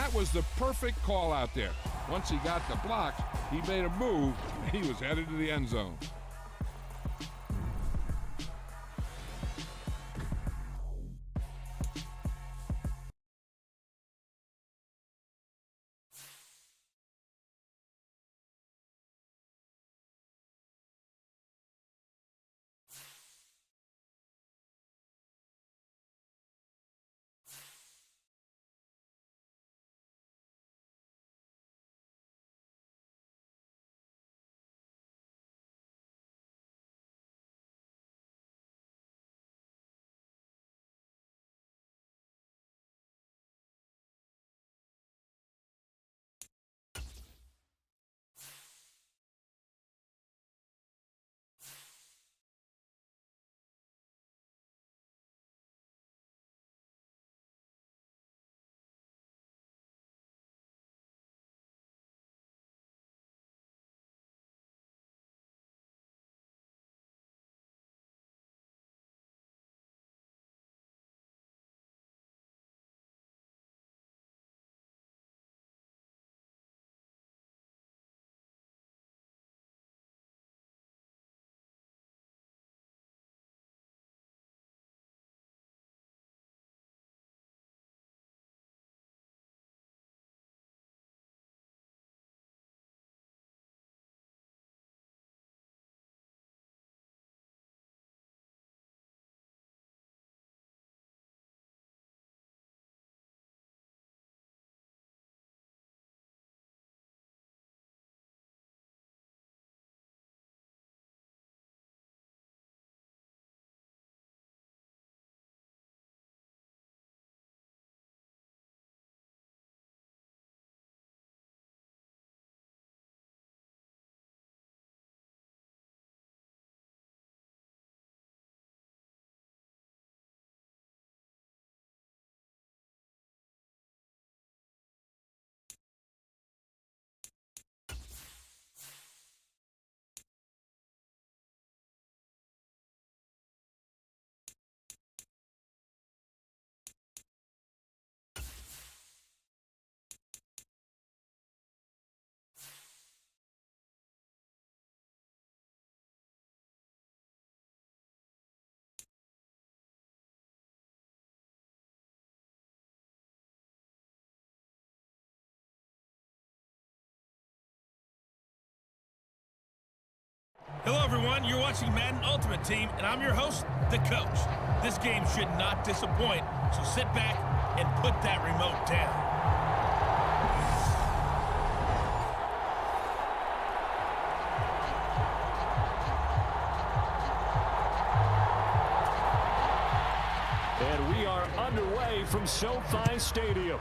That was the perfect call out there. Once he got the blocks, he made a move, and he was headed to the end zone. Hello, everyone. You're watching Madden Ultimate Team, and I'm your host, the coach. This game should not disappoint, so sit back and put that remote down. And we are underway from SoFi Stadium.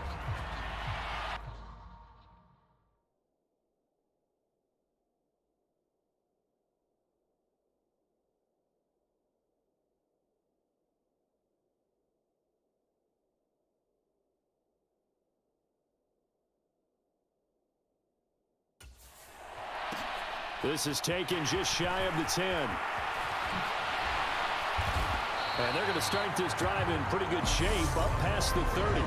This is taken just shy of the 10. And they're going to start this drive in pretty good shape up past the 30.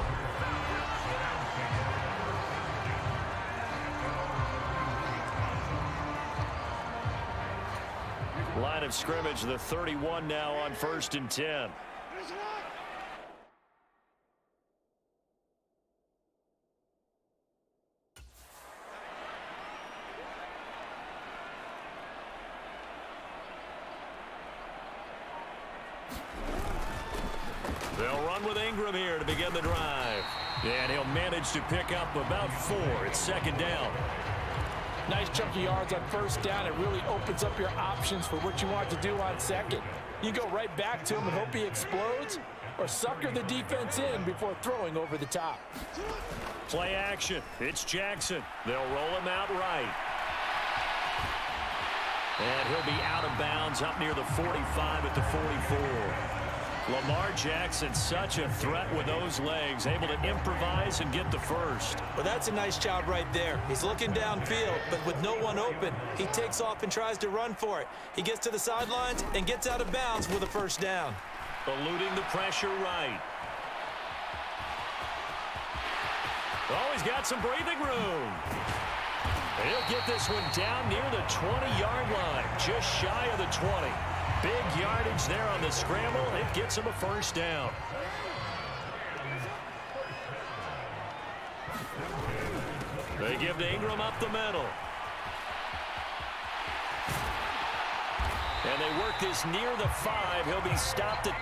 Line of scrimmage, the 31 now on 1st and 10. They'll run with Ingram here to begin the drive. And he'll manage to pick up about 4. It's 2nd down. Nice chunky yards on 1st down. It really opens up your options for what you want to do on 2nd. You go right back to him and hope he explodes, or sucker the defense in before throwing over the top. Play action. It's Jackson. They'll roll him out right. And he'll be out of bounds up near the 45 at the 44. Lamar Jackson, such a threat with those legs, able to improvise and get the first. Well, that's a nice job right there. He's looking downfield, but with no one open, he takes off and tries to run for it. He gets to the sidelines and gets out of bounds with a 1st down. Eluding the pressure right. Oh, he's got some breathing room. He'll get this one down near the 20-yard line, just shy of the 20. Big yardage there on the scramble. It gets him a first down. They give to Ingram up the middle. And they work this near the 5. He'll be stopped at...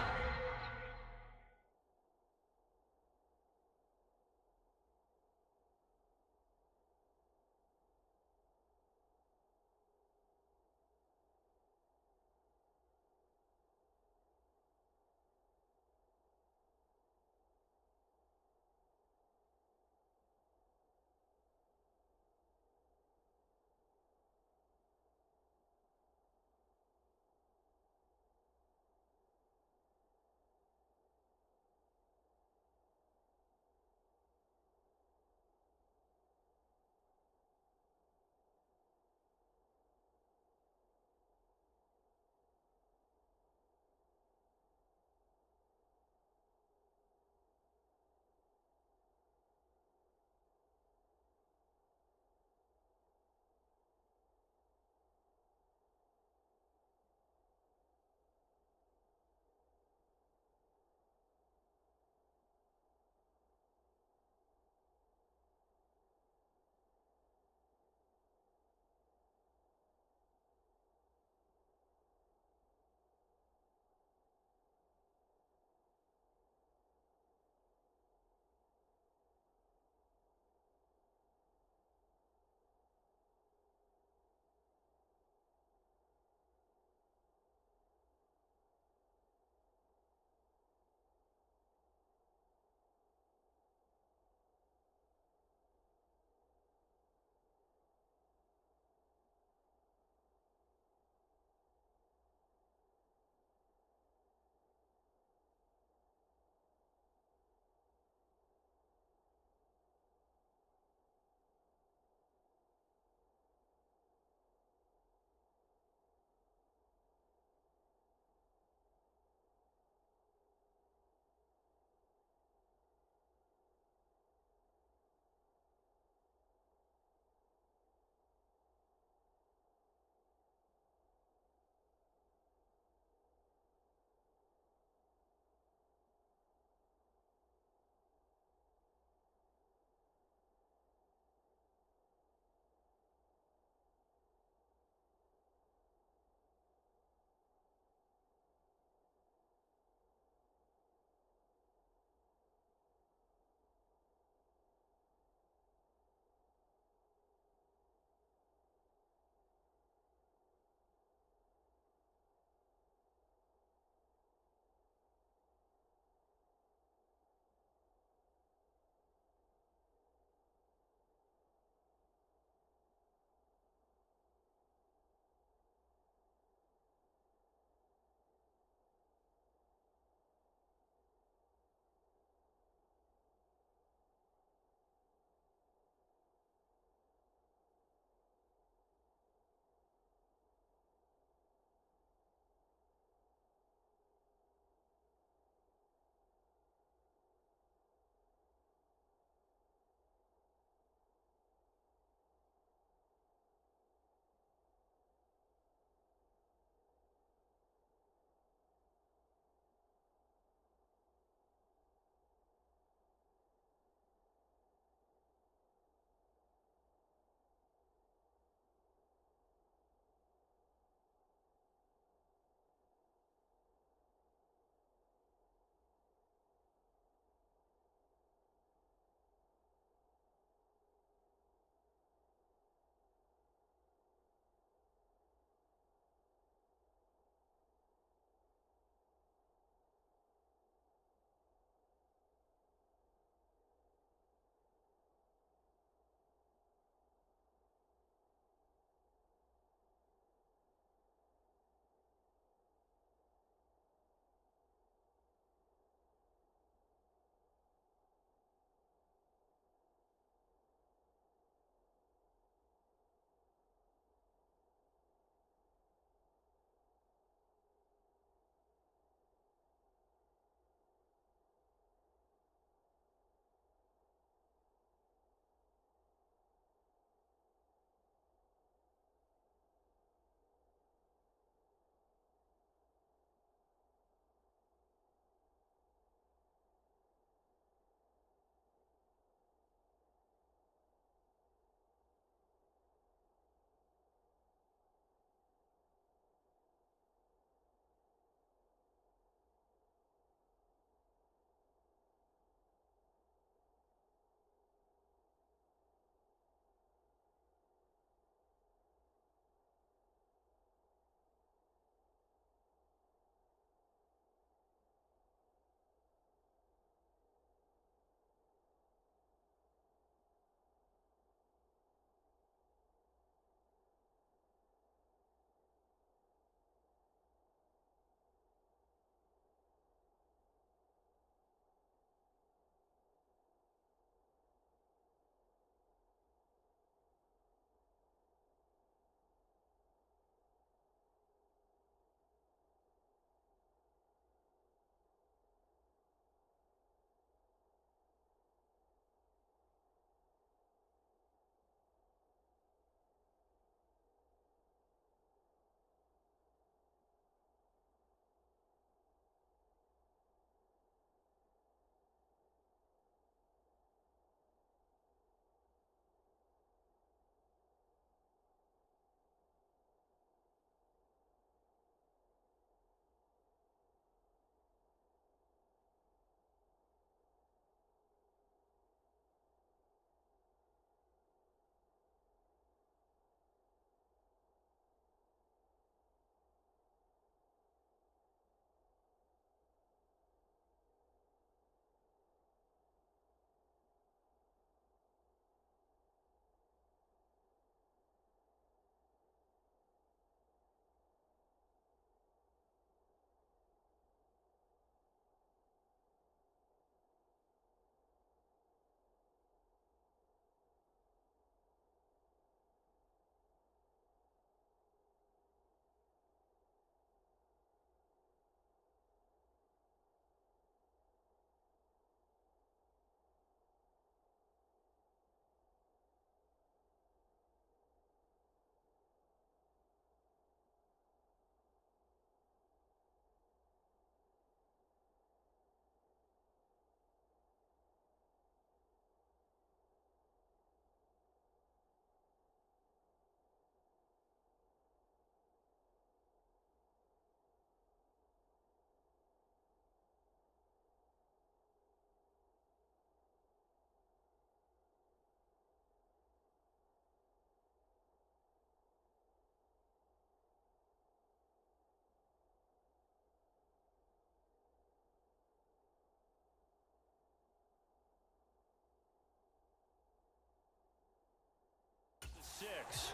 6.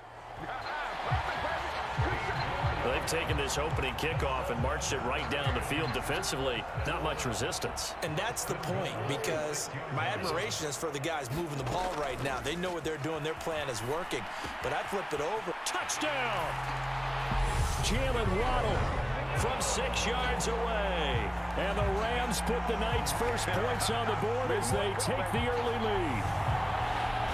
They've taken this opening kickoff and marched it right down the field defensively. Not much resistance. And that's the point, because my admiration is for the guys moving the ball right now. They know what they're doing. Their plan is working. But I flip it over. Touchdown! Jalen Waddle from 6 yards away. And the Rams put the Knights' first points on the board as they take the early lead.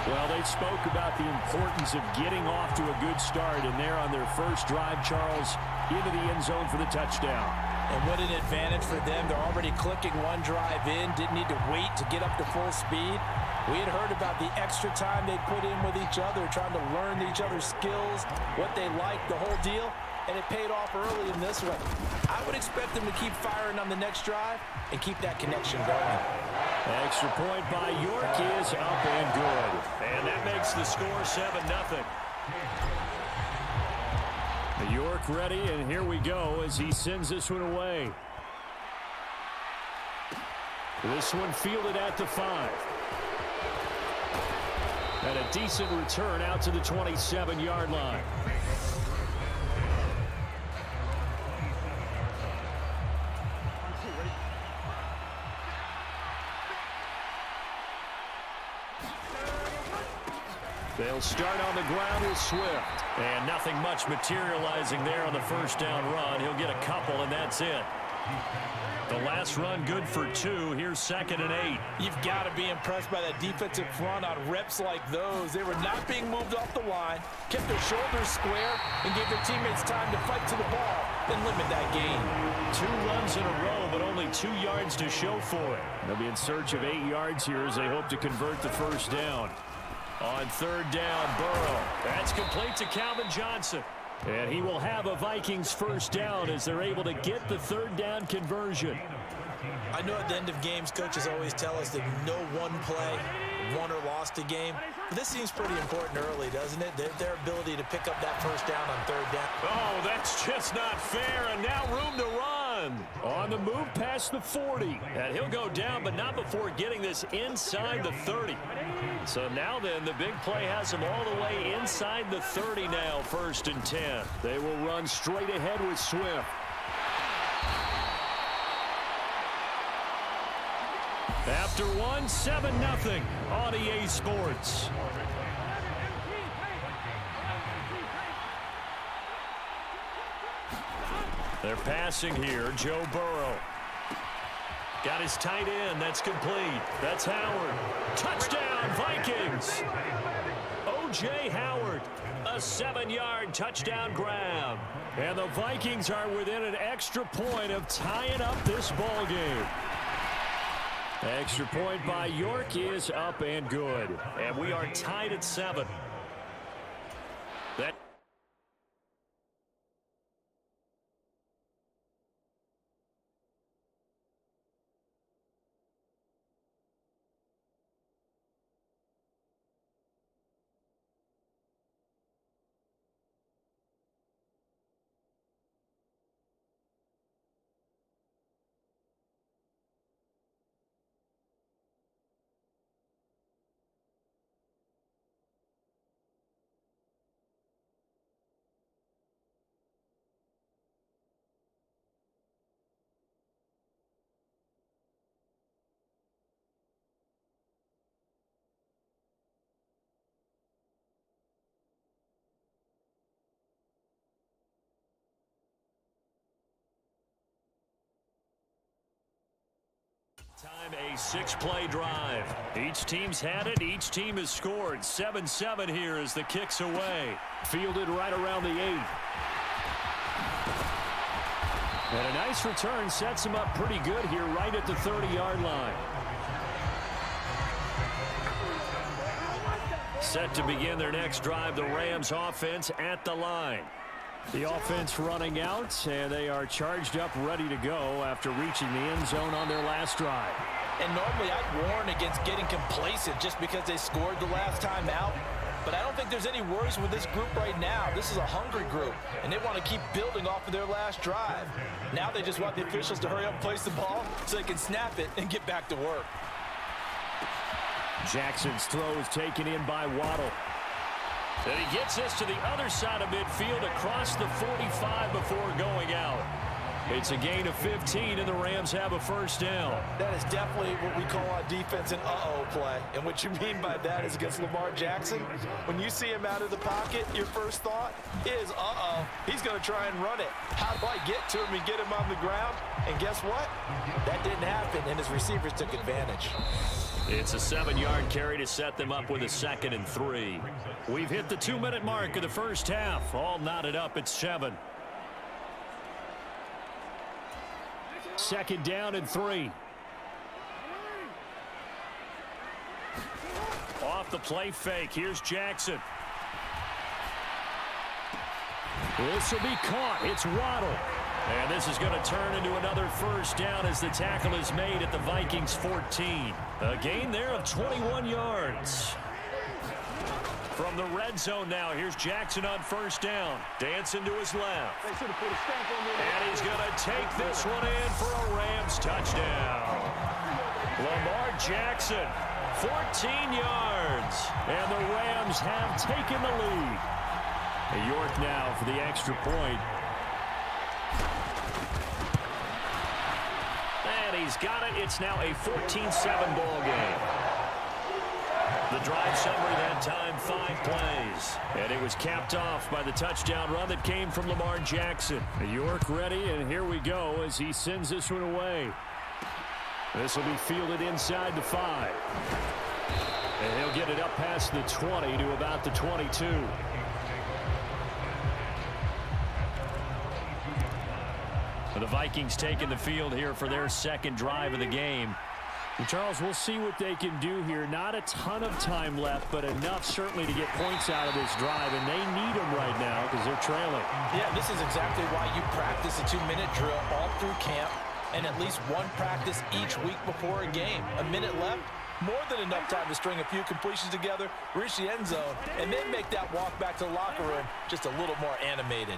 Well, they spoke about the importance of getting off to a good start, and they're on their first drive, Charles, into the end zone for the touchdown. And what an advantage for them. They're already clicking one drive in, didn't need to wait to get up to full speed. We had heard about the extra time they put in with each other, trying to learn each other's skills, what they like, the whole deal, and it paid off early in this one. I would expect them to keep firing on the next drive and keep that connection going. Extra point by York is up and good. And that makes the score 7-0. York ready, and here we go as he sends this one away. This one fielded at the 5. And a decent return out to the 27-yard line. They'll start on the ground with Swift. And nothing much materializing there on the first down run. He'll get a couple, and that's it. The last run good for 2. Here's 2nd and 8. You've got to be impressed by that defensive front on reps like those. They were not being moved off the line, kept their shoulders square, and gave their teammates time to fight to the ball, then limit that gain. 2 runs in a row, but only 2 yards to show for it. They'll be in search of 8 yards here as they hope to convert the first down. On 3rd down, Burrow. That's complete to Calvin Johnson. And he will have a Vikings first down as they're able to get the 3rd down conversion. I know at the end of games, coaches always tell us that no one play won or lost a game. But this seems pretty important early, doesn't it? Their ability to pick up that first down on 3rd down. Oh, that's just not fair, and now room to run. On the move past the 40. And he'll go down, but not before getting this inside the 30. So now then, the big play has him all the way inside the 30 now, 1st and 10. They will run straight ahead with Swift. After 1, 7-0 on EA Sports. They're passing here. Joe Burrow. Got his tight end. That's complete. That's Howard. Touchdown, Vikings. O.J. Howard. A 7-yard touchdown grab. And the Vikings are within an extra point of tying up this ball game. Extra point by York is up and good. And we are tied at 7. That time, a 6-play drive. Each team's had it. Each team has scored. 7-7 here as the kick's away. Fielded right around the 8. And a nice return sets him up pretty good here right at the 30-yard line. Set to begin their next drive, the Rams offense at the line. The offense running out, and they are charged up, ready to go after reaching the end zone on their last drive. And normally I'd warn against getting complacent just because they scored the last time out. But I don't think there's any worries with this group right now. This is a hungry group, and they want to keep building off of their last drive. Now they just want the officials to hurry up and place the ball so they can snap it and get back to work. Jackson's throw is taken in by Waddle. And he gets this to the other side of midfield across the 45 before going out. It's a gain of 15, and the Rams have a first down. That is definitely what we call on defense an uh-oh play. And what you mean by that is against Lamar Jackson, when you see him out of the pocket, your first thought is, uh-oh, he's going to try and run it. How do I get to him and get him on the ground? And guess what? That didn't happen, and his receivers took advantage. It's a 7-yard carry to set them up with a 2nd and 3. We've hit the 2-minute mark of the first half. All knotted up at 7. 2nd down and 3. Off the play fake. Here's Jackson. This will be caught. It's Waddle. And this is going to turn into another first down as the tackle is made at the Vikings 14. A gain there of 21 yards. From the red zone now, here's Jackson on first down. Dancing to his left. And he's going to take this one in for a Rams touchdown. Lamar Jackson, 14 yards. And the Rams have taken the lead. York now for the extra point. And he's got it. It's now a 14-7 ball game. The drive summary that time, 5 plays. And it was capped off by the touchdown run that came from Lamar Jackson. York ready, and here we go as he sends this one away. This will be fielded inside the 5. And he'll get it up past the 20 to about the 22. The Vikings taking the field here for their 2nd drive of the game. And Charles, we'll see what they can do here. Not a ton of time left, but enough certainly to get points out of this drive, and they need them right now because they're trailing. Yeah, this is exactly why you practice a 2-minute drill all through camp and at least one practice each week before a game. A minute left, more than enough time to string a few completions together, reach the end zone, and then make that walk back to the locker room just a little more animated.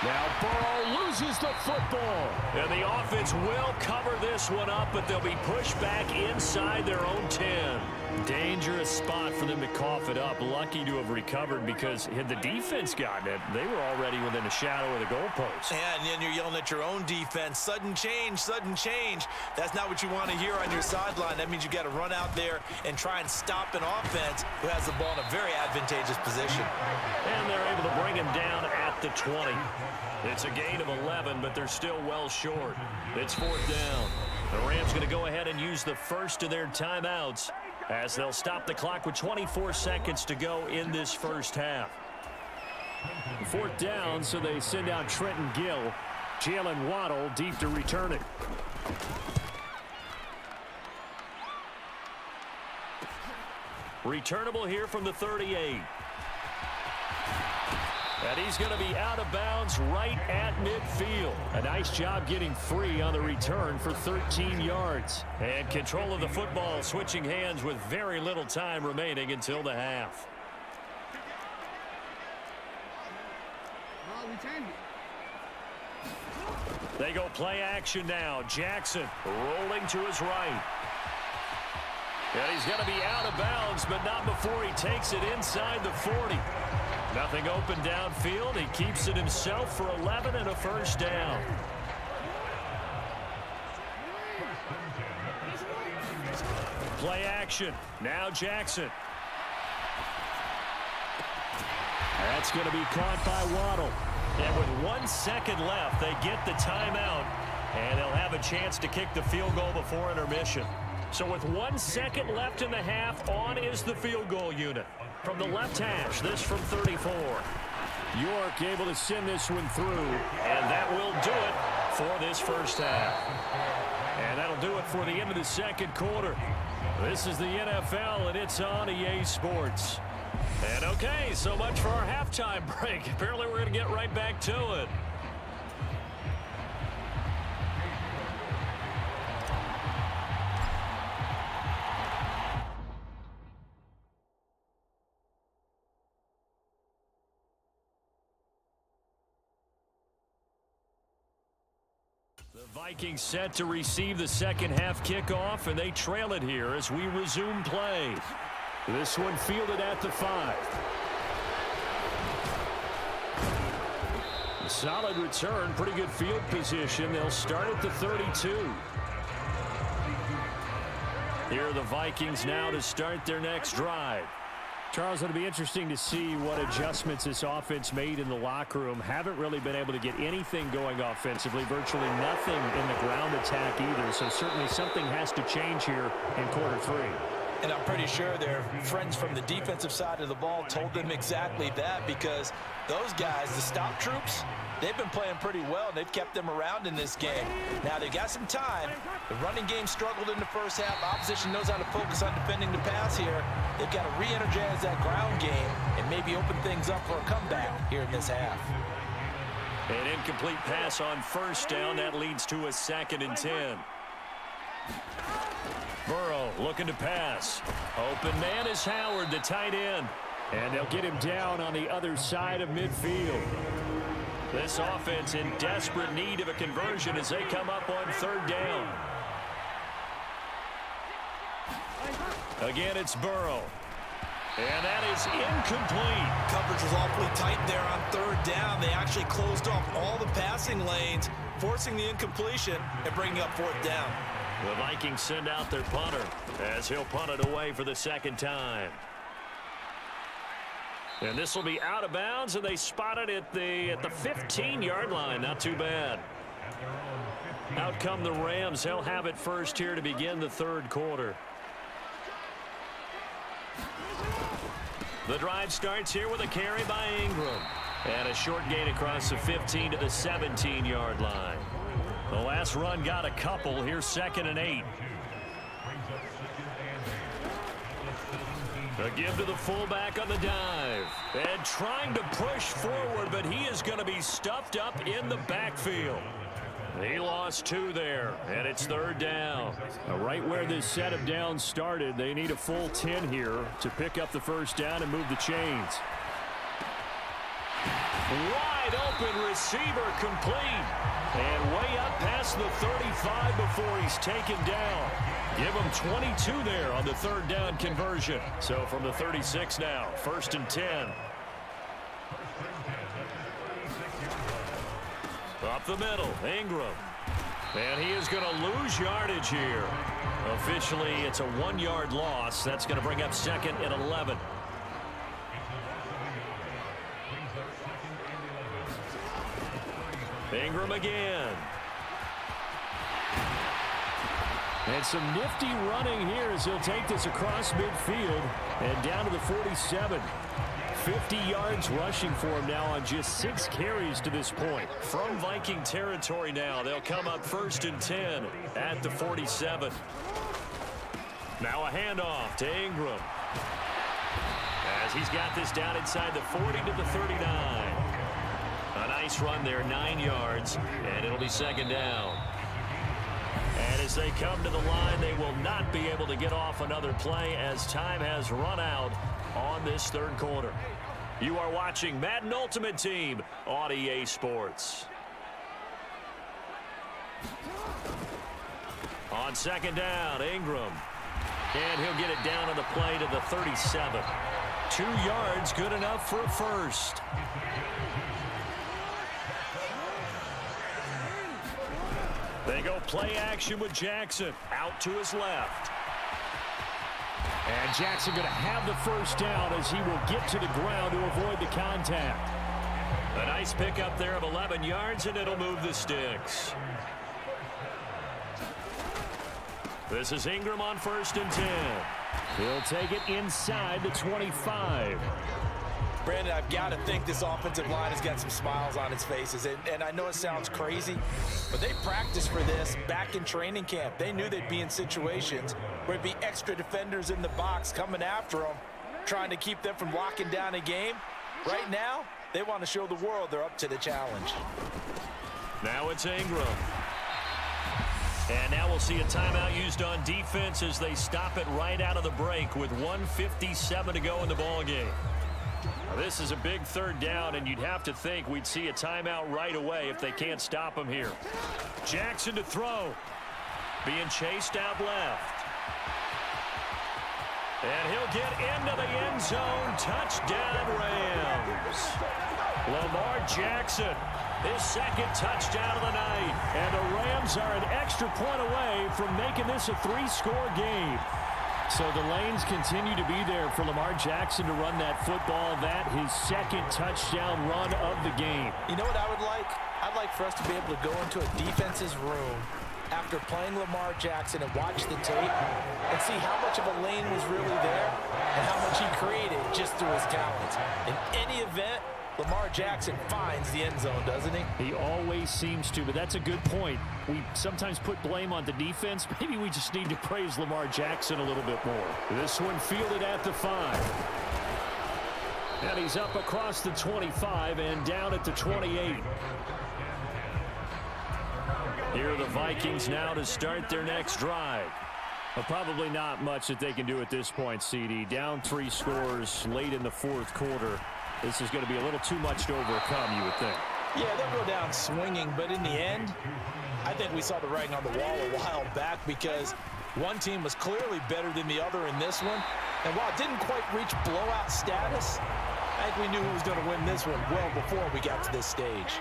Now Burrow loses the football. And the offense will cover this one up, but they'll be pushed back inside their own 10. Dangerous spot for them to cough it up. Lucky to have recovered because had the defense gotten it, they were already within a shadow of the goalpost. And then you're yelling at your own defense, sudden change, sudden change. That's not what you want to hear on your sideline. That means you got to run out there and try and stop an offense who has the ball in a very advantageous position. And they're able to bring him down at the 20. It's a gain of 11, but they're still well short. It's 4th down. The Rams going to go ahead and use the first of their timeouts as they'll stop the clock with 24 seconds to go in this first half. 4th down, so they send out Trenton Gill. Jalen Waddle deep to return it. Returnable here from the 38. And he's going to be out of bounds right at midfield. A nice job getting free on the return for 13 yards. And control of the football switching hands with very little time remaining until the half. They go play action now. Jackson rolling to his right. And he's going to be out of bounds, but not before he takes it inside the 40. Nothing open downfield. He keeps it himself for 11 and a first down. Play action. Now Jackson. That's going to be caught by Waddle. And with 1 second left, they get the timeout. And they'll have a chance to kick the field goal before intermission. So with 1 second left in the half, on is the field goal unit. From the left hash, this from 34. York able to send this one through, and that will do it for this first half. And that'll do it for the end of the 2nd quarter. This is the NFL, and it's on EA Sports. And okay, so much for our halftime break. Apparently we're going to get right back to it. Vikings set to receive the second half kickoff, and they trail it here as we resume play. This one fielded at the 5. Solid return, pretty good field position. They'll start at the 32. Here are the Vikings now to start their next drive. Charles, it'll be interesting to see what adjustments this offense made in the locker room. Haven't really been able to get anything going offensively, virtually nothing in the ground attack either. So certainly something has to change here in quarter 3. And I'm pretty sure their friends from the defensive side of the ball told them exactly that, because those guys, the stop troops, they've been playing pretty well. They've kept them around in this game. Now, they've got some time. The running game struggled in the first half. Opposition knows how to focus on defending the pass here. They've got to re-energize that ground game and maybe open things up for a comeback here in this half. An incomplete pass on first down. That leads to a 2nd and 10. Burrow looking to pass. Open man is Howard, the tight end. And they'll get him down on the other side of midfield. This offense in desperate need of a conversion as they come up on 3rd down. Again, it's Burrow. And that is incomplete. Coverage was awfully tight there on 3rd down. They actually closed off all the passing lanes, forcing the incompletion and bringing up 4th down. The Vikings send out their punter as he'll punt it away for the 2nd time. And this will be out of bounds, and they spot it at the 15-yard line. Not too bad. Out come the Rams. They'll have it first here to begin the 3rd quarter. The drive starts here with a carry by Ingram. And a short gain across the 15 to the 17-yard line. The last run got a couple. Here's 2nd and 8. A give to the fullback on the dive. And trying to push forward, but he is going to be stuffed up in the backfield. He lost 2 there, and it's 3rd down. Right where this set of downs started, they need a full 10 here to pick up the 1st down and move the chains. Wide open receiver complete. And way up past the 35 before he's taken down. Give him 22 there on the 3rd down conversion. So from the 36 now, 1st and 10. Up the middle, Ingram. And he is going to lose yardage here. Officially, it's a 1-yard loss. That's going to bring up 2nd and 11. Ingram again. And some nifty running here as he'll take this across midfield and down to the 47. 50 yards rushing for him now on just 6 carries to this point. From Viking territory now, they'll come up 1st and 10 at the 47. Now a handoff to Ingram. As he's got this down inside the 40 to the 39. A nice run there, 9 yards, and it'll be 2nd down. And as they come to the line, they will not be able to get off another play as time has run out on this 3rd quarter. You are watching Madden Ultimate Team on EA Sports. On 2nd down, Ingram. And he'll get it down on the play to the 37. 2 yards, good enough for a 1st. They go play action with Jackson. Out to his left. And Jackson going to have the 1st down as he will get to the ground to avoid the contact. A nice pickup there of 11 yards, and it'll move the sticks. This is Ingram on 1st and 10. He'll take it inside the 25. Brandon, I've got to think this offensive line has got some smiles on its faces. And I know it sounds crazy, but they practiced for this back in training camp. They knew they'd be in situations where it'd be extra defenders in the box coming after them, trying to keep them from locking down a game. Right now, they want to show the world they're up to the challenge. Now it's Ingram. And now we'll see a timeout used on defense as they stop it right out of the break with 1:57 to go in the ballgame. This is a big 3rd down, and you'd have to think we'd see a timeout right away if they can't stop him here. Jackson to throw. Being chased out left. And he'll get into the end zone. Touchdown, Rams. Lamar Jackson His second touchdown of the night. And the Rams are an extra point away from making this a three-score game. So the lanes continue to be there for Lamar Jackson to run that football. That his second touchdown run of the game. You know what I would like? I'd like for us to be able to go into a defense's room after playing Lamar Jackson and watch the tape and see how much of a lane was really there and how much he created just through his talents. In any event, Lamar Jackson finds the end zone, doesn't he? He always seems to, but that's a good point. We sometimes put blame on the defense. Maybe we just need to praise Lamar Jackson a little bit more. This one fielded at the 5. And he's up across the 25 and down at the 28. Here are the Vikings now to start their next drive. Well, probably not much that they can do at this point, CD. Down 3 scores late in the fourth quarter. This is going to be a little too much to overcome, you would think. Yeah, they'll go down swinging, but in the end, I think we saw the writing on the wall a while back because one team was clearly better than the other in this one. And while it didn't quite reach blowout status, I think we knew who was going to win this one well before we got to this stage.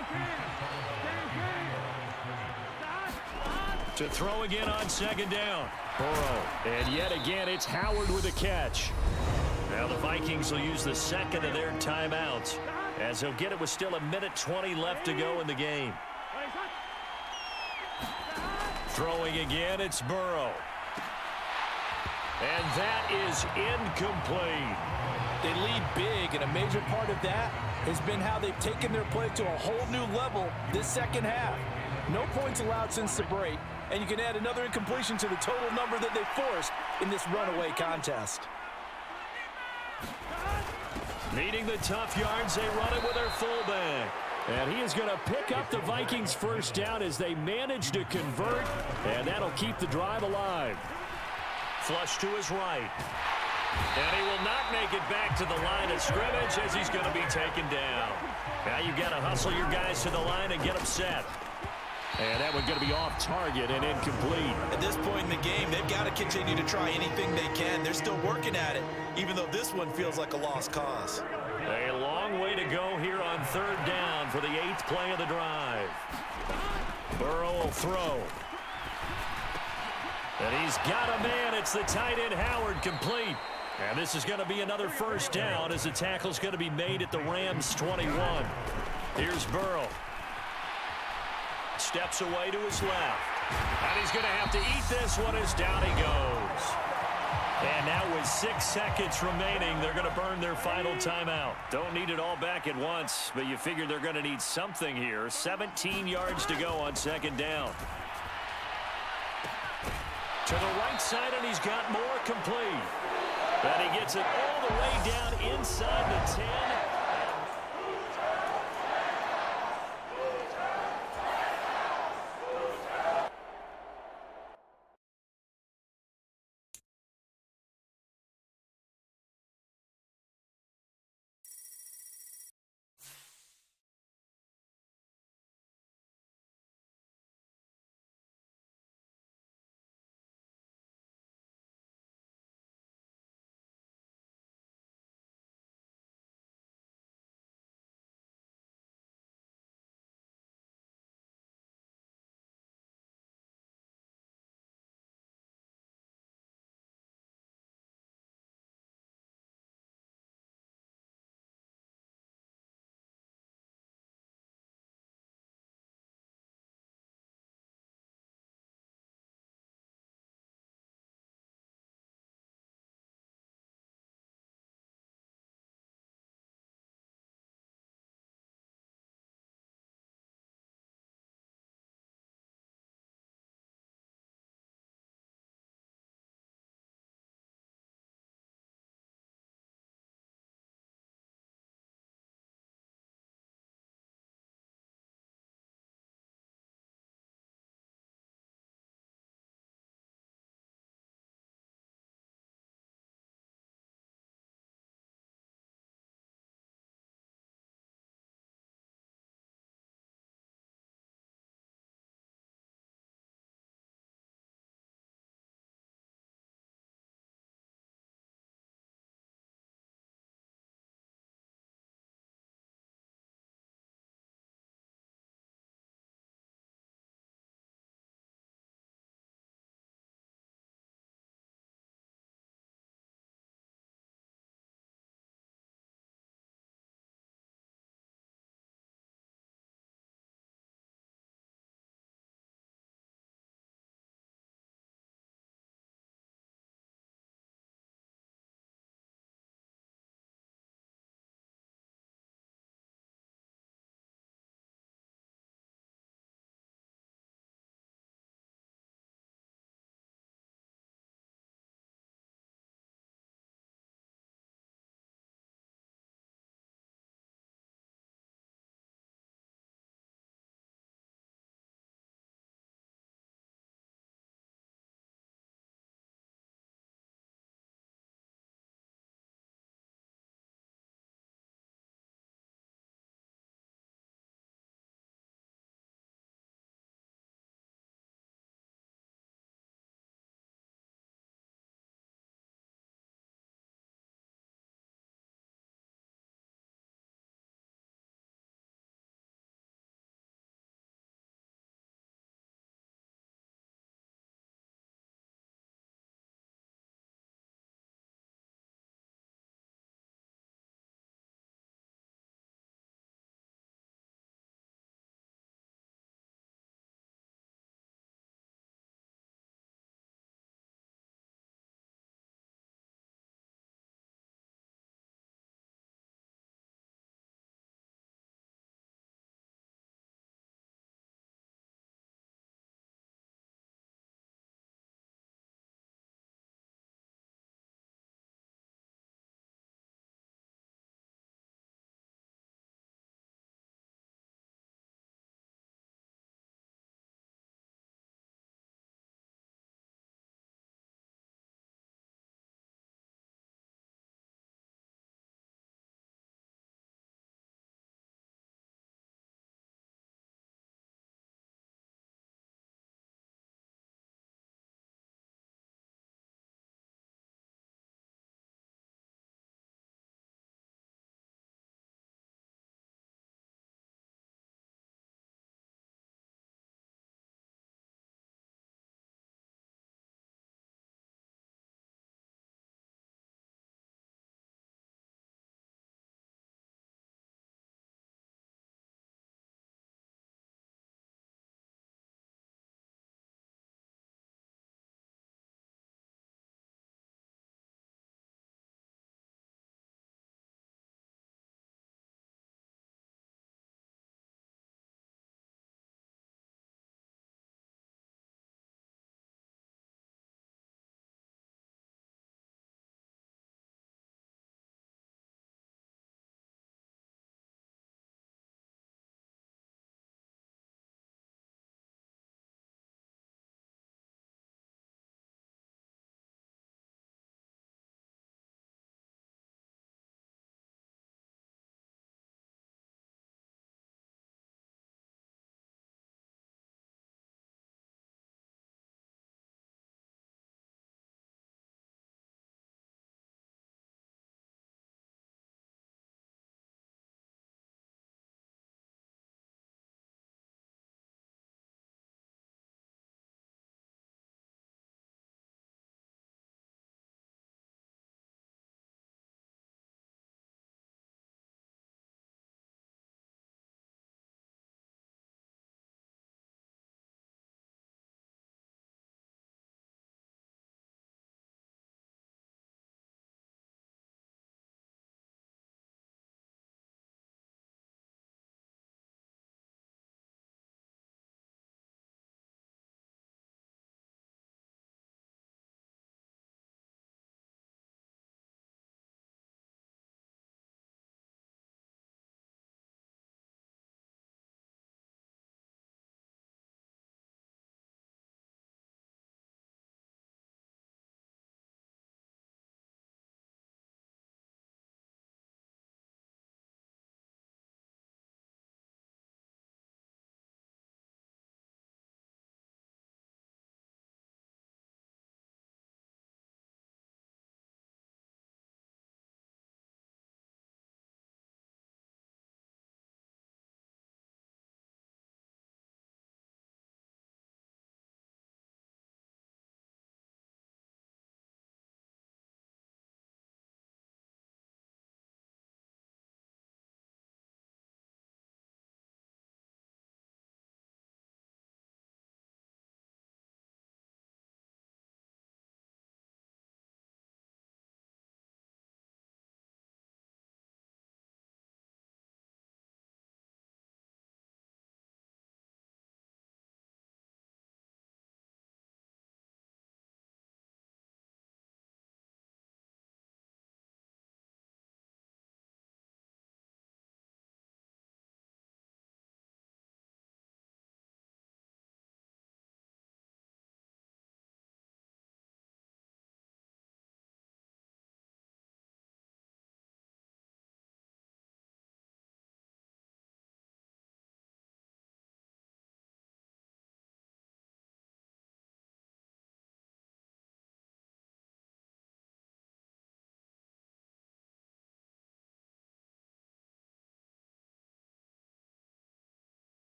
To throw again on second down. Burrow. And yet again, it's Howard with a catch. Now the Vikings will use the second of their timeouts as they'll get it with still 1:20 left to go in the game. Throwing again, it's Burrow. And that is incomplete. They lead big, and a major part of that has been how they've taken their play to a whole new level this second half. No points allowed since the break, and you can add another incompletion to the total number that they forced in this runaway contest. Needing the tough yards, they run it with their fullback. And he is going to pick up the Vikings first down as they manage to convert, and that'll keep the drive alive. Flush to his right. And he will not make it back to the line of scrimmage as he's going to be taken down. Now you've got to hustle your guys to the line and get them set. And that one's going to be off target and incomplete. At this point in the game, they've got to continue to try anything they can. They're still working at it, even though this one feels like a lost cause. A long way to go here on third down for the 8th play of the drive. Burrow will throw. And he's got a man. It's the tight end Howard, complete. And this is going to be another first down as the tackle's going to be made at the Rams 21. Here's Burrow. Steps away to his left. And he's going to have to eat this one as down he goes. And now with 6 seconds remaining, they're going to burn their final timeout. Don't need it all back at once, but you figure they're going to need something here. 17 yards to go on second down. To the right side, and he's got more, complete. And he gets it all the way down inside the 10.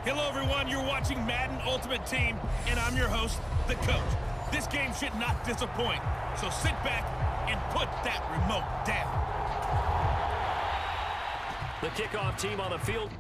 Hello, everyone. You're watching Madden Ultimate Team, and I'm your host, the coach. This game should not disappoint, so sit back and put that remote down. The kickoff team on the field.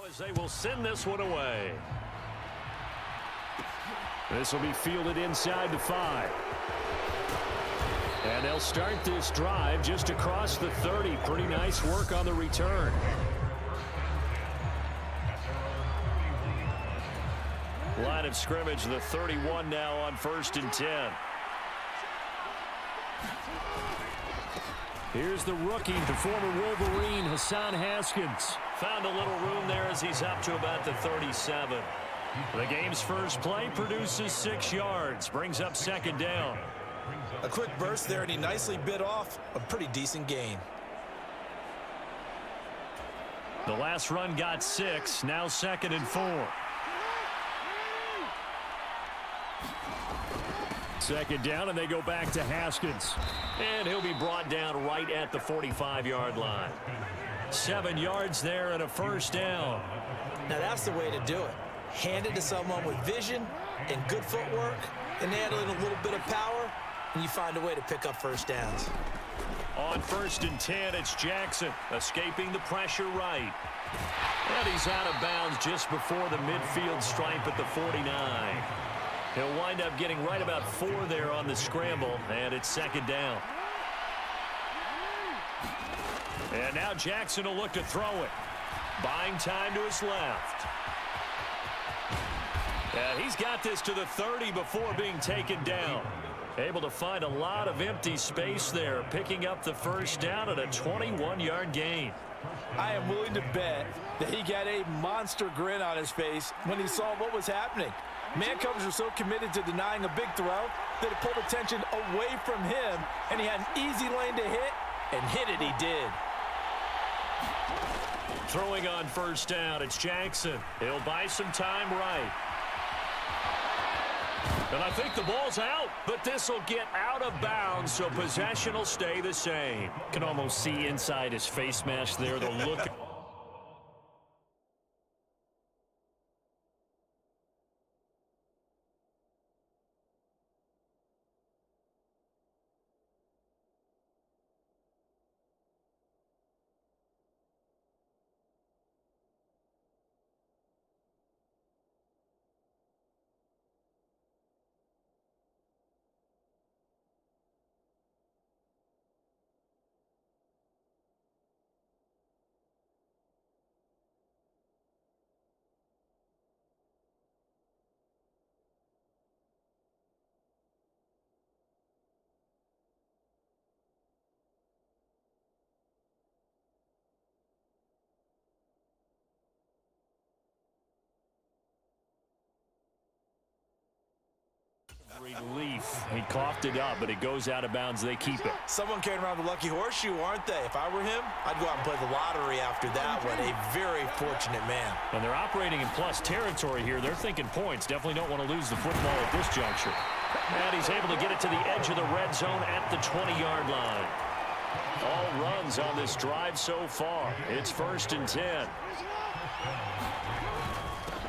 As they will send this one away. This will be fielded inside the 5. And they'll start this drive just across the 30. Pretty nice work on the return. Line of scrimmage, the 31 now on 1st and 10. Here's the rookie, the former Wolverine, Hassan Haskins. Found a little room there as he's up to about the 37. The game's first play produces 6 yards, brings up 2nd down. A quick burst there, and he nicely bit off a pretty decent gain. The last run got 6, now 2nd and 4. 2nd down, and they go back to Haskins. And he'll be brought down right at the 45-yard line. 7 yards there and a 1st down. Now that's the way to do it. Hand it to someone with vision and good footwork, and add in a little bit of power, and you find a way to pick up 1st downs. On 1st and 10, it's Jackson escaping the pressure right. And he's out of bounds just before the midfield stripe at the 49. He'll wind up getting right about 4 there on the scramble, and it's 2nd down. And now Jackson will look to throw it. Buying time to his left. And he's got this to the 30 before being taken down. Able to find a lot of empty space there, picking up the 1st down at a 21-yard gain. I am willing to bet that he got a monster grin on his face when he saw what was happening. Man coverage was so committed to denying a big throw that it pulled attention away from him, and he had an easy lane to hit, and hit it he did. Throwing on 1st down, it's Jackson. He'll buy some time right. And I think the ball's out, but this will get out of bounds, so possession will stay the same. Can almost see inside his face mask there, the look. Relief. He coughed it up, but it goes out of bounds. They keep it. Someone carrying around the lucky horseshoe, aren't they? If I were him, I'd go out and play the lottery after that one. A very fortunate man. And they're operating in plus territory here. They're thinking points. Definitely don't want to lose the football at this juncture. And he's able to get it to the edge of the red zone at the 20-yard line. All runs on this drive so far. It's 1st and 10.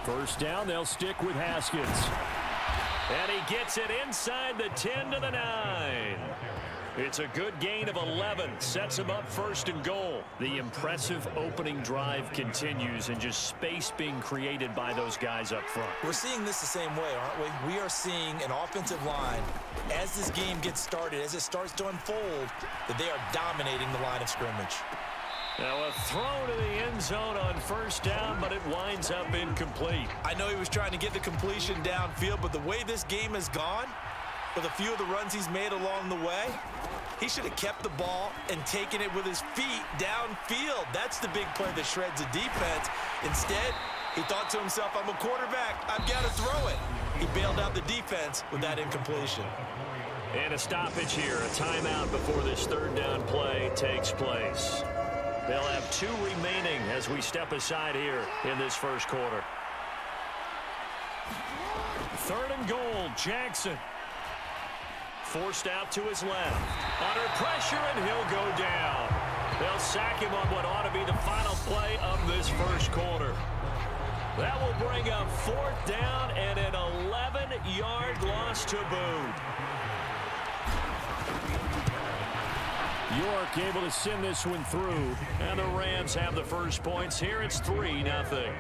1st down, they'll stick with Haskins. And he gets it inside the 10 to the 9. It's a good gain of 11. Sets him up 1st and goal. The impressive opening drive continues, and just space being created by those guys up front. We're seeing this the same way, aren't we? We are seeing an offensive line, as this game gets started, as it starts to unfold, that they are dominating the line of scrimmage. Now a throw to the end zone on 1st down, but it winds up incomplete. I know he was trying to get the completion downfield, but the way this game has gone, with a few of the runs he's made along the way, he should have kept the ball and taken it with his feet downfield. That's the big play that shreds the defense. Instead, he thought to himself, I'm a quarterback, I've got to throw it. He bailed out the defense with that incompletion. And a stoppage here, a timeout before this 3rd down play takes place. They'll have 2 remaining as we step aside here in this 1st quarter. 3rd and goal, Jackson. Forced out to his left. Under pressure, and he'll go down. They'll sack him on what ought to be the final play of this 1st quarter. That will bring up 4th down and an 11-yard loss to boot. York able to send this one through. And the Rams have the first points here. It's 3-0.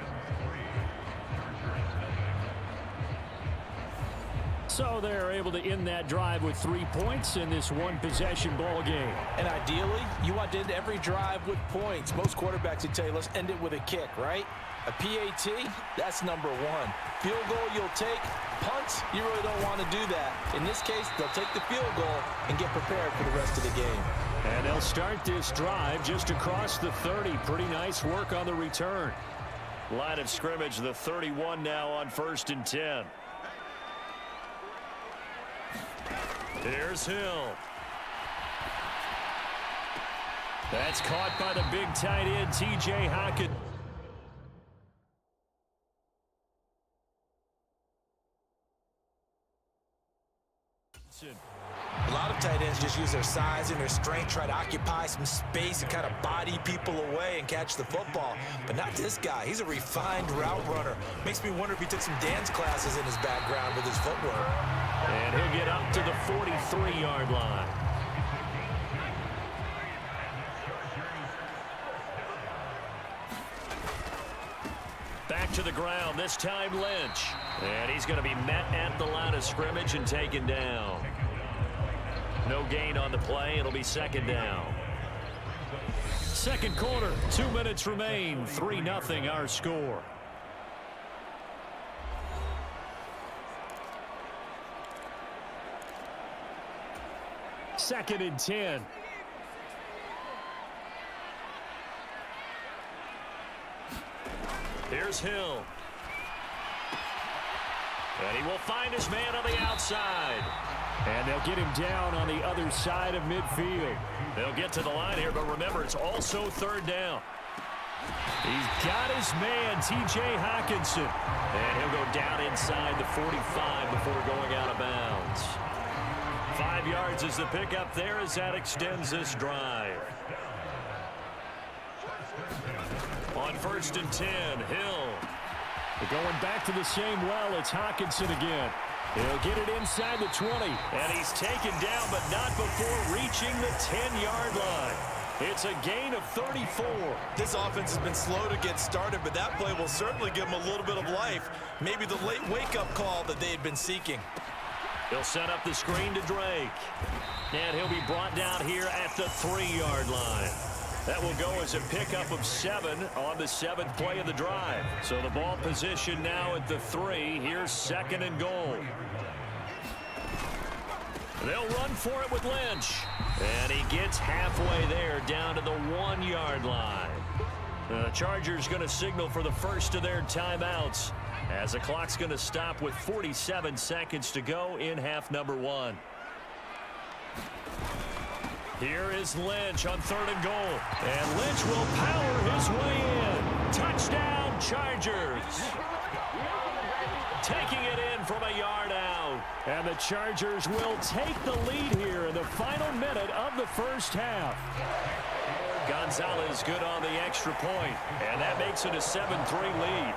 So they're able to end that drive with 3 points in this one-possession ball game. And ideally, you want to end every drive with points. Most quarterbacks would tell you, let's end it with a kick, right? A PAT, that's number one. Field goal you'll take. Punts, you really don't want to do that. In this case, they'll take the field goal and get prepared for the rest of the game. And they'll start this drive just across the 30. Pretty nice work on the return. Line of scrimmage, the 31 now on 1st and 10. Here's Hill. That's caught by the big tight end, T.J. Hockenson. A lot of tight ends just use their size and their strength, try to occupy some space and kind of body people away and catch the football. But not this guy. He's a refined route runner. Makes me wonder if he took some dance classes in his background with his footwork. And he'll get up to the 43-yard line. Back to the ground, this time Lynch. And he's going to be met at the line of scrimmage and taken down. No gain on the play. It'll be 2nd down. Second quarter, 2 minutes remain. 3-0 our score. Second and 10. Here's Hill. And he will find his man on the outside. And they'll get him down on the other side of midfield. They'll get to the line here, but remember, it's also 3rd down. He's got his man, T.J. Hockenson. And he'll go down inside the 45 before going out of bounds. 5 yards is the pickup there as that extends this drive. On 1st and 10, Hill. They're going back to the same well. It's Hockenson again. He'll get it inside the 20. And he's taken down, but not before reaching the 10-yard line. It's a gain of 34. This offense has been slow to get started, but that play will certainly give them a little bit of life. Maybe the late wake-up call that they had been seeking. He'll set up the screen to Drake. And he'll be brought down here at the 3-yard line. That will go as a pickup of 7 on the 7th play of the drive. So the ball position now at the 3. Here's 2nd and goal. They'll run for it with Lynch. And he gets halfway there down to the 1-yard line. The Chargers going to signal for the first of their timeouts as the clock's going to stop with 47 seconds to go in half number 1. Here is Lynch on 3rd and goal. And Lynch will power his way in. Touchdown, Chargers. Taking it in from a yard out. And the Chargers will take the lead here in the final minute of the first half. Gonzalez good on the extra point. And that makes it a 7-3 lead.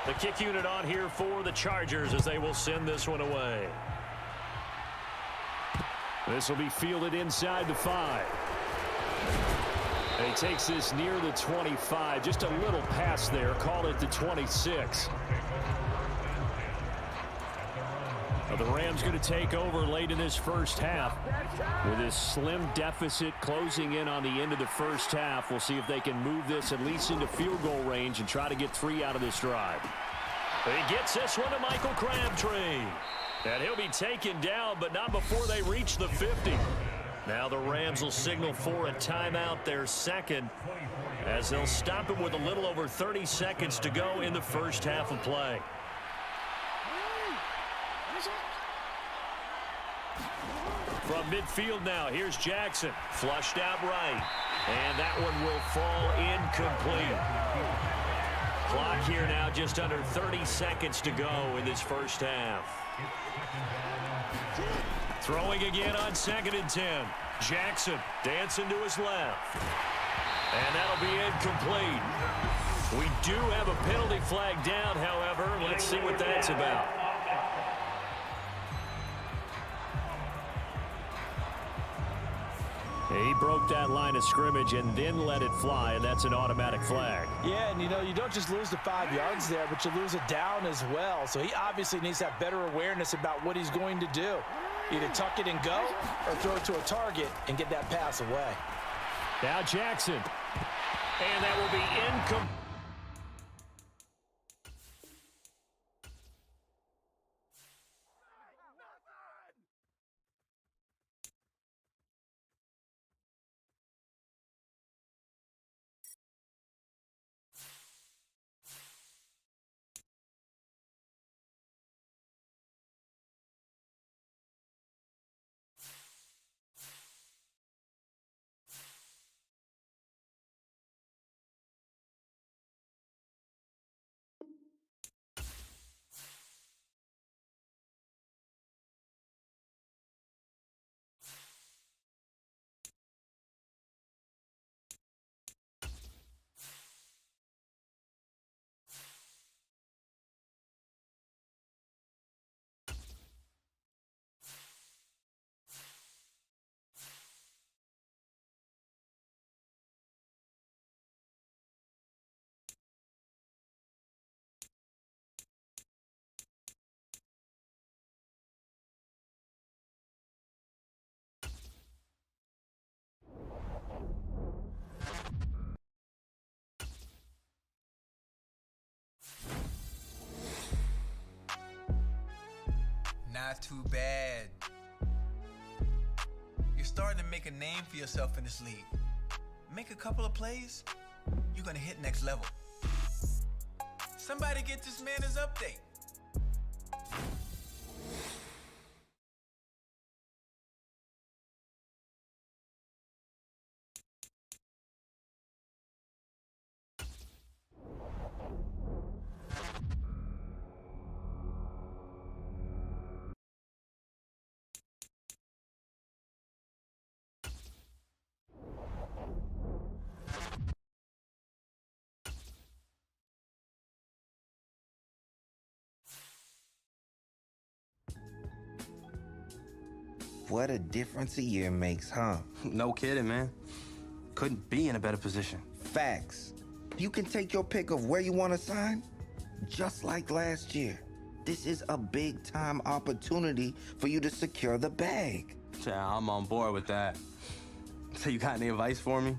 The kick unit on here for the Chargers as they will send this one away. This will be fielded inside the 5. And he takes this near the 25. Just a little pass there. Call it the 26. The Rams going to take over late in this first half. With this slim deficit closing in on the end of the first half, we'll see if they can move this at least into field goal range and try to get 3 out of this drive. He gets this one to Michael Crabtree. And he'll be taken down, but not before they reach the 50. Now the Rams will signal for a timeout, their second, as they'll stop him with a little over 30 seconds to go in the first half of play. From midfield now, here's Jackson. Flushed out right. And that one will fall incomplete. Clock here now just under 30 seconds to go in this first half. Throwing again on 2nd and 10. Jackson dancing to his left. And that'll be incomplete. We do have a penalty flag down, however. Let's see what that's about. He broke that line of scrimmage and then let it fly, and that's an automatic flag. Yeah, and you don't just lose the 5 yards there, but you lose it down as well. So he obviously needs to have better awareness about what he's going to do. Either tuck it and go or throw it to a target and get that pass away. Now Jackson. And that will be incomplete. Not too bad. You're starting to make a name for yourself in this league. Make a couple of plays, you're gonna hit next level. Somebody get this man his update. What a difference a year makes, huh? No kidding, man. Couldn't be in a better position. Facts. You can take your pick of where you want to sign, just like last year. This is a big-time opportunity for you to secure the bag. Yeah, I'm on board with that. So you got any advice for me?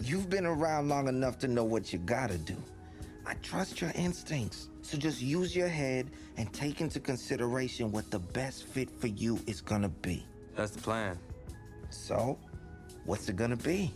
You've been around long enough to know what you gotta do. I trust your instincts, so just use your head and take into consideration what the best fit for you is gonna be. That's the plan. So, what's it gonna be?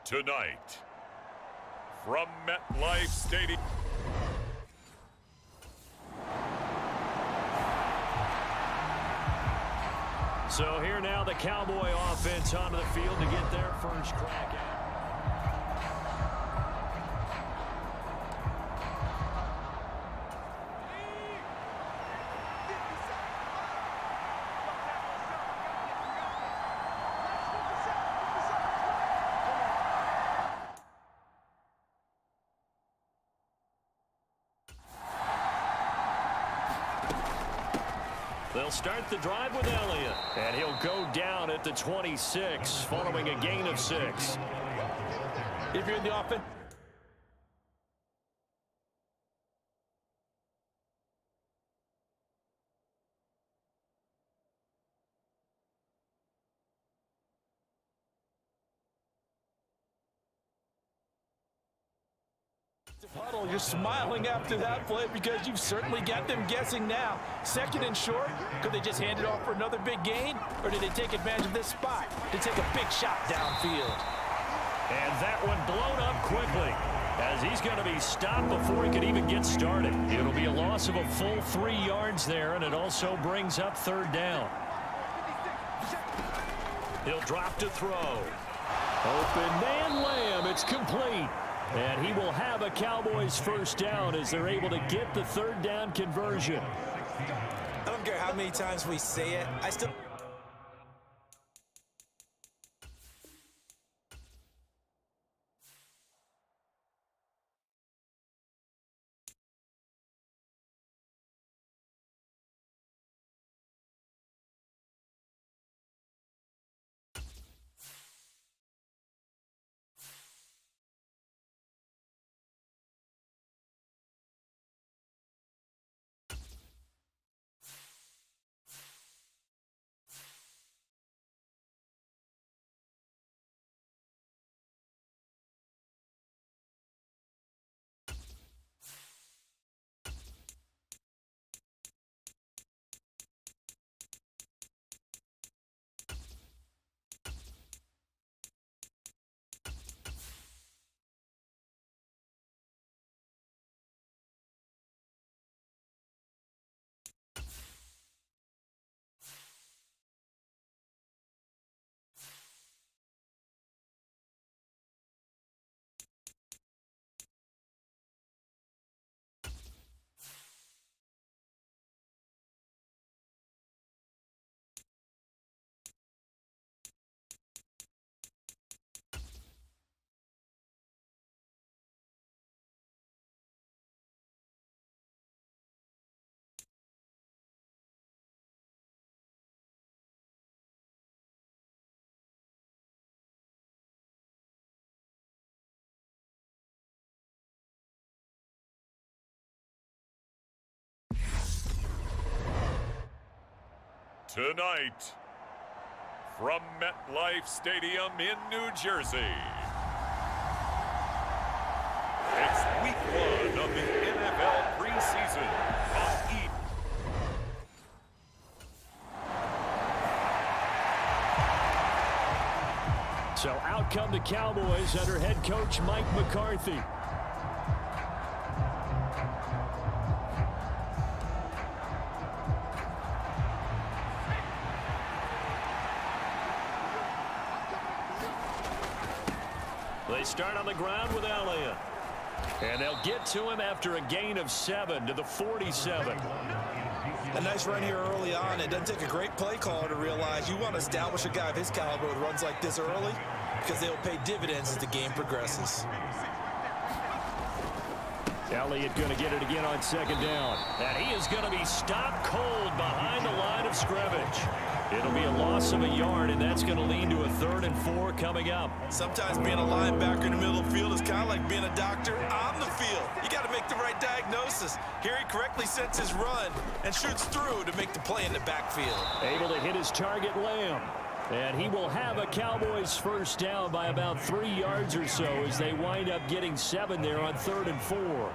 Tonight, from MetLife Stadium. So here now the Cowboy offense onto the field to get their first crack at it. They'll start the drive with Elliott, and he'll go down at the 26 following a gain of 6. If you're in the offense, huddle, you're smiling after that play because you've certainly got them guessing now. Second and short, could they just hand it off for another big gain, or did they take advantage of this spot to take a big shot downfield? And that one blown up quickly as he's going to be stopped before he could even get started. It'll be a loss of a full 3 yards there, and it also brings up third down. He'll drop to throw. Open man Lamb, it's complete. And he will have a Cowboys first down as they're able to get the third down conversion. I don't care how many times we say it, I still... Tonight, from MetLife Stadium in New Jersey, it's week 1 of the NFL preseason on E! So out come the Cowboys under head coach Mike McCarthy. They start on the ground with Elliott. And they'll get to him after a gain of 7 to the 47. A nice run here early on. It doesn't take a great play caller to realize you want to establish a guy of his caliber with runs like this early because they'll pay dividends as the game progresses. Elliott going to get it again on second down. And he is going to be stopped cold behind the line of scrimmage. It'll be a loss of a yard, and that's going to lead to a 3rd and 4 coming up. Sometimes being a linebacker in the middle of the field is kind of like being a doctor on the field. You got to make the right diagnosis. Here he correctly sets his run and shoots through to make the play in the backfield. Able to hit his target, Lamb. And he will have a Cowboys first down by about 3 yards or so as they wind up getting 7 there on 3rd and 4.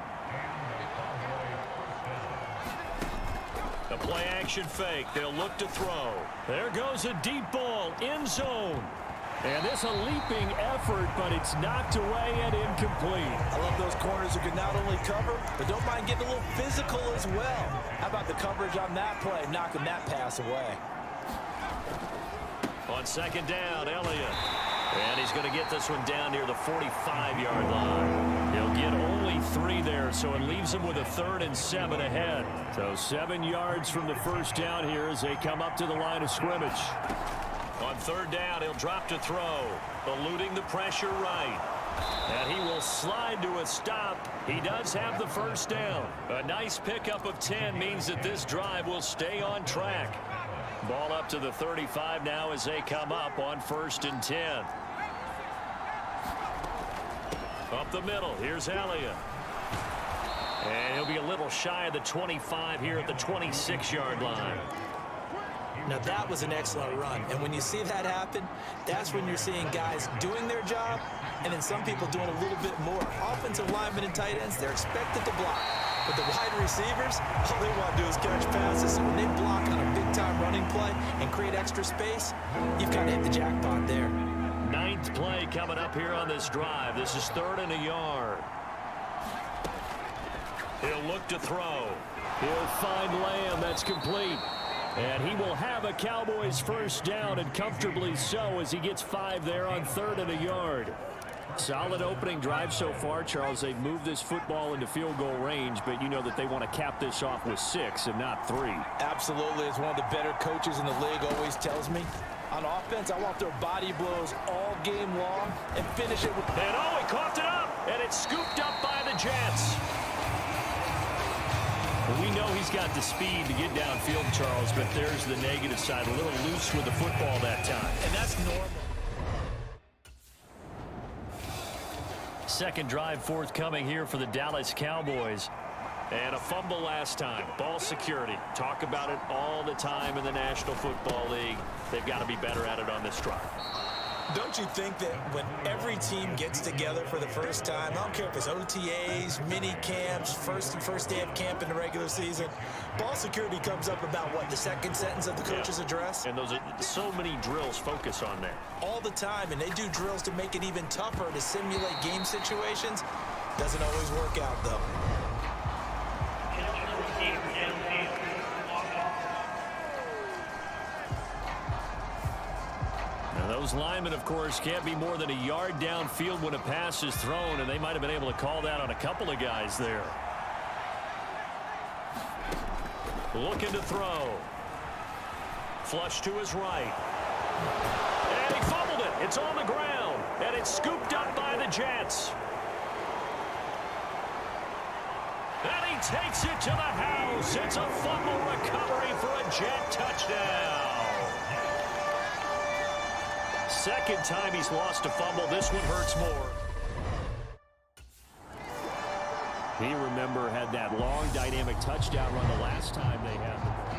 The play action fake. They'll look to throw. There goes a deep ball. End zone. And this a leaping effort, but it's knocked away and incomplete. I love those corners who can not only cover, but don't mind getting a little physical as well. How about the coverage on that play, knocking that pass away? On second down, Elliott. And he's going to get this one down near the 45-yard line. He'll get only 3 there, so it leaves him with a 3rd and 7 ahead. So 7 yards from the first down here as they come up to the line of scrimmage. On third down, he'll drop to throw, eluding the pressure right. And he will slide to a stop. He does have the first down. A nice pickup of 10 means that this drive will stay on track. Ball up to the 35 now as they come up on 1st and 10. Up the middle, here's Elliott. And he'll be a little shy of the 25 here at the 26-yard line. Now that was an excellent run, and when you see that happen, that's when you're seeing guys doing their job, and then some people doing a little bit more. Offensive linemen and tight ends, they're expected to block. But the wide receivers, all they want to do is catch passes. So when they block on a big-time running play and create extra space, you've kind of hit the jackpot there. 9th play coming up here on this drive. This is 3rd and a yard. He'll look to throw. He'll find Lamb. That's complete. And he will have a Cowboys first down, and comfortably so, as he gets 5 there on 3rd and a yard. Solid opening drive so far, Charles. They've moved this football into field goal range, but you know that they want to cap this off with 6 and not 3. Absolutely. As one of the better coaches in the league always tells me, on offense, I want their body blows all game long and finish it with... And oh, he coughed it up, and it's scooped up by the Jets. We know he's got the speed to get downfield, Charles, but there's the negative side. A little loose with the football that time. And that's normal. Second drive forthcoming here for the Dallas Cowboys. And a fumble last time. Ball security. Talk about it all the time in the National Football League. They've got to be better at it on this drive. Don't you think that when every team gets together for the first time, I don't care if it's OTAs, mini camps, first day of camp in the regular season, ball security comes up about, what, the second sentence of the coach's address? And those are so many drills focus on that. All the time, and they do drills to make it even tougher to simulate game situations. Doesn't always work out, though. Those linemen, of course, can't be more than a yard downfield when a pass is thrown, and they might have been able to call that on a couple of guys there. Looking to throw. Flush to his right. And he fumbled it. It's on the ground, and it's scooped up by the Jets. And he takes it to the house. It's a fumble recovery for a Jet touchdown. Second time he's lost a fumble. This one hurts more. He, remember, had that long dynamic touchdown run the last time they had the ball.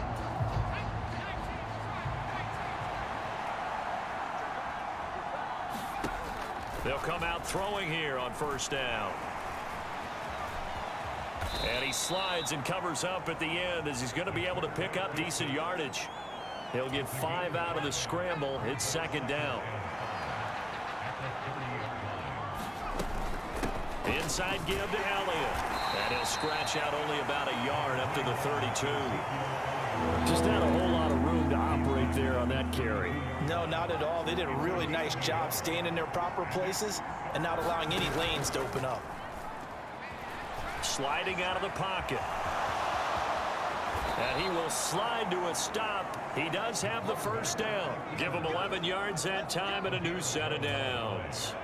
They'll come out throwing here on first down. And he slides and covers up at the end as he's going to be able to pick up decent yardage. He'll get 5 out of the scramble. It's second down. Inside give to Elliott. And he'll scratch out only about a yard up to the 32. Just not a whole lot of room to operate there on that carry. No, not at all. They did a really nice job staying in their proper places and not allowing any lanes to open up. Sliding out of the pocket. And he will slide to a stop. He does have the first down. Give him 11 yards that time and a new set of downs.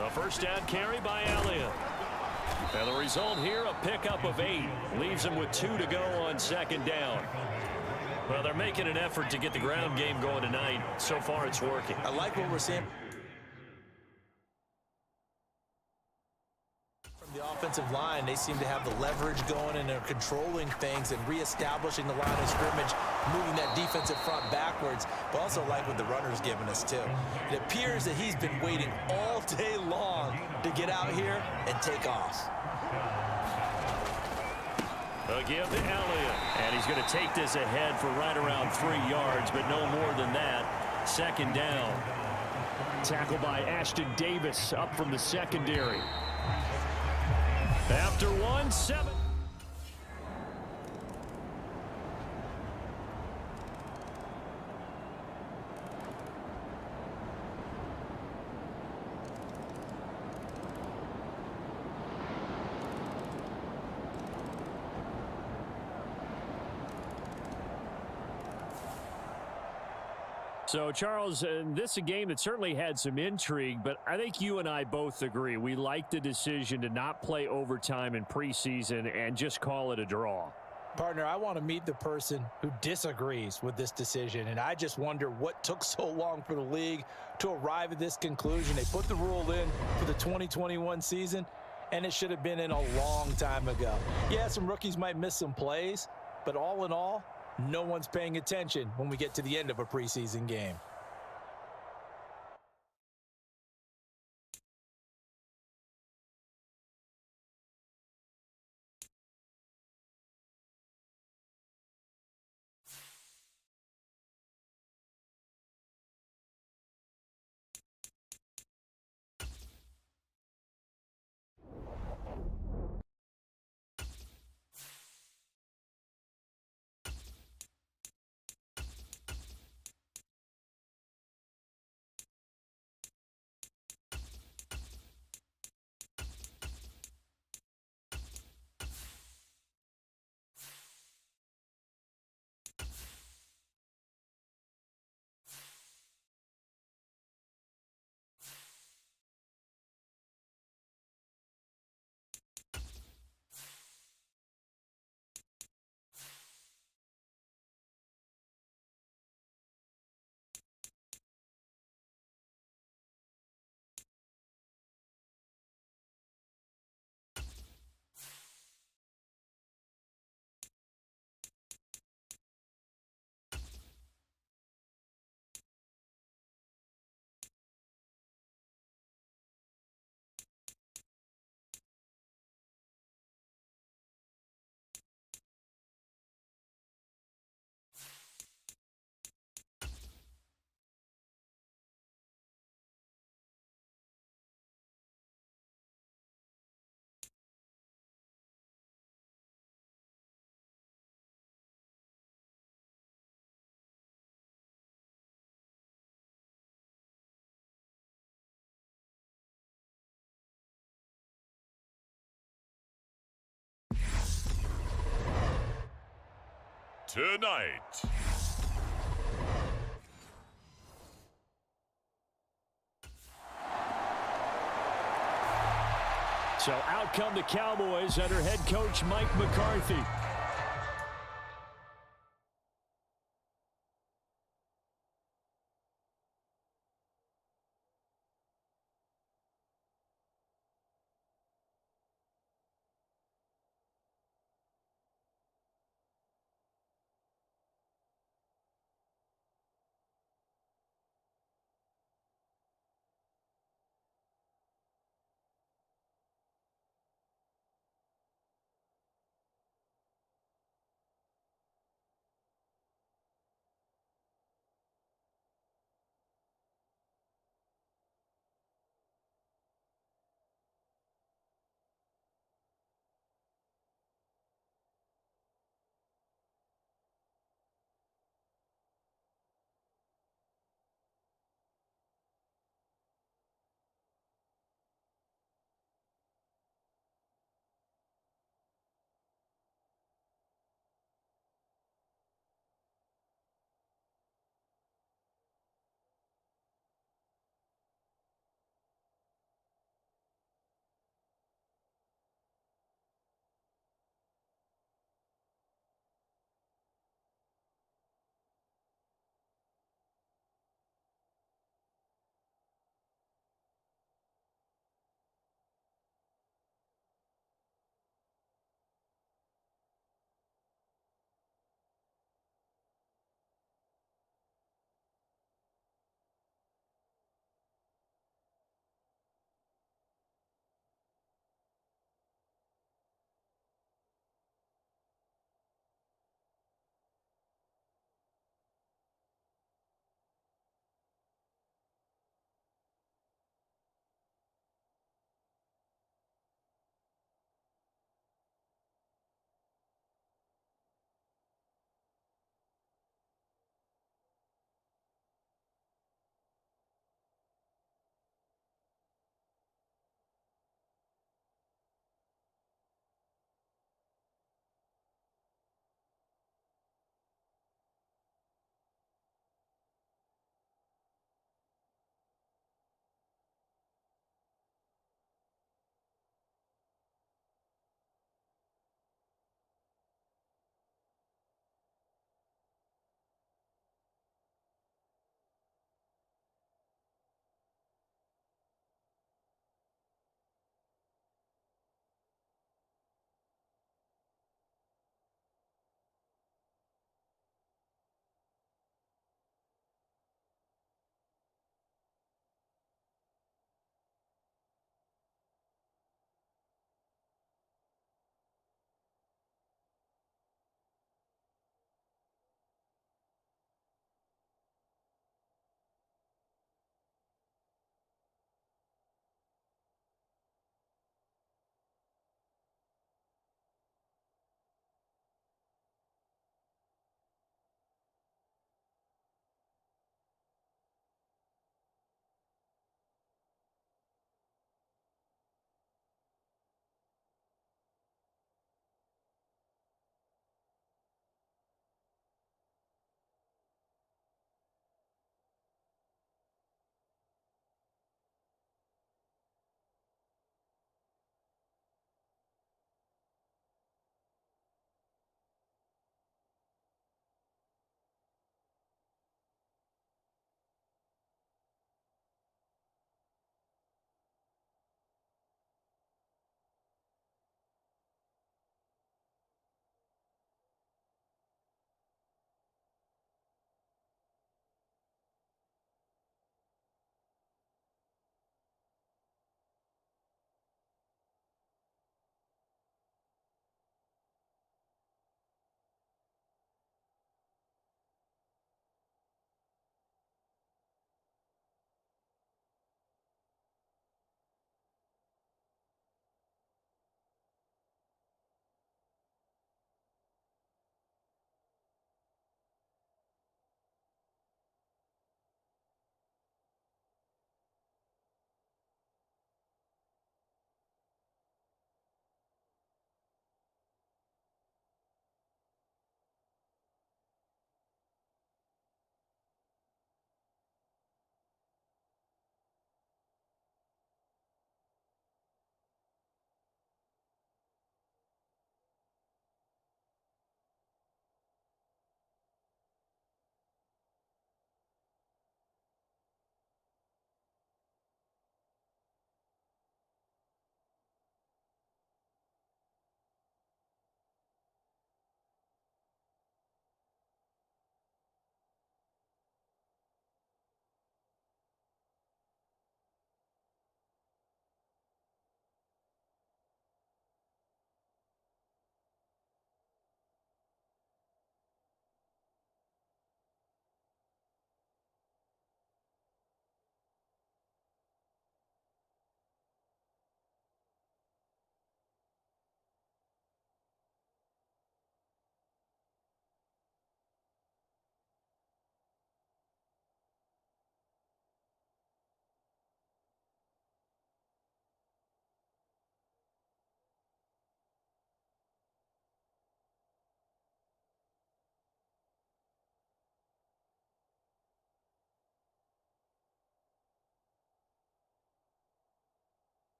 A first down carry by Elliott. And the result here, a pickup of 8. Leaves him with 2 to go on second down. Well, they're making an effort to get the ground game going tonight. So far, it's working. I like what we're seeing. The offensive line, they seem to have the leverage going, and they're controlling things and reestablishing the line of scrimmage, moving that defensive front backwards, but also like what the runner's giving us too. It appears that he's been waiting all day long to get out here and take off. A give to Elliott. And he's going to take this ahead for right around 3 yards, but no more than that. Second down. Tackle by Ashton Davis up from the secondary. After 1-7. So, Charles, this is a game that certainly had some intrigue, but I think you and I both agree. We like the decision to not play overtime in preseason and just call it a draw. Partner, I want to meet the person who disagrees with this decision, and I just wonder what took so long for the league to arrive at this conclusion. They put the rule in for the 2021 season, and it should have been in a long time ago. Yeah, some rookies might miss some plays, but all in all, no one's paying attention when we get to the end of a preseason game. Tonight. So out come the Cowboys under head coach Mike McCarthy.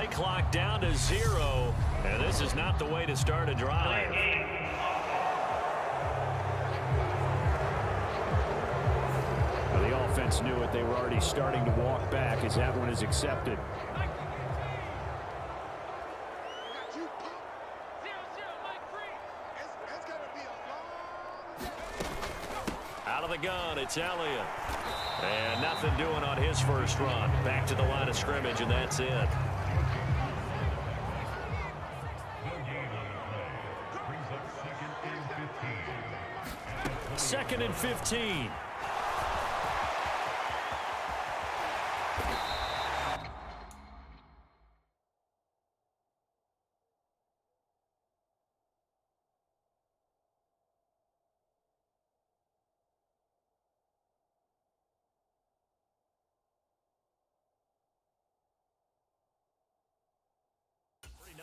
Play clock down to 0, and this is not the way to start a drive. Well, the offense knew it. They were already starting to walk back as that one is accepted. Out of the gun, it's Elliott. And nothing doing on his first run. Back to the line of scrimmage, and that's it. Second and 15.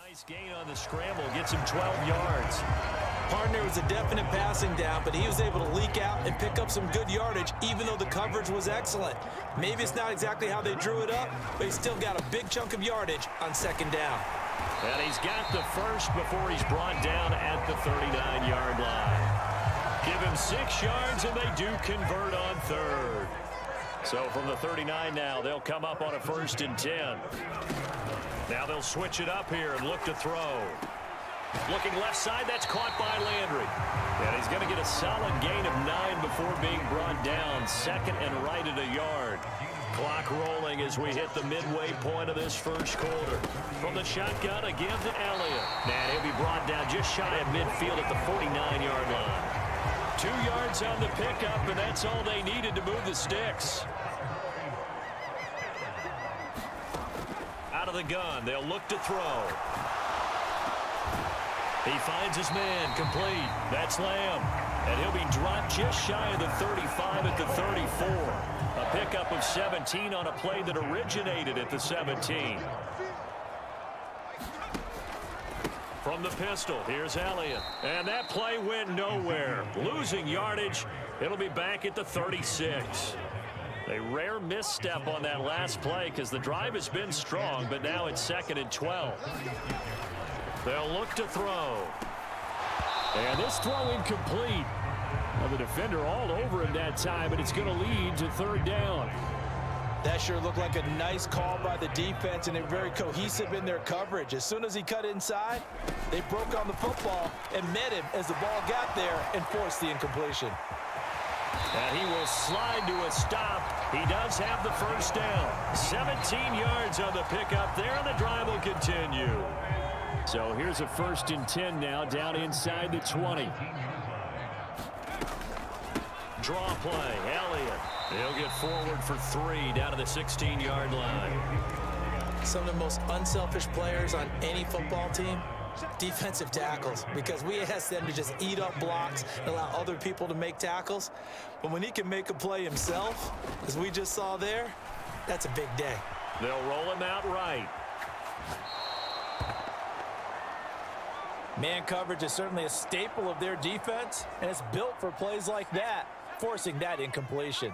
Nice gain on the scramble. Gets him 12 yards. Partner was a definite passing down, but he was able to leak out and pick up some good yardage, even though the coverage was excellent. Maybe it's not exactly how they drew it up, but he still got a big chunk of yardage on second down. And he's got the first before he's brought down at the 39-yard line. Give him 6 yards, and they do convert on third. So from the 39 now, they'll come up on a 1st and 10. Now they'll switch it up here and look to throw. Looking left side, that's caught by Landry. And he's going to get a solid gain of 9 before being brought down. Second and right at a yard. Clock rolling as we hit the midway point of this first quarter. From the shotgun, again to Elliott. And he'll be brought down just shy of midfield at the 49-yard line. 2 yards on the pickup, and that's all they needed to move the sticks. Out of the gun, they'll look to throw. He finds his man, complete. That's Lamb. And he'll be dropped just shy of the 35 at the 34. A pickup of 17 on a play that originated at the 17. From the pistol, here's Elliott. And that play went nowhere. Losing yardage. It'll be back at the 36. A rare misstep on that last play because the drive has been strong, but now it's 2nd and 12. They'll look to throw. And this throw incomplete. Now the defender all over him that time, but it's going to lead to 3rd down. That sure looked like a nice call by the defense, and they're very cohesive in their coverage. As soon as he cut inside, they broke on the football and met him as the ball got there and forced the incompletion. And he will slide to a stop. He does have the 1st down. 17 yards on the pickup there, and the drive will continue. So here's a 1st and 10 now, down inside the 20. Draw play, Elliott. He'll get forward for 3 down to the 16-yard line. Some of the most unselfish players on any football team, defensive tackles, because we ask them to just eat up blocks and allow other people to make tackles. But when he can make a play himself, as we just saw there, that's a big day. They'll roll him out right. Man coverage is certainly a staple of their defense, and it's built for plays like that, forcing that incompletion.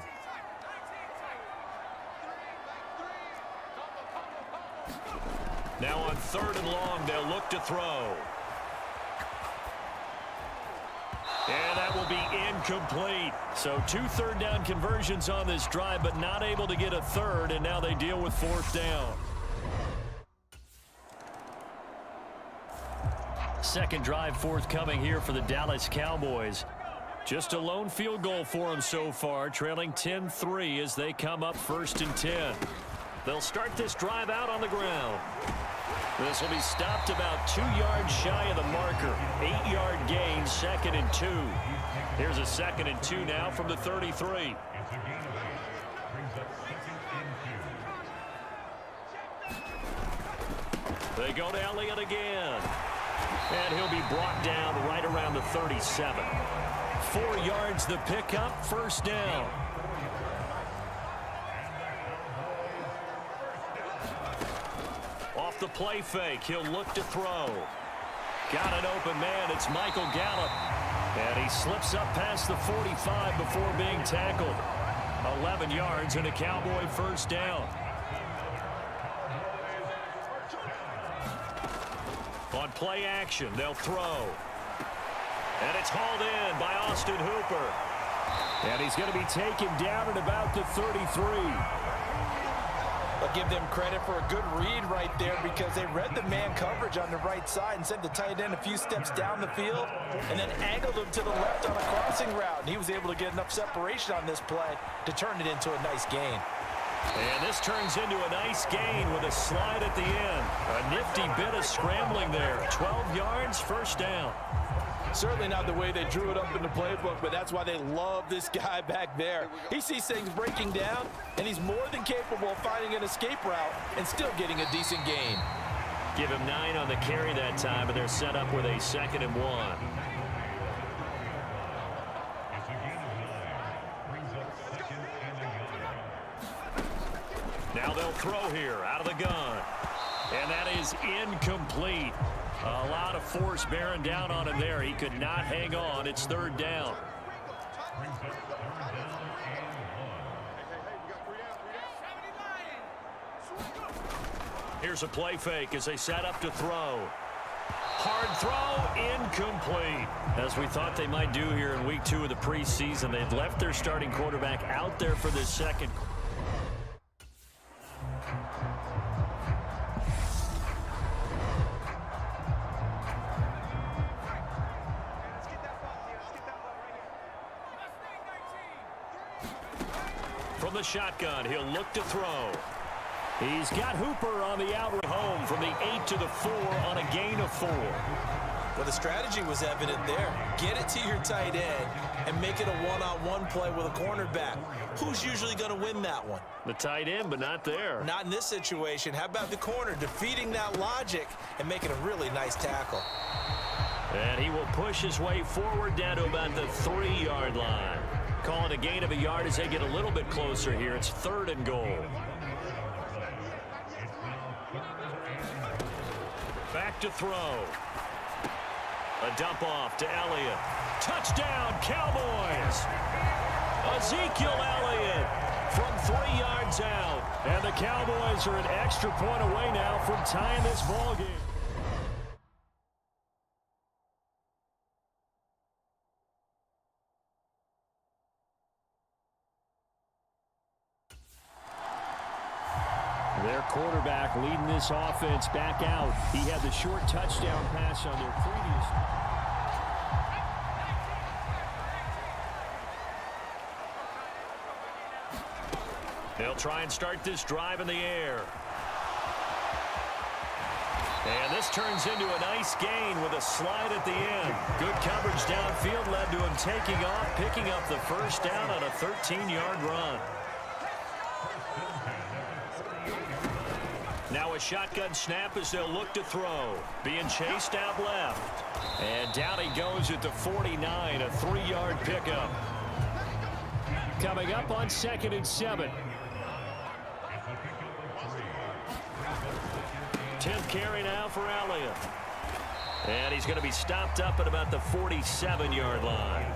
Now on 3rd and long, they'll look to throw. And that will be incomplete. So 2 3rd down conversions on this drive, but not able to get a 3rd, and now they deal with 4th down. Second drive forthcoming here for the Dallas Cowboys. Just a lone field goal for them so far, trailing 10-3 as they come up 1st and 10. They'll start this drive out on the ground. This will be stopped about 2 yards shy of the marker. 8-yard gain, 2nd and 2. Here's a 2nd and 2 now from the 33. They go to Elliott again. And he'll be brought down right around the 37. 4 yards the pickup, 1st down. Off the play fake, he'll look to throw. Got an open man, it's Michael Gallup. And he slips up past the 45 before being tackled. 11 yards and a Cowboy 1st down. play action. They'll throw. And it's hauled in by Austin Hooper. And he's going to be taken down at about the 33. I'll give them credit for a good read right there because they read the man coverage on the right side and sent the tight end a few steps down the field and then angled him to the left on a crossing route. And he was able to get enough separation on this play to turn it into a nice gain. And this turns into a nice gain with a slide at the end. A nifty bit of scrambling there. 12 yards, first down. Certainly not the way they drew it up in the playbook, but that's why they love this guy back there. He sees things breaking down, and he's more than capable of finding an escape route and still getting a decent gain. Give him 9 on the carry that time, and they're set up with a 2nd and 1. Now they'll throw here out of the gun. And that is incomplete. A lot of force bearing down on him there. He could not hang on. It's 3rd down. Here's a play fake as they set up to throw. Hard throw, incomplete. As we thought they might do here in week 2 of the preseason, they've left their starting quarterback out there for this second. From the shotgun, he'll look to throw. He's got Hooper on the out home from the 8 to the 4 on a gain of 4. Well, the strategy was evident there. Get it to your tight end and make it a one-on-one play with a cornerback. Who's usually going to win that one? The tight end, but not there. Not in this situation. How about the corner defeating that logic and making a really nice tackle? And he will push his way forward down to about the 3-yard line. Call it a gain of a yard as they get a little bit closer here. It's 3rd and goal. Back to throw. A dump off to Elliott. Touchdown, Cowboys! Ezekiel Elliott from 3 yards out. And the Cowboys are an extra point away now from tying this ball game. Their quarterback leading this offense back out. He had the short touchdown pass on their previous. They'll try and start this drive in the air. And this turns into a nice gain with a slide at the end. Good coverage downfield led to him taking off, picking up the first down on a 13-yard run. Now a shotgun snap as they'll look to throw. Being chased out left. And down he goes at the 49, a 3-yard pickup. Coming up on 2nd and 7. 10th carry now for Elliott. And he's going to be stopped up at about the 47-yard line.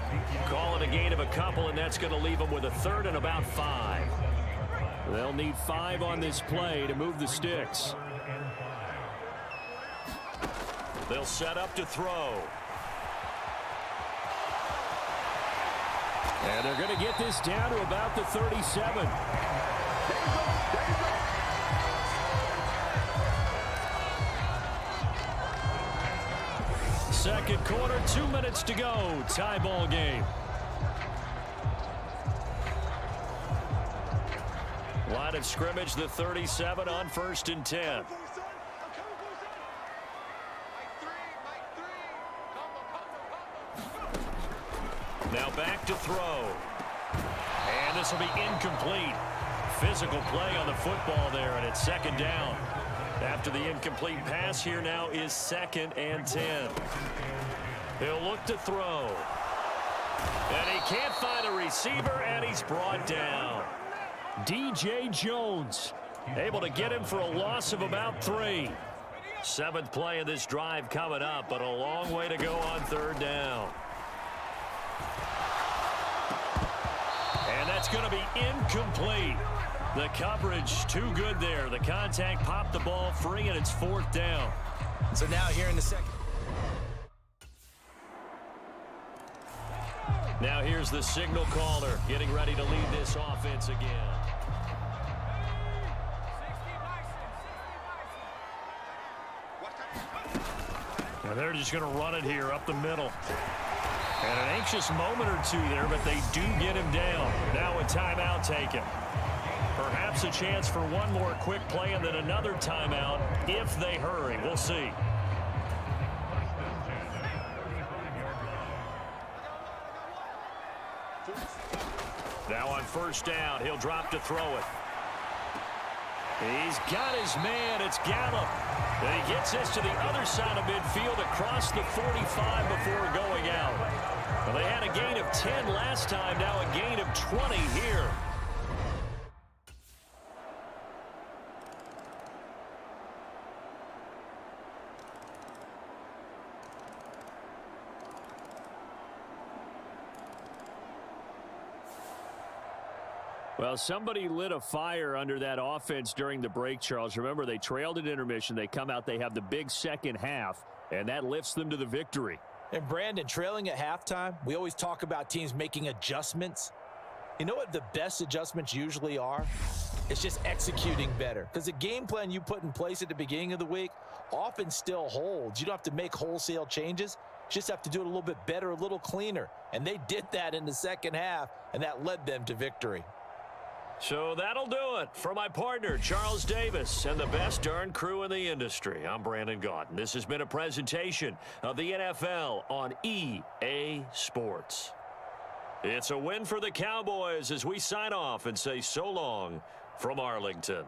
Call it a gain of a couple, and that's going to leave him with a 3rd and about 5. They'll need 5 on this play to move the sticks. They'll set up to throw. And they're going to get this down to about the 37. Second quarter, 2 minutes to go. Tie ball game. Line of scrimmage, the 37 on 1st and 10. Now back to throw. And this will be incomplete. Physical play on the football there, and it's 2nd down. After the incomplete pass, here now is 2nd and 10. He'll look to throw. And he can't find a receiver, and he's brought down. DJ Jones able to get him for a loss of about 3. 7th play of this drive coming up, but a long way to go on 3rd down. And that's going to be incomplete. The coverage too good there. The contact popped the ball free, and it's 4th down. So now here in the second. Now here's the signal caller getting ready to lead this offense again. And they're just going to run it here up the middle. And an anxious moment or two there, but they do get him down. Now a timeout taken. Perhaps a chance for one more quick play and then another timeout if they hurry. We'll see. Now on first down, he'll drop to throw it. He's got his man. It's Gallup. And he gets this to the other side of midfield across the 45 before going out. Well, they had a gain of 10 last time. Now a gain of 20 here. Well, somebody lit a fire under that offense during the break, Charles. Remember, they trailed at intermission. They come out, they have the big second half, and that lifts them to the victory. And Brandon, trailing at halftime, we always talk about teams making adjustments. You know what the best adjustments usually are? It's just executing better. Because the game plan you put in place at the beginning of the week often still holds. You don't have to make wholesale changes. You just have to do it a little bit better, a little cleaner. And they did that in the second half, and that led them to victory. So that'll do it for my partner, Charles Davis, and the best darn crew in the industry. I'm Brandon Gaudin. This has been a presentation of the NFL on EA Sports. It's a win for the Cowboys as we sign off and say so long from Arlington.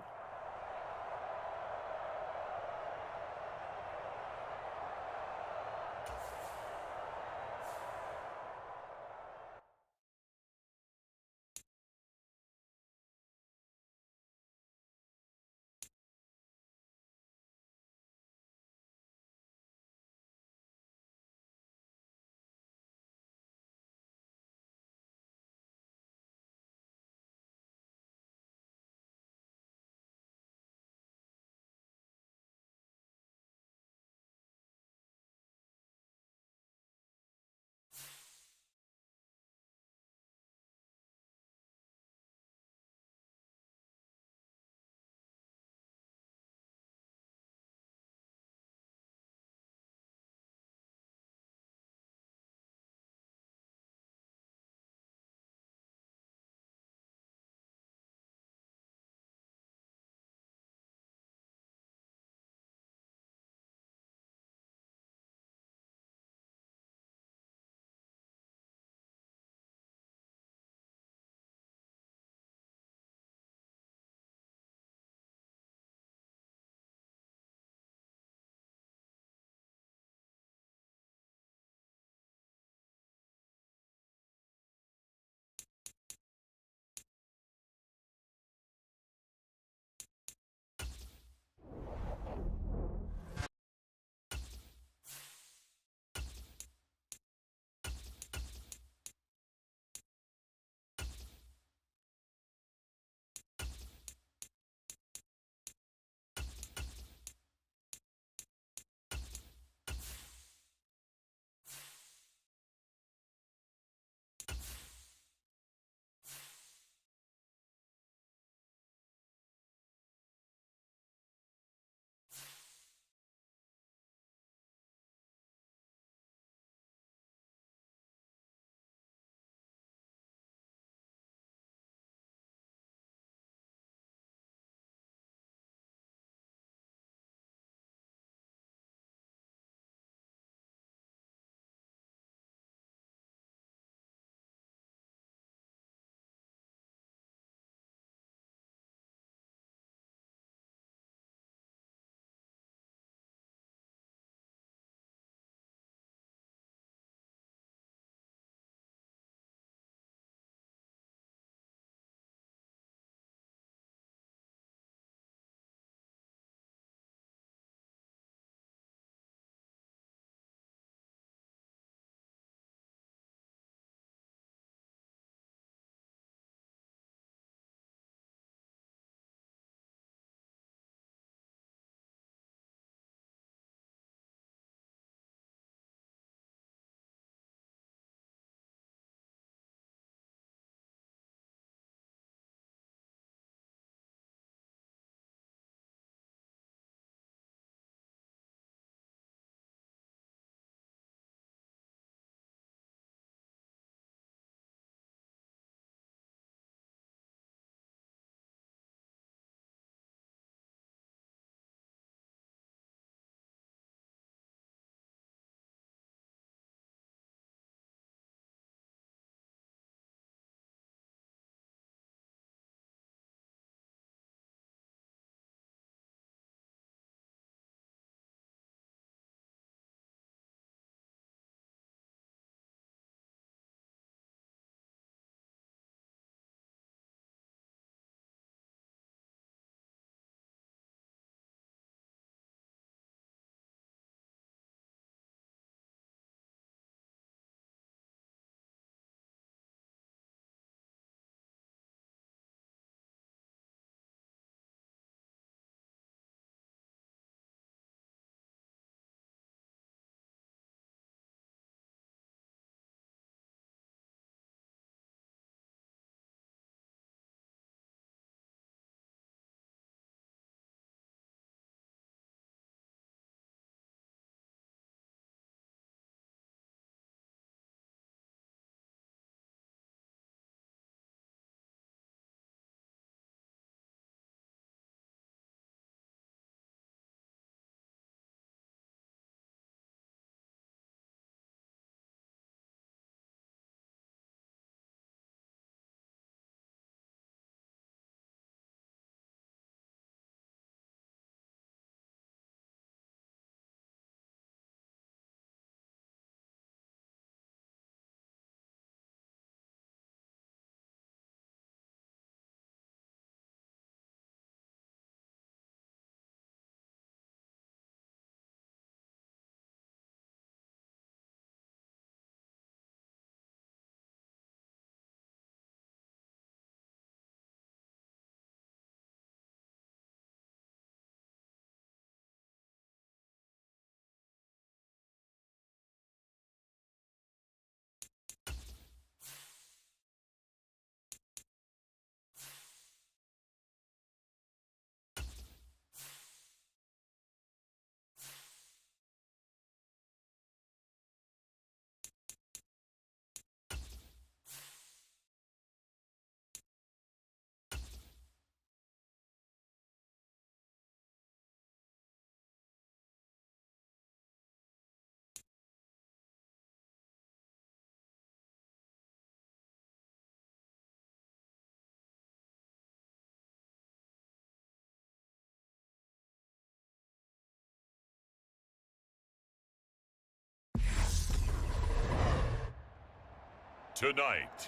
tonight.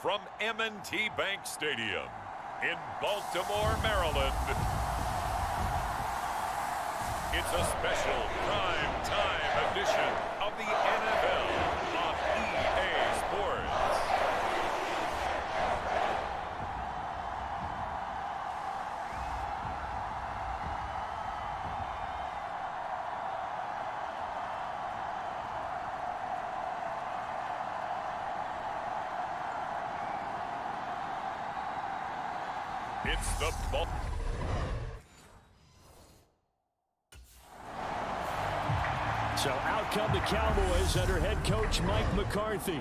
From M&T Bank Stadium in Baltimore, Maryland, it's a special prime time edition of the NFL on EA Sports. It's the ball. So out come the Cowboys under head coach Mike McCarthy.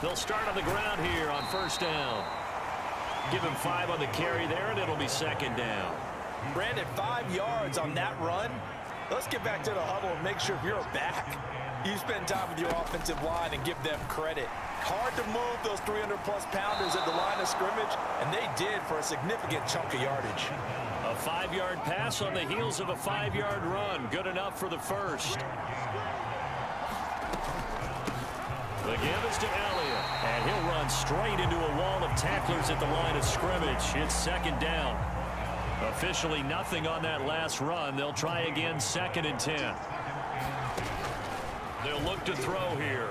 They'll start on the ground here on first down. Give him 5 on the carry there, and it'll be second down. Brandon, 5 yards on that run. Let's get back to the huddle and make sure if you're a back, you spend time with your offensive line and give them credit. Hard to move those 300-plus pounders at the line of scrimmage, and they did for a significant chunk of yardage. A 5-yard pass on the heels of a 5-yard run. Good enough for the first. The give is to Elliott, and he'll run straight into a wall of tacklers at the line of scrimmage. It's second down. Officially nothing on that last run. They'll try again, second and 10. They'll look to throw here.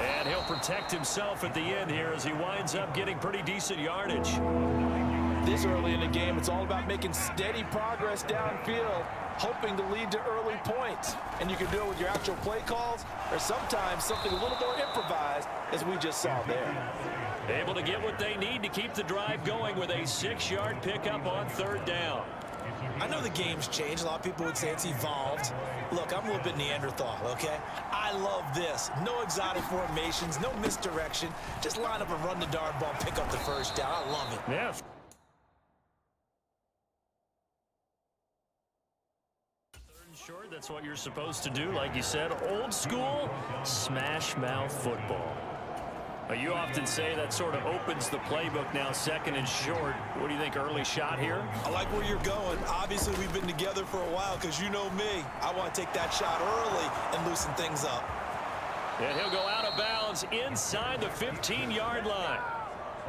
And he'll protect himself at the end here as he winds up getting pretty decent yardage. This early in the game, it's all about making steady progress downfield, hoping to lead to early points. And you can do it with your actual play calls or sometimes something a little more improvised, as we just saw there. Able to get what they need to keep the drive going with a 6-yard pickup on third down. I know the game's changed. A lot of people would say it's evolved. Look, I'm a little bit Neanderthal, okay? I love this. No exotic formations, no misdirection. Just line up and run the darn ball, pick up the first down. I love it. Yeah. Short, that's what you're supposed to do. Like you said, old school smash mouth football. You often say that sort of opens the playbook now, second and short. What do you think, early shot here? I like where you're going. Obviously, we've been together for a while because you know me. I want to take that shot early and loosen things up. And he'll go out of bounds inside the 15-yard line.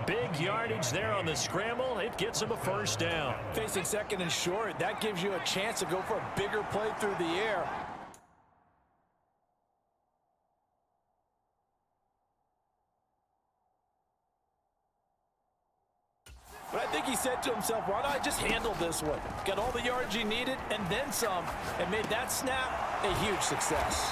Big yardage there on the scramble. It gets him a first down. Facing second and short, that gives you a chance to go for a bigger play through the air. But I think he said to himself, why not I just handle this one? Got all the yards he needed and then some, and made that snap a huge success.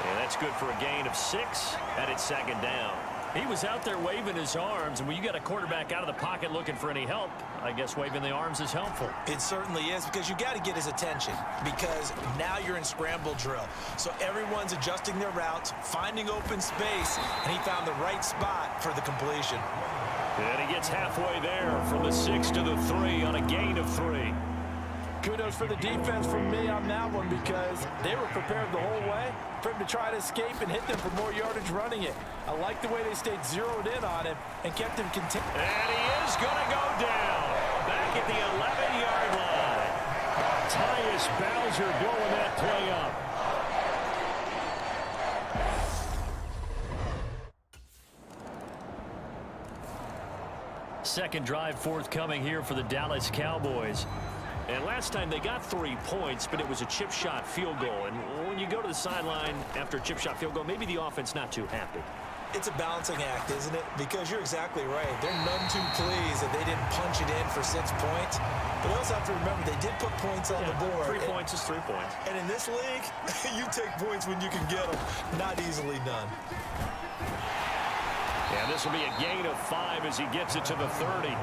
And that's good for a gain of 6, and it's second down. He was out there waving his arms, and when you got a quarterback out of the pocket looking for any help, I guess waving the arms is helpful. It certainly is, because you got to get his attention, because now you're in scramble drill. So everyone's adjusting their routes, finding open space, and he found the right spot for the completion. And he gets halfway there from the 6 to the 3 on a gain of 3. Kudos for the defense from me on that one, because they were prepared the whole way for him to try to escape and hit them for more yardage running it. I like the way they stayed zeroed in on him and kept him contained. And he is going to go down back at the 11-yard line. Tyus Bowser blowing that play up. Second drive forthcoming here for the Dallas Cowboys. And last time they got 3 points, but it was a chip shot field goal. And when you go to the sideline after a chip shot field goal, maybe the offense not too happy. It's a balancing act, isn't it? Because you're exactly right. They're none too pleased that they didn't punch it in for 6 points. But you also have to remember, they did put points on the board. 3 points is 3 points. And in this league, you take points when you can get them. Not easily done. And this will be a gain of 5 as he gets it to the 30.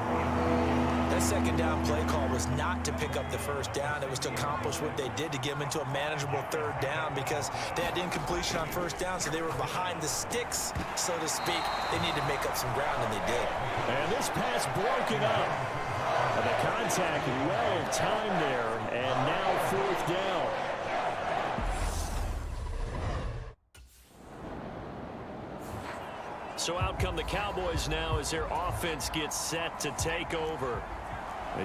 That second down play call was not to pick up the first down. It was to accomplish what they did to get them into a manageable third down, because they had incompletion on first down, so they were behind the sticks, so to speak. They needed to make up some ground, and they did. And this pass broken up. The contact well timed there, and now fourth down. So out come the Cowboys now as their offense gets set to take over.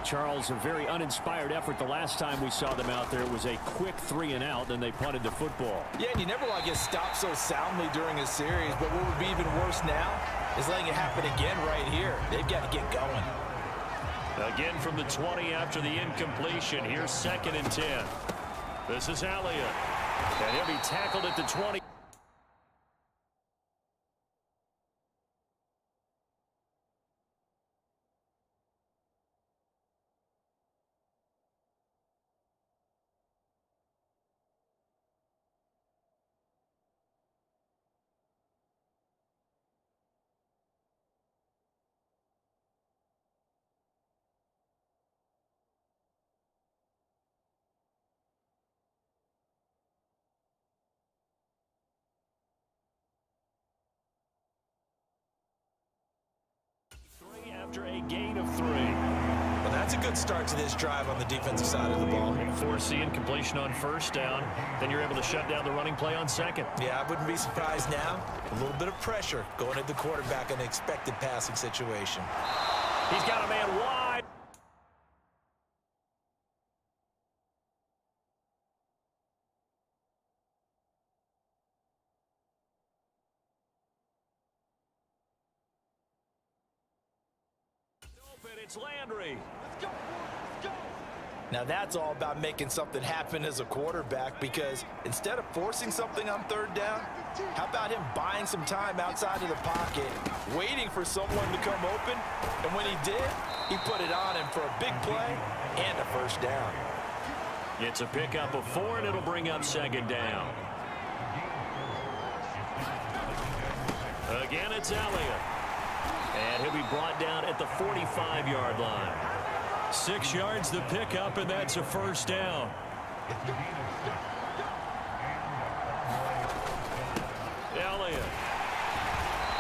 Charles, a very uninspired effort the last time we saw them out there. It was a quick 3-and-out, then they punted the football. Yeah, and you never want to get stopped so soundly during a series, but what would be even worse now is letting it happen again right here. They've got to get going. Again from the 20 after the incompletion. Here's 2nd and 10. This is Elliott. And he'll be tackled at the 20. After a gain of 3. Well, that's a good start to this drive on the defensive side of the ball. Force the incompletion on 1st down. Then you're able to shut down the running play on 2nd. Yeah, I wouldn't be surprised now. A little bit of pressure going at the quarterback in an expected passing situation. He's got a man wide. It's Landry. Now that's all about making something happen as a quarterback, because instead of forcing something on 3rd down, how about him buying some time outside of the pocket, waiting for someone to come open, and when he did, he put it on him for a big play and a 1st down. It's a pickup of 4, and it'll bring up 2nd down. Again, it's Elliott. And he'll be brought down at the 45-yard line. 6 yards the pickup, and that's a 1st down. Elliott.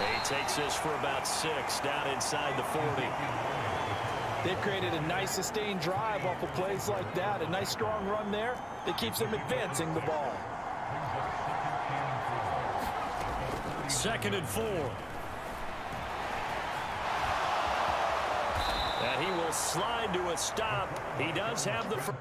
He takes this for about 6 down inside the 40. They've created a nice sustained drive off of plays like that. A nice strong run there that keeps them advancing the ball. 2nd and 4. And he will slide to a stop. He does have the first.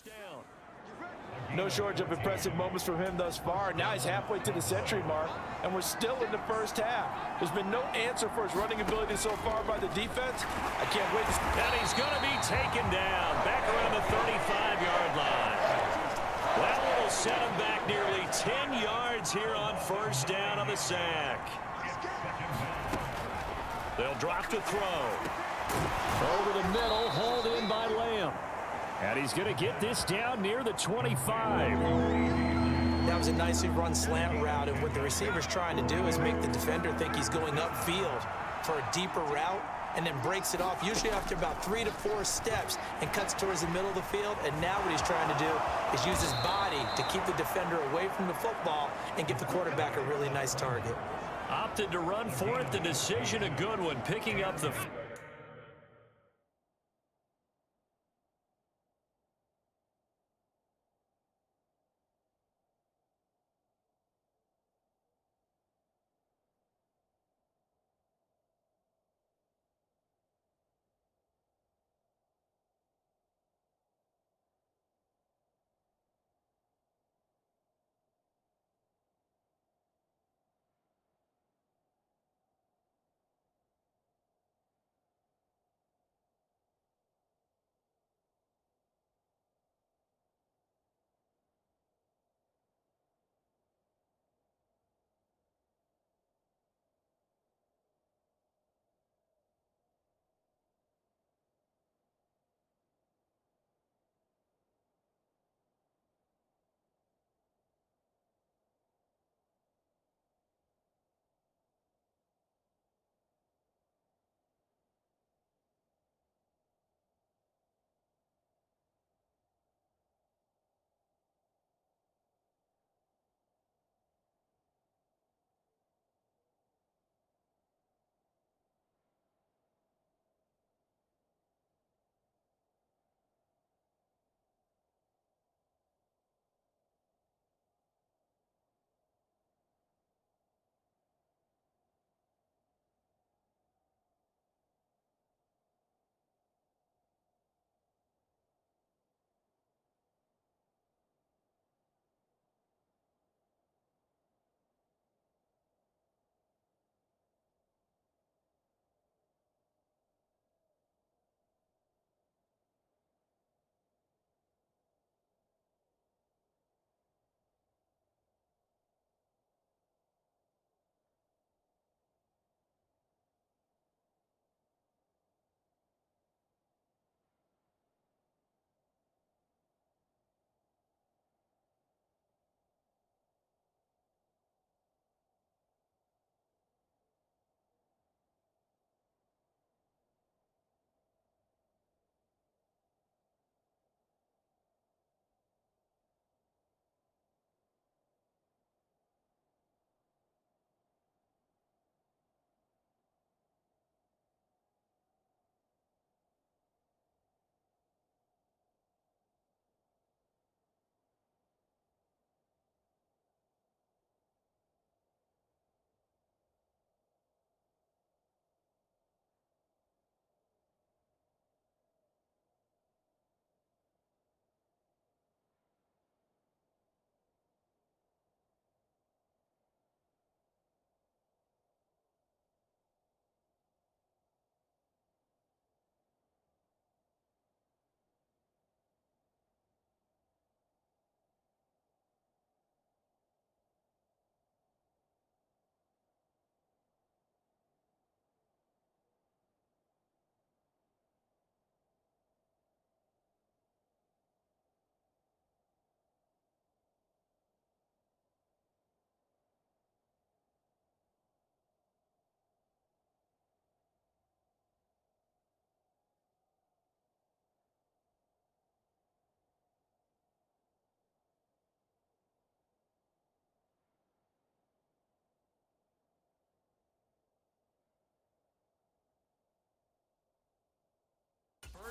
Down. No shortage of impressive moments from him thus far. Now he's halfway to the century mark, and we're still in the 1st half. There's been no answer for his running ability so far by the defense. I can't wait to see. And he's going to be taken down back around the 35-yard line. Well, it'll set him back nearly 10 yards here on 1st down on the sack. They'll drop to throw. Over the middle, hauled in by Lamb. And he's going to get this down near the 25. That was a nicely run slant route, and what the receiver's trying to do is make the defender think he's going upfield for a deeper route, and then breaks it off, usually after about 3 to 4 steps, and cuts towards the middle of the field. And now what he's trying to do is use his body to keep the defender away from the football and give the quarterback a really nice target. Opted to run for it. The decision a good one, picking up the...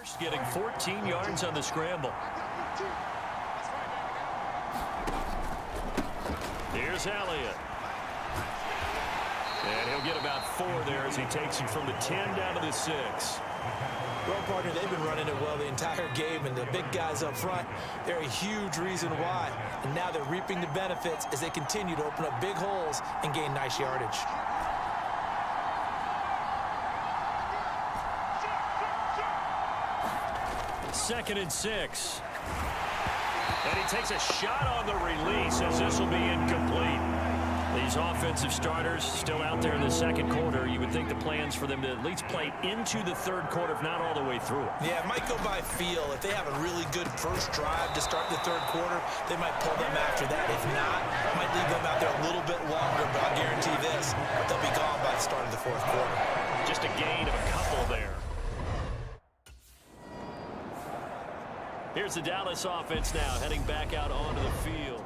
first, getting 14 yards on the scramble. Here's Elliott. And he'll get about 4 there as he takes him from the 10 down to the 6. Well, partner, they've been running it well the entire game, and the big guys up front, they're a huge reason why. And now they're reaping the benefits as they continue to open up big holes and gain nice yardage. Second and 6. And he takes a shot on the release as this will be incomplete. These offensive starters still out there in the second quarter. You would think the plans for them to at least play into the third quarter, if not all the way through. Yeah, it might go by feel. If they have a really good first drive to start the third quarter, they might pull them after that. If not, might leave them out there a little bit longer, but I'll guarantee this, they'll be gone by the start of the fourth quarter. Just a gain of a couple there. Here's the Dallas offense now, heading back out onto the field.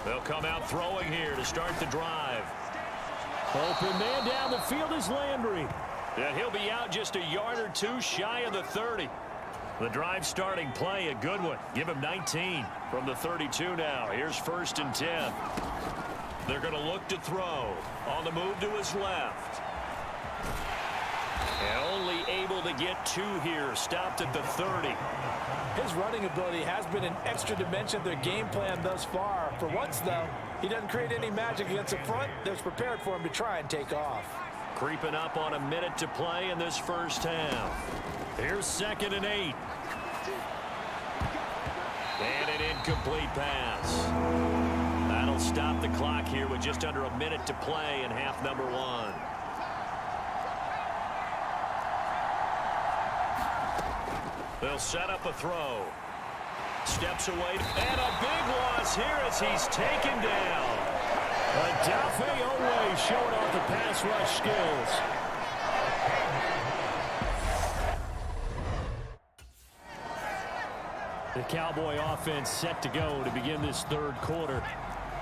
They'll come out throwing here to start the drive. Open man down the field is Landry. And he'll be out just a yard or two shy of the 30. The drive starting play, a good one. Give him 19 from the 32 now. Here's 1st and 10. They're going to look to throw. On the move to his left. And only able to get 2 here. Stopped at the 30. His running ability has been an extra dimension of their game plan thus far. For once, though, he doesn't create any magic against the front that's prepared for him to try and take off. Creeping up on a minute to play in this first half. Here's 2nd and 8. And an incomplete pass. That'll stop the clock here with just under a minute to play in half number 1. They'll set up a throw. Steps away. And a big loss here as he's taken down. Dafe always showing off the pass rush skills. The Cowboy offense set to go to begin this third quarter.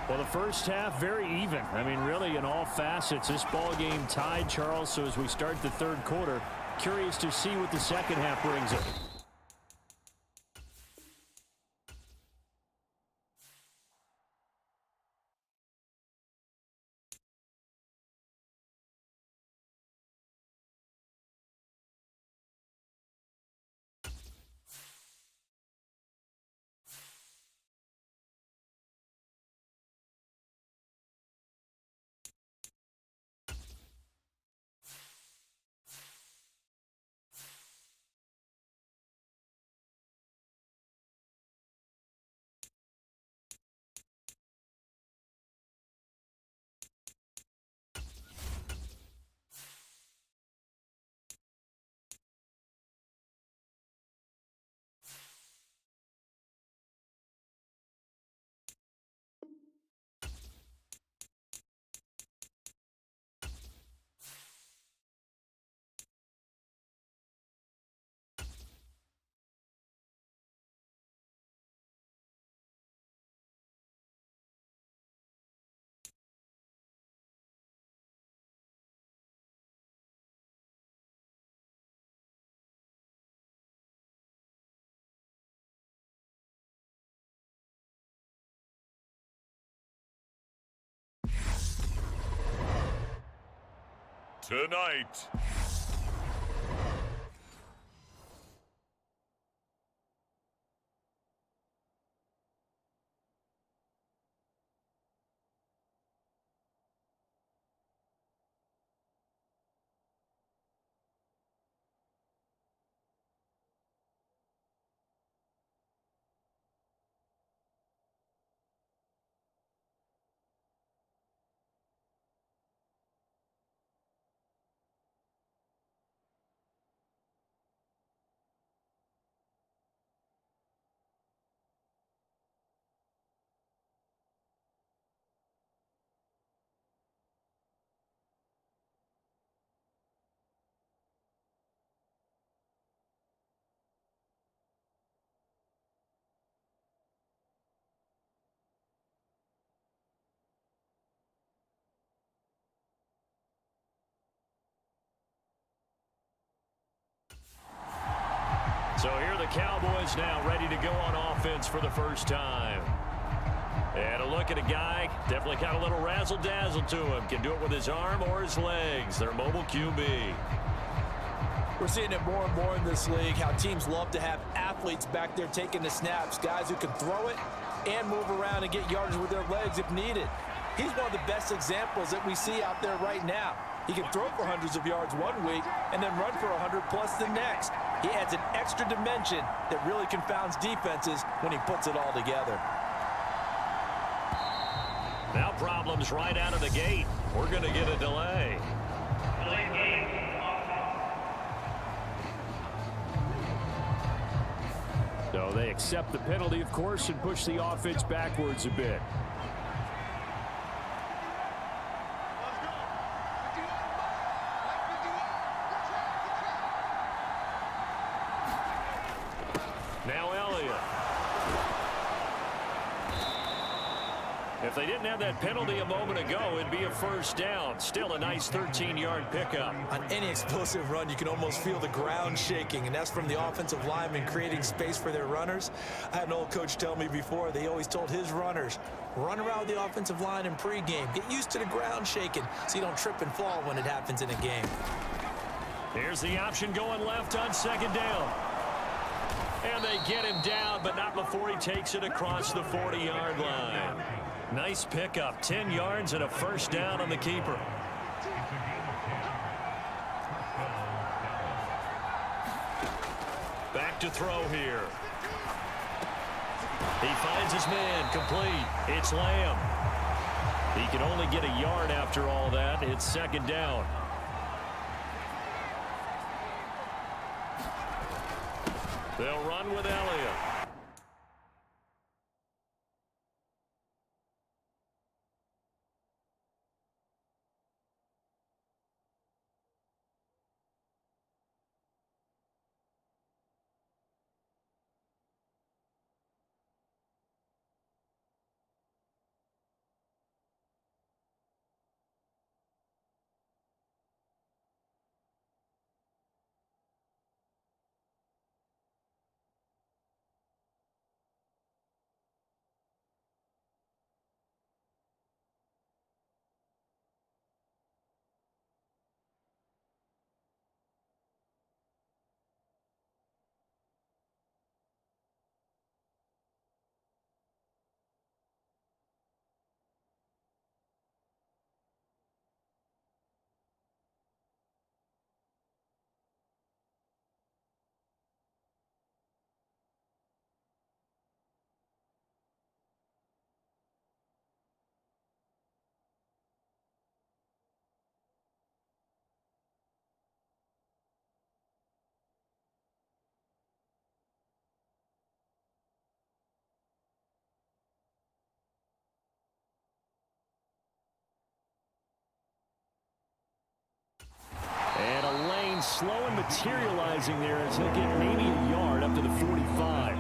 Well, the first half, very even. I mean, really, in all facets, this ball game tied, Charles. So as we start the third quarter, curious to see what the second half brings it. Tonight. So here are the Cowboys now ready to go on offense for the first time. And a look at a guy, definitely got a little razzle-dazzle to him. Can do it with his arm or his legs. Their mobile QB. We're seeing it more and more in this league, how teams love to have athletes back there taking the snaps, guys who can throw it and move around and get yardage with their legs if needed. He's one of the best examples that we see out there right now. He can throw for hundreds of yards one week and then run for 100+ the next. He adds an extra dimension that really confounds defenses when he puts it all together. Now problems right out of the gate. We're going to get a delay. So they accept the penalty, of course, and push the offense backwards a bit. Now Elliott. If they didn't have that penalty a moment ago, it'd be a first down. Still a nice 13-yard pickup. On any explosive run, you can almost feel the ground shaking, and that's from the offensive linemen creating space for their runners. I had an old coach tell me before, they always told his runners, run around the offensive line in pregame. Get used to the ground shaking so you don't trip and fall when it happens in a game. Here's the option going left on second down. And they get him down, but not before he takes it across the 40-yard line. Nice pickup, 10 yards and a first down on the keeper. Back to throw here. He finds his man, complete. It's Lamb. He can only get a yard after all that. It's second down. They'll run with Elliott. And a lane slow and materializing there as he'll get maybe a yard up to the 45.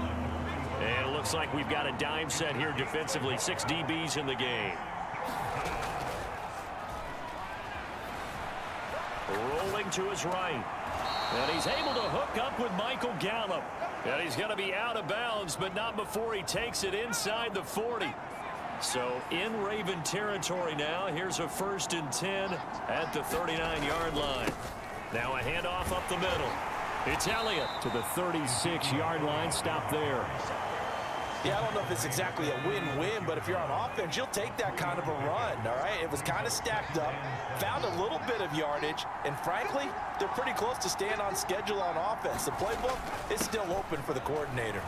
And it looks like we've got a dime set here defensively. 6 DBs in the game. Rolling to his right. And he's able to hook up with Michael Gallup. And he's going to be out of bounds, but not before he takes it inside the 40. So in Raven territory now. Here's a 1st and 10 at the 39-yard line. Now a handoff up the middle. It's Elliott to the 36-yard line. Stop there. Yeah, I don't know if it's exactly a win-win, but if you're on offense, you'll take that kind of a run, all right? It was kind of stacked up, found a little bit of yardage, and frankly, they're pretty close to staying on schedule on offense. The playbook is still open for the coordinator.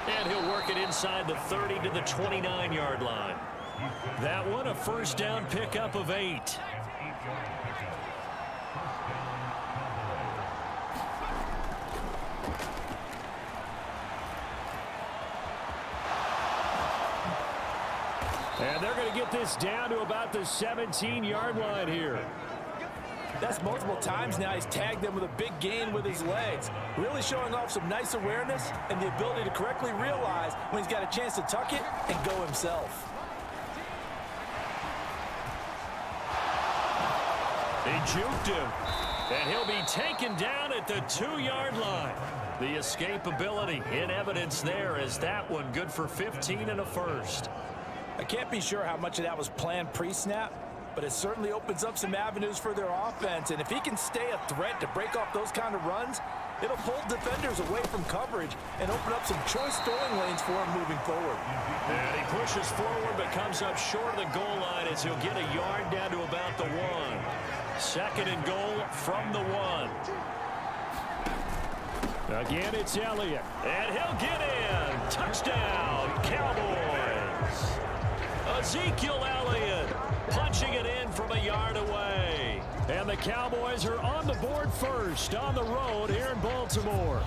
And he'll work it inside the 30 to the 29-yard line. That one, a first down pickup of 8. And they're going to get this down to about the 17-yard line here. That's multiple times now he's tagged them with a big gain with his legs. Really showing off some nice awareness and the ability to correctly realize when he's got a chance to tuck it and go himself. They juked him. And he'll be taken down at the 2-yard line. The escapability in evidence there as that one good for 15 and a first. I can't be sure how much of that was planned pre-snap, but it certainly opens up some avenues for their offense. And if he can stay a threat to break off those kind of runs, it'll pull defenders away from coverage and open up some choice throwing lanes for him moving forward. And he pushes forward but comes up short of the goal line as he'll get a yard down to about the 1. Second and goal from the 1. Again, it's Elliott. And he'll get in. Touchdown, Cowboys. Ezekiel Elliott punching it in from a yard away. And the Cowboys are on the board first on the road here in Baltimore.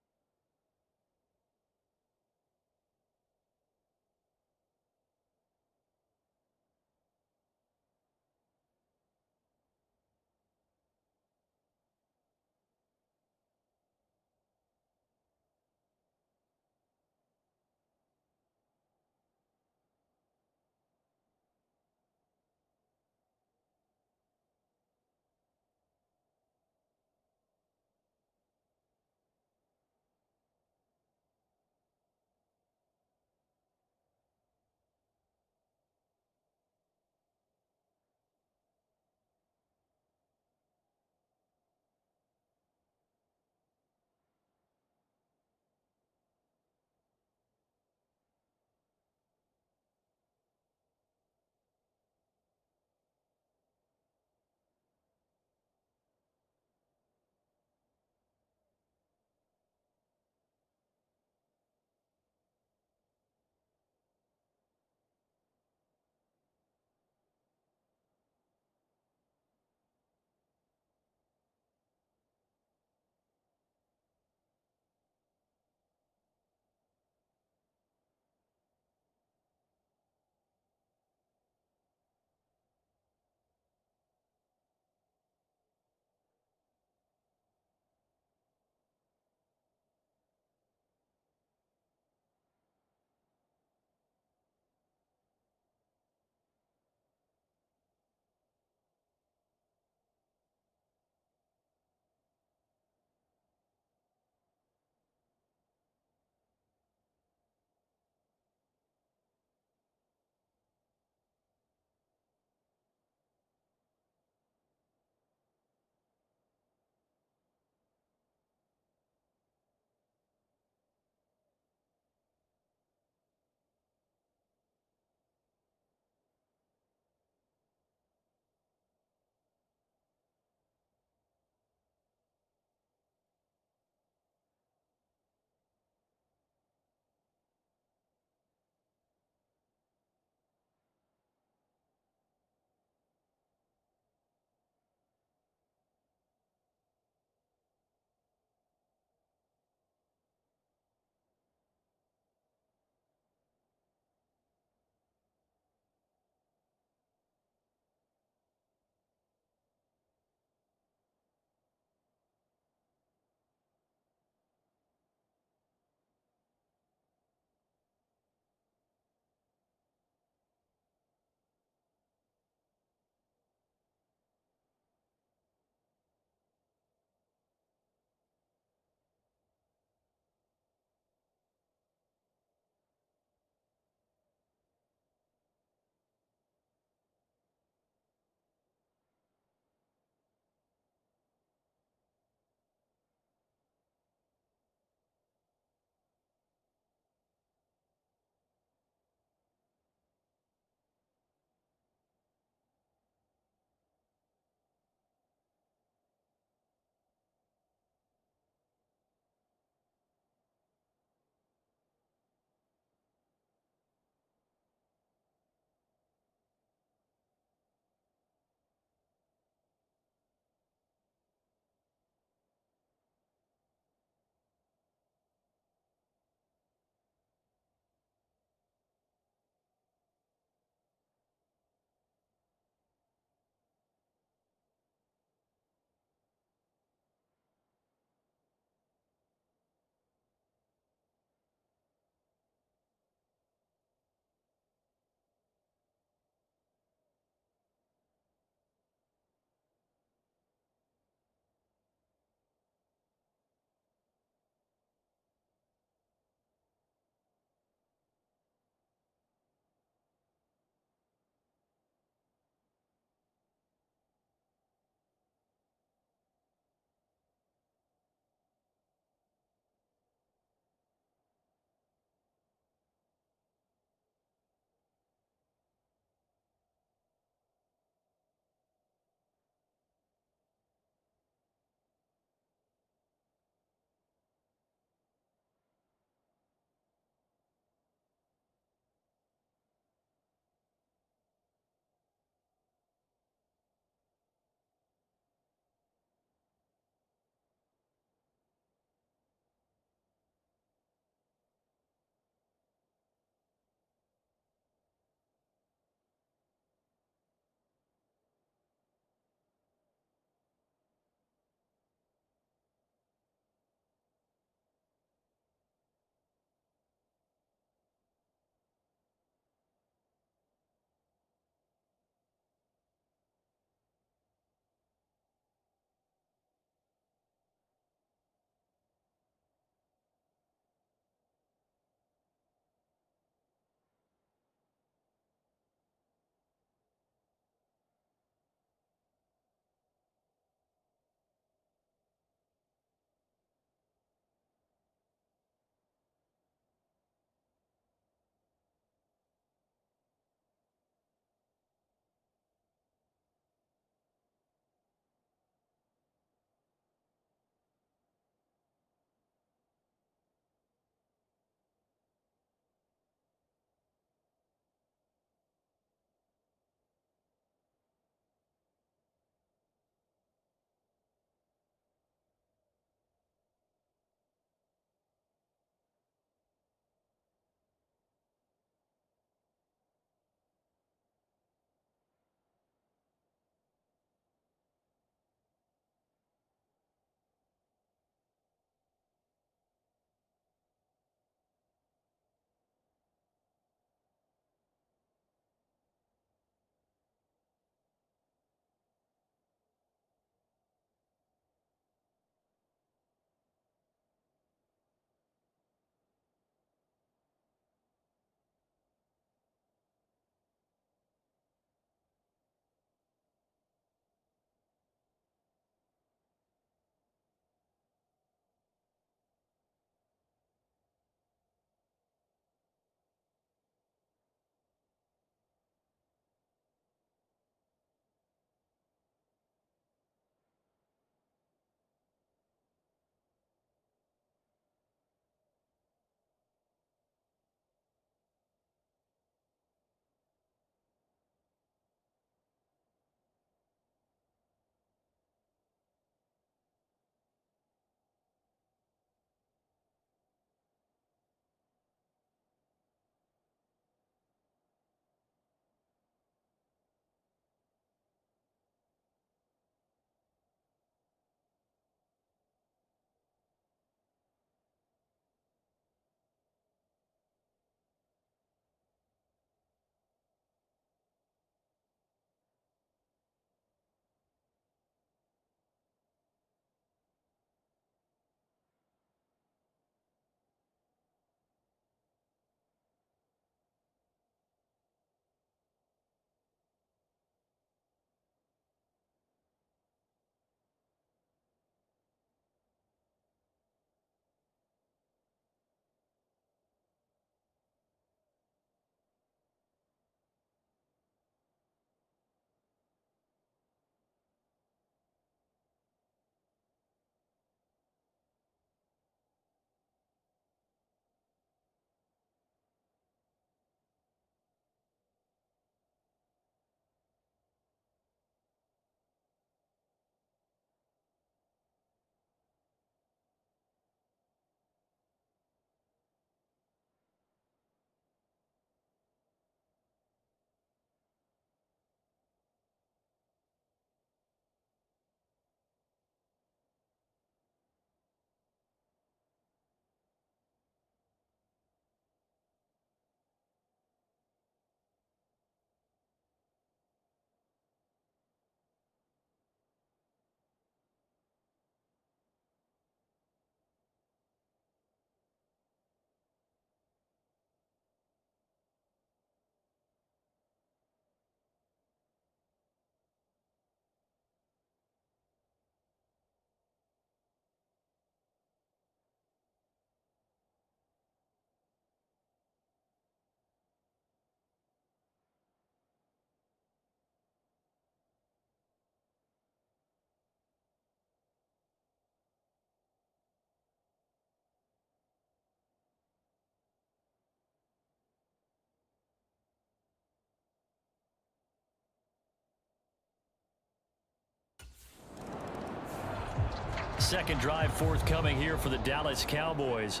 second drive forthcoming here for the Dallas Cowboys.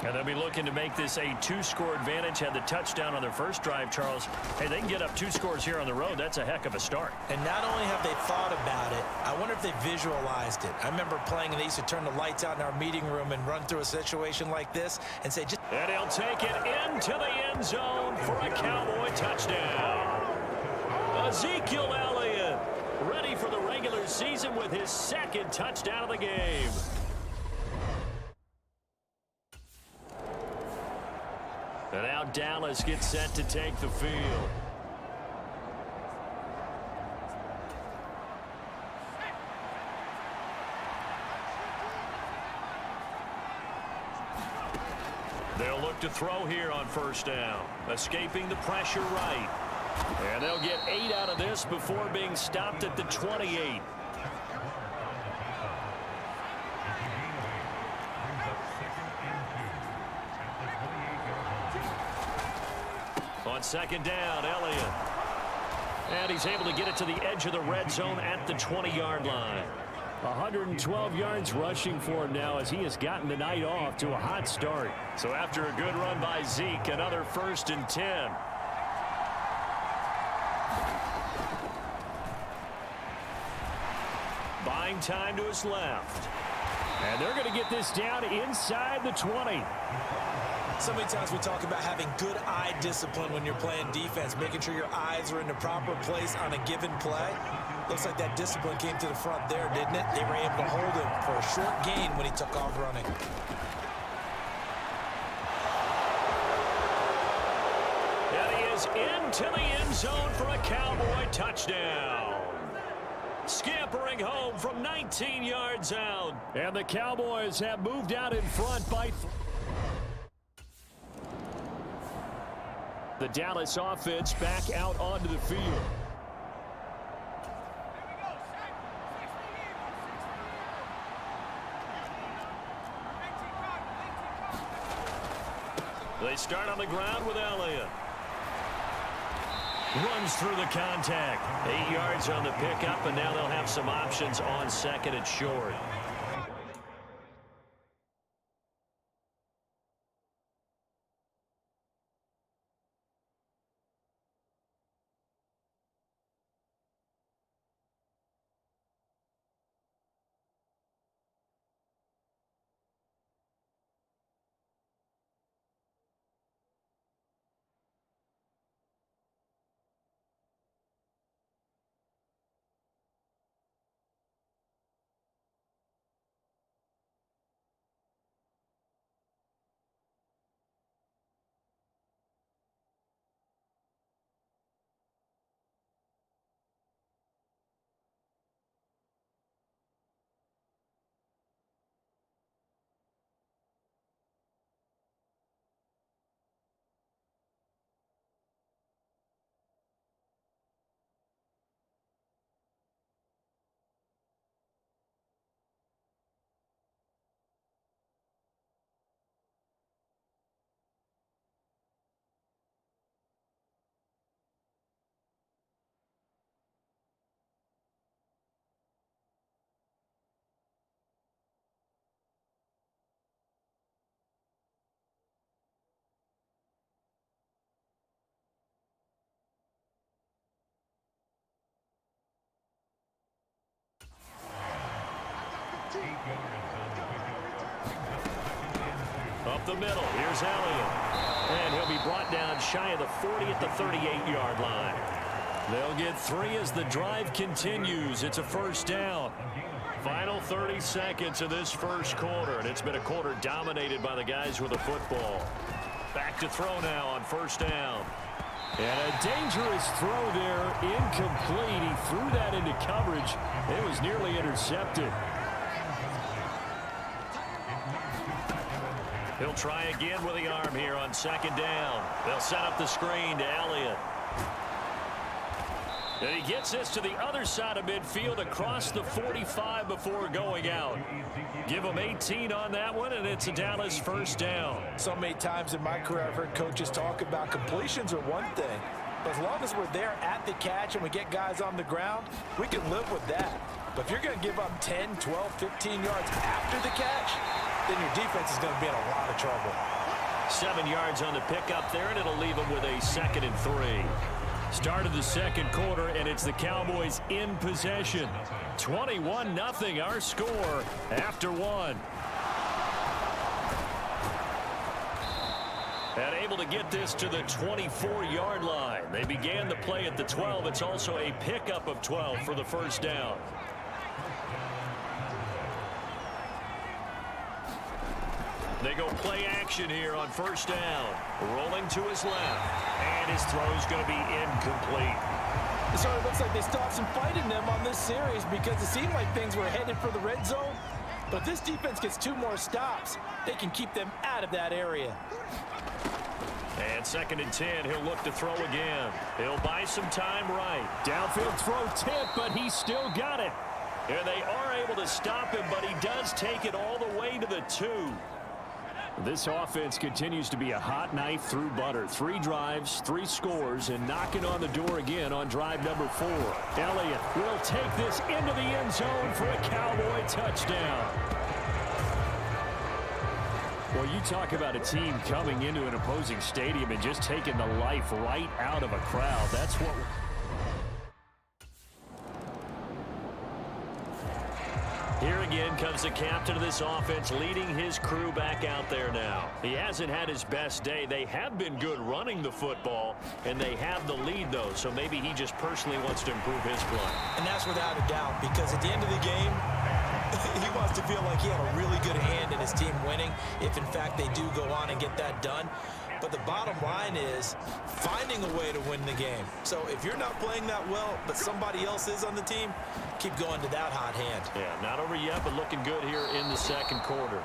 And they'll be looking to make this a two-score advantage. Had the touchdown on their first drive, Charles. Hey, they can get up 2 scores here on the road. That's a heck of a start. And not only have they thought about it, I wonder if they visualized it. I remember playing, and they used to turn the lights out in our meeting room and run through a situation like this and say, just... And he'll take it into the end zone for a Cowboy touchdown. Ezekiel Elliott ready for the regular season with his second touchdown of the game. And now Dallas gets set to take the field. They'll look to throw here on first down. Escaping the pressure right. And they'll get 8 out of this before being stopped at the 28. On second down, Elliott. And he's able to get it to the edge of the red zone at the 20-yard line. 112 yards rushing for him now as he has gotten the night off to a hot start. So after a good run by Zeke, another 1st and 10. Buying time to his left. And they're going to get this down inside the 20. So many times we talk about having good eye discipline when you're playing defense, making sure your eyes are in the proper place on a given play. Looks like that discipline came to the front there, didn't it? They were able to hold him for a short gain when he took off running. And he is into the end zone for a Cowboy touchdown. Scampering home from 19 yards out. And the Cowboys have moved out in front by... The Dallas offense back out onto the field. They start on the ground with Elliott. Runs through the contact. 8 yards on the pickup, and now they'll have some options on second and short. Up the middle, here's Elliott. And he'll be brought down shy of the 40 at the 38-yard line. They'll get 3 as the drive continues. It's a first down. Final 30 seconds of this first quarter, and it's been a quarter dominated by the guys with the football. Back to throw now on first down. And a dangerous throw there, incomplete. He threw that into coverage. It was nearly intercepted. He'll try again with the arm here on second down. They'll set up the screen to Elliott. And he gets this to the other side of midfield across the 45 before going out. Give him 18 on that one, and it's a Dallas first down. So many times in my career I've heard coaches talk about completions are one thing. But as long as we're there at the catch and we get guys on the ground, we can live with that. But if you're going to give up 10, 12, 15 yards after the catch, then your defense is going to be in a lot of trouble. 7 yards on the pickup there, and it'll leave them with a 2nd and 3. Start of the second quarter, and it's the Cowboys in possession. 21-0 our score after 1. And able to get this to the 24-yard line. They began the play at the 12. It's also a pickup of 12 for the first down. They go play action here on first down. Rolling to his left. And his throw's going to be incomplete. It sort of looks like they stopped some fight in them on this series because it seemed like things were headed for the red zone. But this defense gets 2 more stops. They can keep them out of that area. And 2nd and 10, he'll look to throw again. He'll buy some time right. Downfield throw tip, but he still got it. And they are able to stop him, but he does take it all the way to the 2. This offense continues to be a hot knife through butter. 3 drives, 3 scores, and knocking on the door again on drive number 4. Elliott will take this into the end zone for a Cowboy touchdown. Well, you talk about a team coming into an opposing stadium and just taking the life right out of a crowd. That's what... Here again comes the captain of this offense, leading his crew back out there now. He hasn't had his best day. They have been good running the football, and they have the lead, though, so maybe he just personally wants to improve his play. And that's without a doubt, because at the end of the game, he wants to feel like he had a really good hand in his team winning, if in fact they do go on and get that done. But the bottom line is finding a way to win the game. So if you're not playing that well, but somebody else is on the team, keep going to that hot hand. Yeah, not over yet, but looking good here in the second quarter.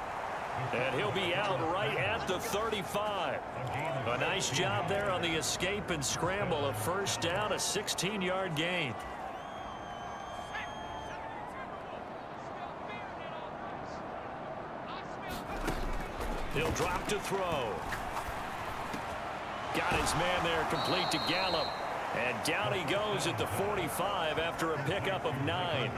And he'll be out right at the 35. A nice job there on the escape and scramble. A first down, a 16-yard gain. He'll drop to throw. Got his man there, complete to Gallup. And down he goes at the 45 after a pickup of 9.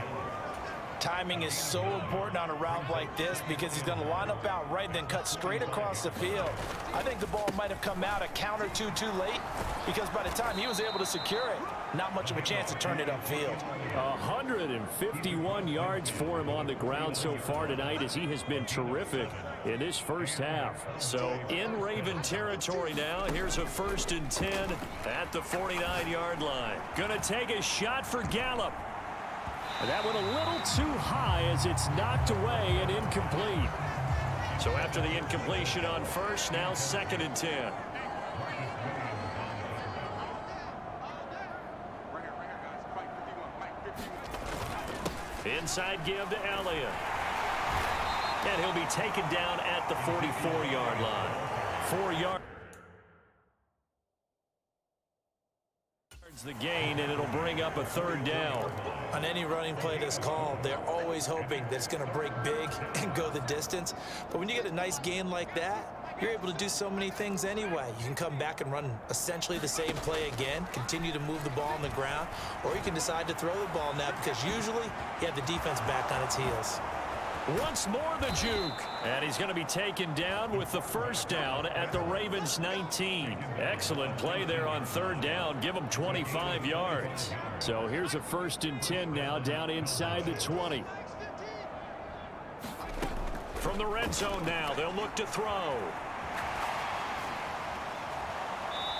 Timing is so important on a route like this because he's going to line up out right and then cut straight across the field. I think the ball might have come out a count or two too late because by the time he was able to secure it, not much of a chance to turn it upfield. 151 yards for him on the ground so far tonight as he has been terrific in this first half. So in Raven territory now. Here's a 1st and 10 at the 49-yard line. Gonna take a shot for Gallup. And that went a little too high as it's knocked away and incomplete. So after the incompletion on first, now 2nd and 10. Inside give to Elliott. And he'll be taken down at the 44-yard line. 4 yards. The gain, and it'll bring up a 3rd down. On any running play that's called, they're always hoping that it's going to break big and go the distance. But when you get a nice gain like that, you're able to do so many things anyway. You can come back and run essentially the same play again, continue to move the ball on the ground, or you can decide to throw the ball now because usually you have the defense back on its heels. Once more the juke. And he's going to be taken down with the first down at the Ravens 19. Excellent play there on 3rd down. Give them 25 yards. So here's a 1st and 10 now down inside the 20. From the red zone now, they'll look to throw.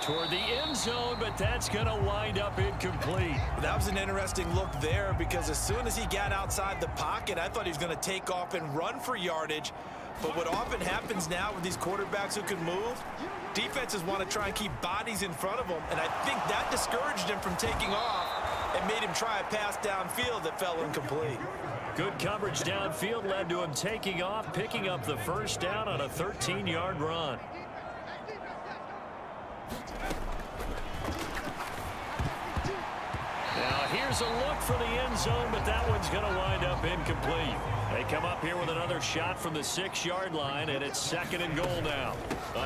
Toward the end zone, but that's going to wind up incomplete. That was an interesting look there because as soon as he got outside the pocket, I thought he was going to take off and run for yardage. But what often happens now with these quarterbacks who can move, defenses want to try and keep bodies in front of them, and I think that discouraged him from taking off and made him try a pass downfield that fell incomplete. Good coverage downfield led to him taking off, picking up the first down on a 13-yard run. Now here's a look for the end zone, but that one's going to wind up incomplete. They come up here with another shot from the 6-yard line, and it's 2nd and goal now.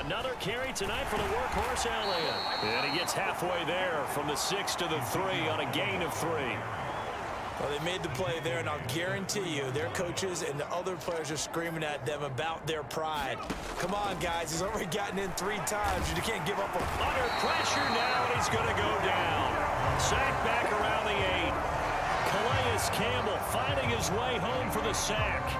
Another carry tonight for the workhorse Elliott. And he gets halfway there from the 6 to the 3 on a gain of 3. Well, they made the play there, and I'll guarantee you their coaches and the other players are screaming at them about their pride. Come on, guys. He's already gotten in 3 times. You can't give up. Under pressure now, and he's going to go down. Sack back around the 8. Calais Campbell finding his way home for the sack.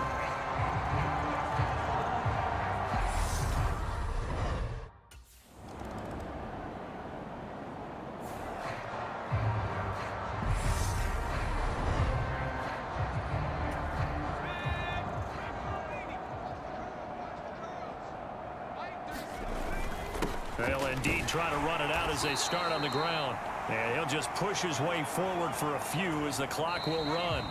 They'll indeed try to run it out as they start on the ground. And he'll just push his way forward for a few as the clock will run.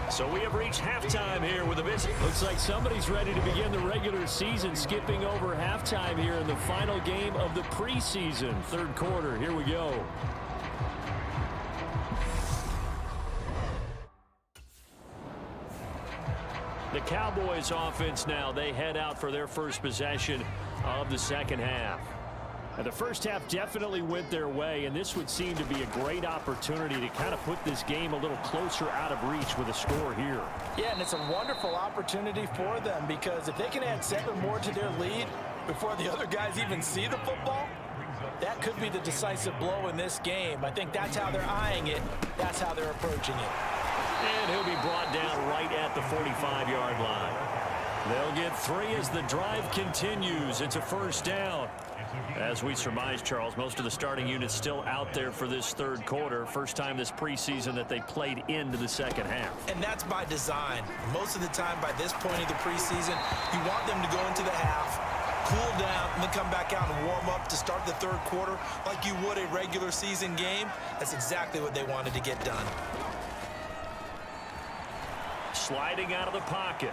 So we have reached halftime here with a visit. Looks like somebody's ready to begin the regular season, skipping over halftime here in the final game of the preseason. Third quarter, here we go. The Cowboys offense now, they head out for their first possession of the second half. And the first half definitely went their way, and this would seem to be a great opportunity to kind of put this game a little closer out of reach with a score here. Yeah, and it's a wonderful opportunity for them because if they can add 7 more to their lead before the other guys even see the football, that could be the decisive blow in this game. I think that's how they're eyeing it. That's how they're approaching it. And he'll be brought down right at the 45-yard line. They'll get 3 as the drive continues. It's a first down. As we surmise, Charles, most of the starting units still out there for this third quarter. First time this preseason that they played into the second half. And that's by design. Most of the time by this point of the preseason, you want them to go into the half, cool down, and then come back out and warm up to start the third quarter like you would a regular season game. That's exactly what they wanted to get done. Sliding out of the pocket.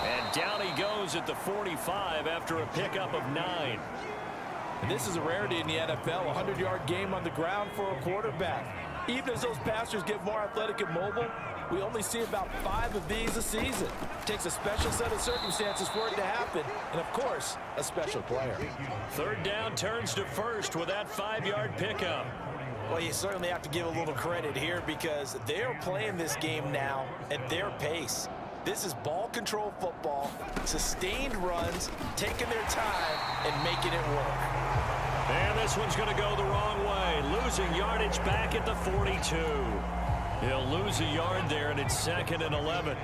And down he goes at the 45 after a pickup of 9. And this is a rarity in the NFL, a 100-yard game on the ground for a quarterback. Even as those passers get more athletic and mobile, we only see about 5 of these a season. It takes a special set of circumstances for it to happen, and of course, a special player. Third down turns to first with that 5-yard pickup. Well, you certainly have to give a little credit here because they're playing this game now at their pace. This is ball control football, sustained runs, taking their time, and making it work. And this one's going to go the wrong way, losing yardage back at the 42. He'll lose a yard there, and it's 2nd and 11.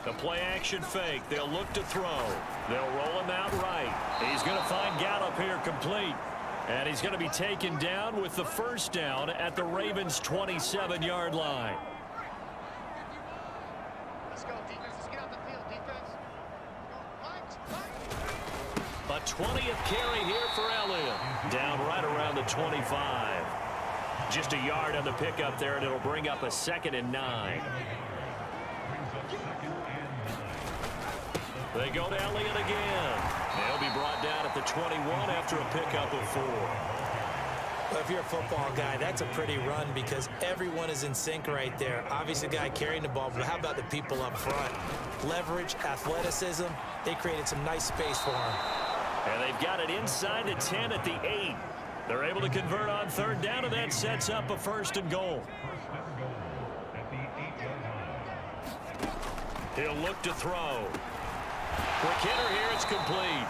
The play action fake. They'll look to throw. They'll roll him out right. He's going to find Gallup here complete. And he's going to be taken down with the first down at the Ravens' 27-yard line. Let's go, defense. Let's get out the field, defense. A 20th carry here for Elliott. Down right around the 25. Just a yard on the pickup there, and it'll bring up a 2nd and 9. They go to Elliott again. They'll be brought down at the 21 after a pickup of 4. Well, if you're a football guy, that's a pretty run because everyone is in sync right there. Obviously, the guy carrying the ball, but how about the people up front? Leverage, athleticism, they created some nice space for him. And they've got it inside the 10 at the 8. They're able to convert on third down, and that sets up a 1st and goal. He'll look to throw. Quick hitter here, it's complete.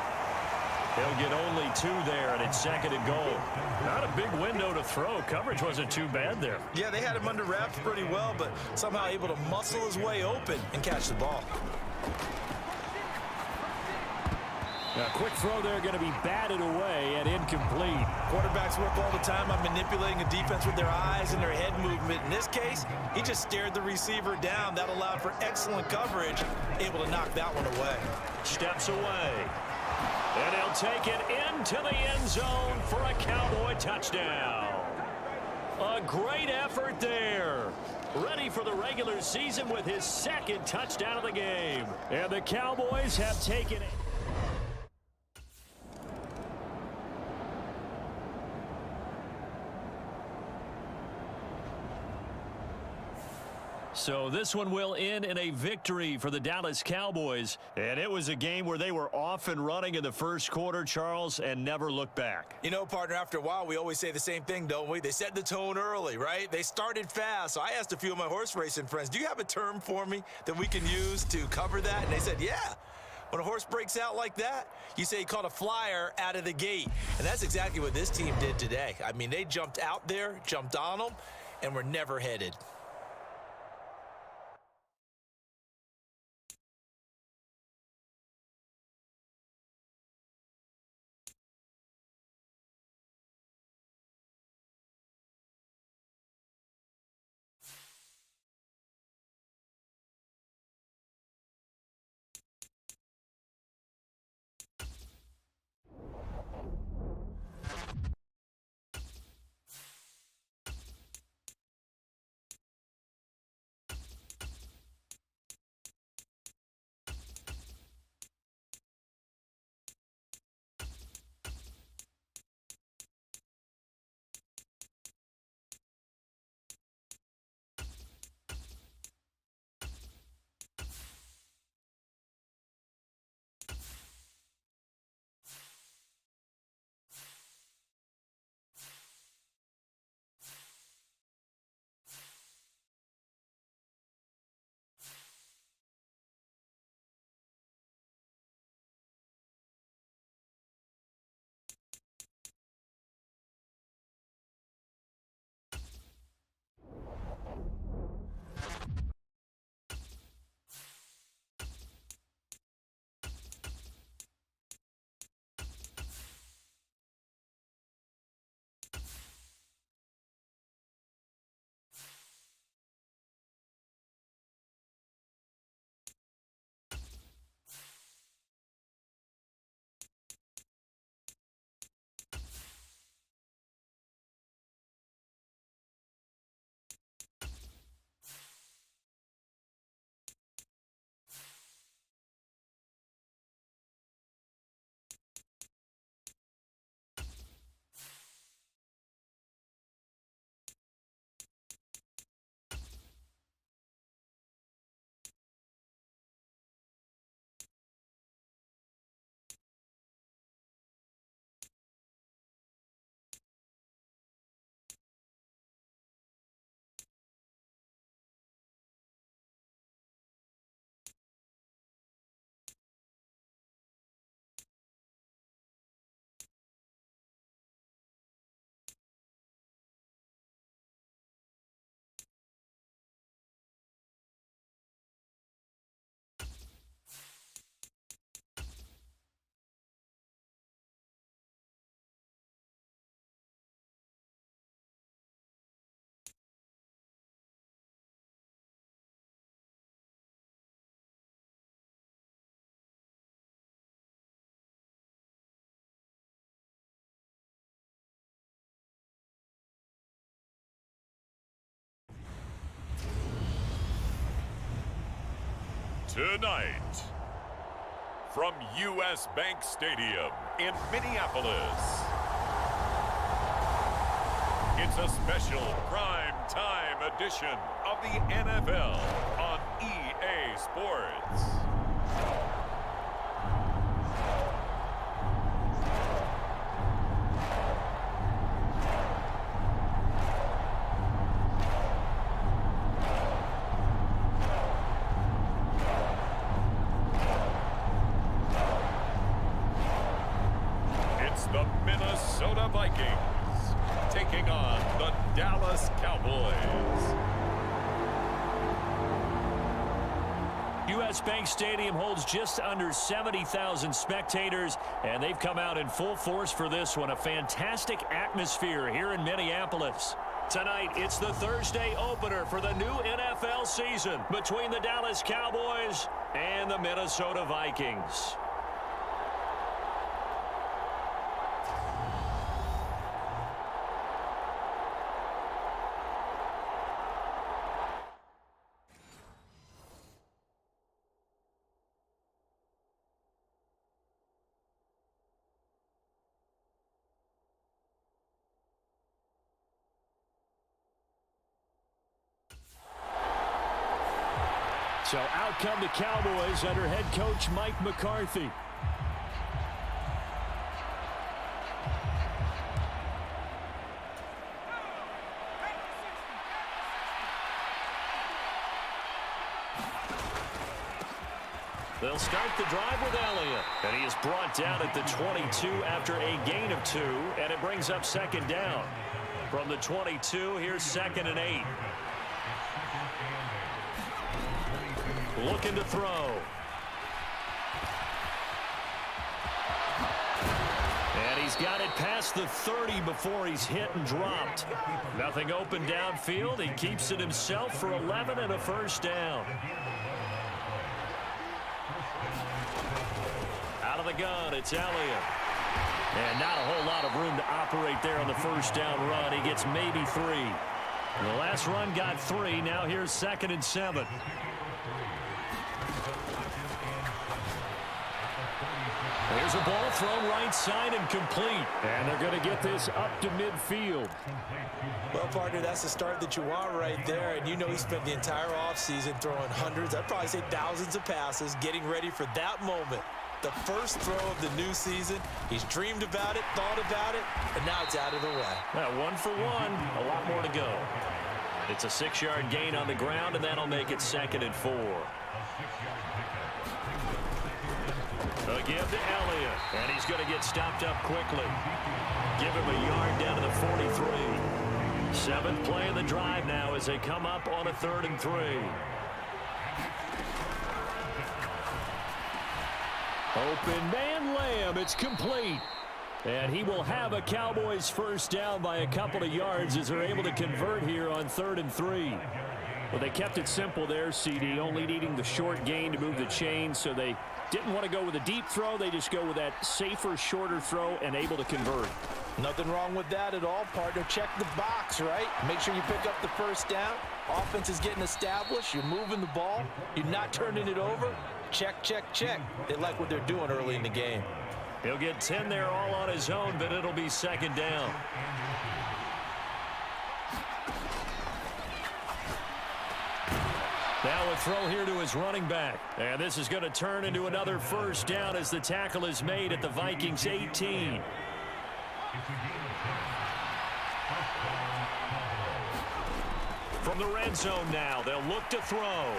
He'll get only 2 there, and it's 2nd and goal. Not a big window to throw. Coverage wasn't too bad there. Yeah, they had him under wraps pretty well, but somehow able to muscle his way open and catch the ball. A quick throw there, going to be batted away and incomplete. Quarterbacks work all the time on manipulating a defense with their eyes and their head movement. In this case, he just stared the receiver down. That allowed for excellent coverage, able to knock that one away. Steps away. And he'll take it into the end zone for a Cowboy touchdown. A great effort there. Ready for the regular season with his 2nd touchdown of the game. And the Cowboys have taken it. So this one will end in a victory for the Dallas Cowboys. And it was a game where they were off and running in the first quarter, Charles, and never looked back. You know, partner, after a while, we always say the same thing, don't we? They set the tone early, right? They started fast. So I asked a few of my horse racing friends, do you have a term for me that we can use to cover that? And they said, yeah. When a horse breaks out like that, you say he caught a flyer out of the gate. And that's exactly what this team did today. I mean, they jumped out there, jumped on them, and were never headed. Tonight, from U.S. Bank Stadium in Minneapolis, it's a special prime time edition of the NFL on EA Sports. The Minnesota Vikings taking on the Dallas Cowboys. U.S. Bank Stadium holds just under 70,000 spectators, and they've come out in full force for this one. A fantastic atmosphere here in Minneapolis. Tonight, it's the Thursday opener for the new NFL season between the Dallas Cowboys and the Minnesota Vikings. So out come the Cowboys under head coach Mike McCarthy. They'll start the drive with Elliott. And he is brought down at the 22 after a gain of 2. And it brings up second down. From the 22, here's 2nd and 8. Looking to throw. And he's got it past the 30 before he's hit and dropped. Nothing open downfield. He keeps it himself for 11 and a first down. Out of the gun, it's Elliott. And not a whole lot of room to operate there on the first down run. He gets maybe 3. The last run got 3. Now here's 2nd and 7. There's a ball thrown right side and complete. And they're going to get this up to midfield. Well, partner, that's the start that you want right there. And you know he spent the entire offseason throwing hundreds, I'd probably say thousands of passes, getting ready for that moment. The first throw of the new season. He's dreamed about it, thought about it, and now it's out of the way. Well, 1 for 1, a lot more to go. It's a 6-yard gain on the ground, and that'll make it 2nd and 4. A give to Elliott, and he's going to get stopped up quickly. Give him a yard down to the 43. 7th play of the drive now as they come up on a 3rd and 3. Open man Lamb, it's complete. And he will have a Cowboys first down by a couple of yards as they're able to convert here on 3rd and 3. Well, they kept it simple there, CD, only needing the short gain to move the chain, so they didn't want to go with a deep throw. They just go with that safer, shorter throw and able to convert. Nothing wrong with that at all, partner. Check the box, right? Make sure you pick up the first down. Offense is getting established. You're moving the ball. You're not turning it over. Check, check, check. They like what they're doing early in the game. He'll get 10 there all on his own, but it'll be 2nd down. Now a throw here to his running back. And this is going to turn into another first down as the tackle is made at the Vikings 18. From the red zone now, they'll look to throw.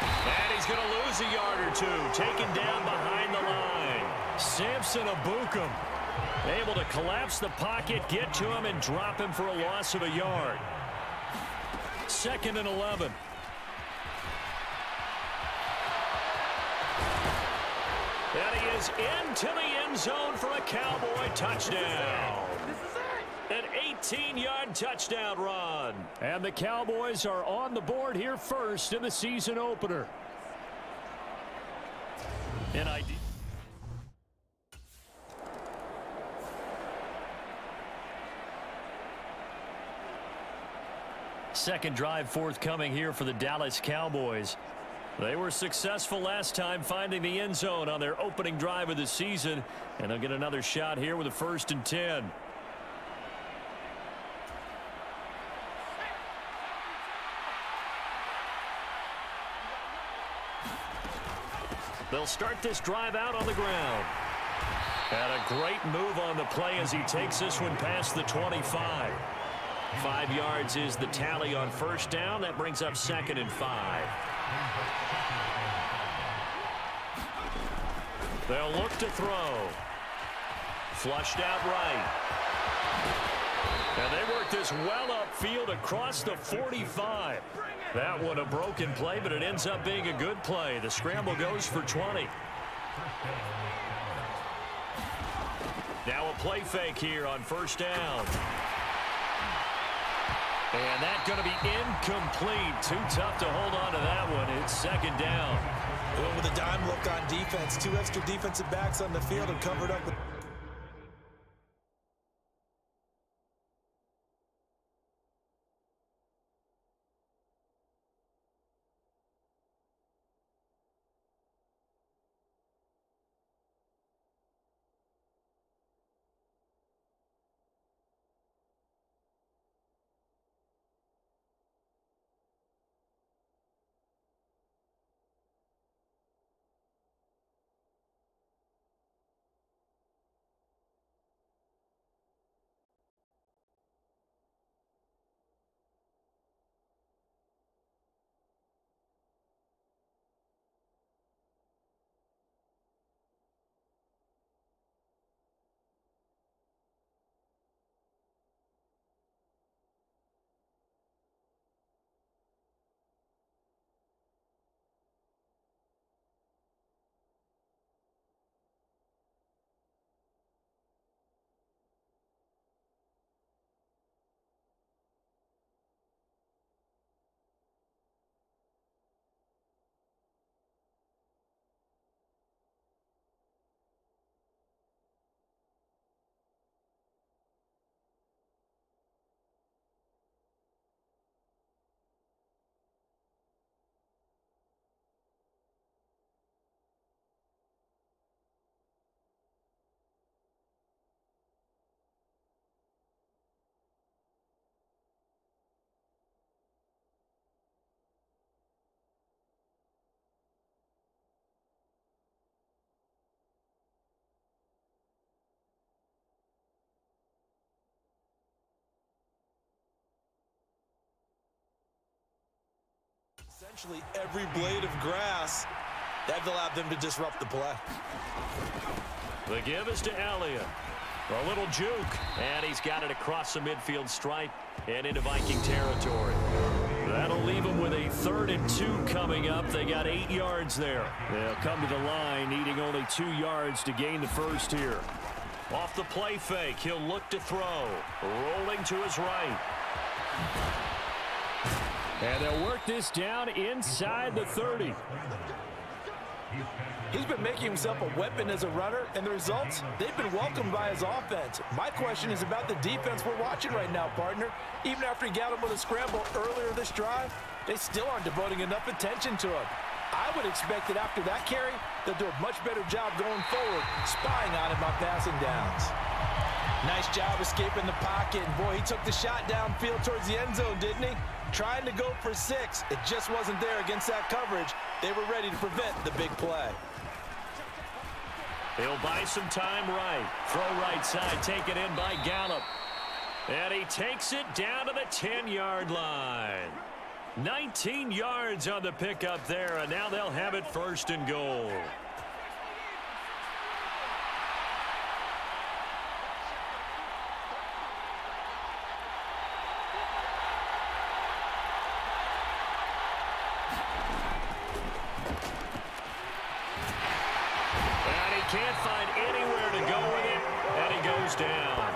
And he's going to lose a yard or 2, taken down behind the line. Samson Abukum able to collapse the pocket, get to him, and drop him for a loss of a yard. 2nd and 11. And he is into the end zone for a Cowboy touchdown. An 18-yard touchdown run. And the Cowboys are on the board here first in the season opener. An idea. Second drive forthcoming here for the Dallas Cowboys. They were successful last time finding the end zone on their opening drive of the season, and they'll get another shot here with a 1st and 10. They'll start this drive out on the ground. And a great move on the play as he takes this one past the 25. 5 yards is the tally on first down. That brings up 2nd and 5. They'll look to throw. Flushed out right. And they work this well upfield across the 45. That one a broken play, but it ends up being a good play. The scramble goes for 20. Now a play fake here on first down. And that's going to be incomplete. Too tough to hold on to that one. It's 2nd down. Going with a dime look on defense. 2 extra defensive backs on the field and covered up with Essentially every blade of grass. That allowed them to disrupt the play. The give is to Elliott. A little juke, and he's got it across the midfield stripe and into Viking territory. That'll leave them with a 3rd and 2 coming up. They got 8 yards there. They'll come to the line, needing only 2 yards to gain the first here. Off the play fake, he'll look to throw. Rolling to his right. And they'll work this down inside the 30. He's been making himself a weapon as a runner, and the results, they've been welcomed by his offense. My question is about the defense we're watching right now, partner. Even after he got him with a scramble earlier this drive, they still aren't devoting enough attention to him. I would expect that after that carry, they'll do a much better job going forward, spying on him on passing downs. Nice job escaping the pocket, and boy, he took the shot downfield towards the end zone, didn't he? Trying to go for 6. It just wasn't there against that coverage. They were ready to prevent the big play. He'll buy some time right. Throw right side, taken in by Gallup. And he takes it down to the 10-yard line. 19 yards on the pickup there, and now they'll have it 1st and goal. Can't find anywhere to go with it, and he goes down.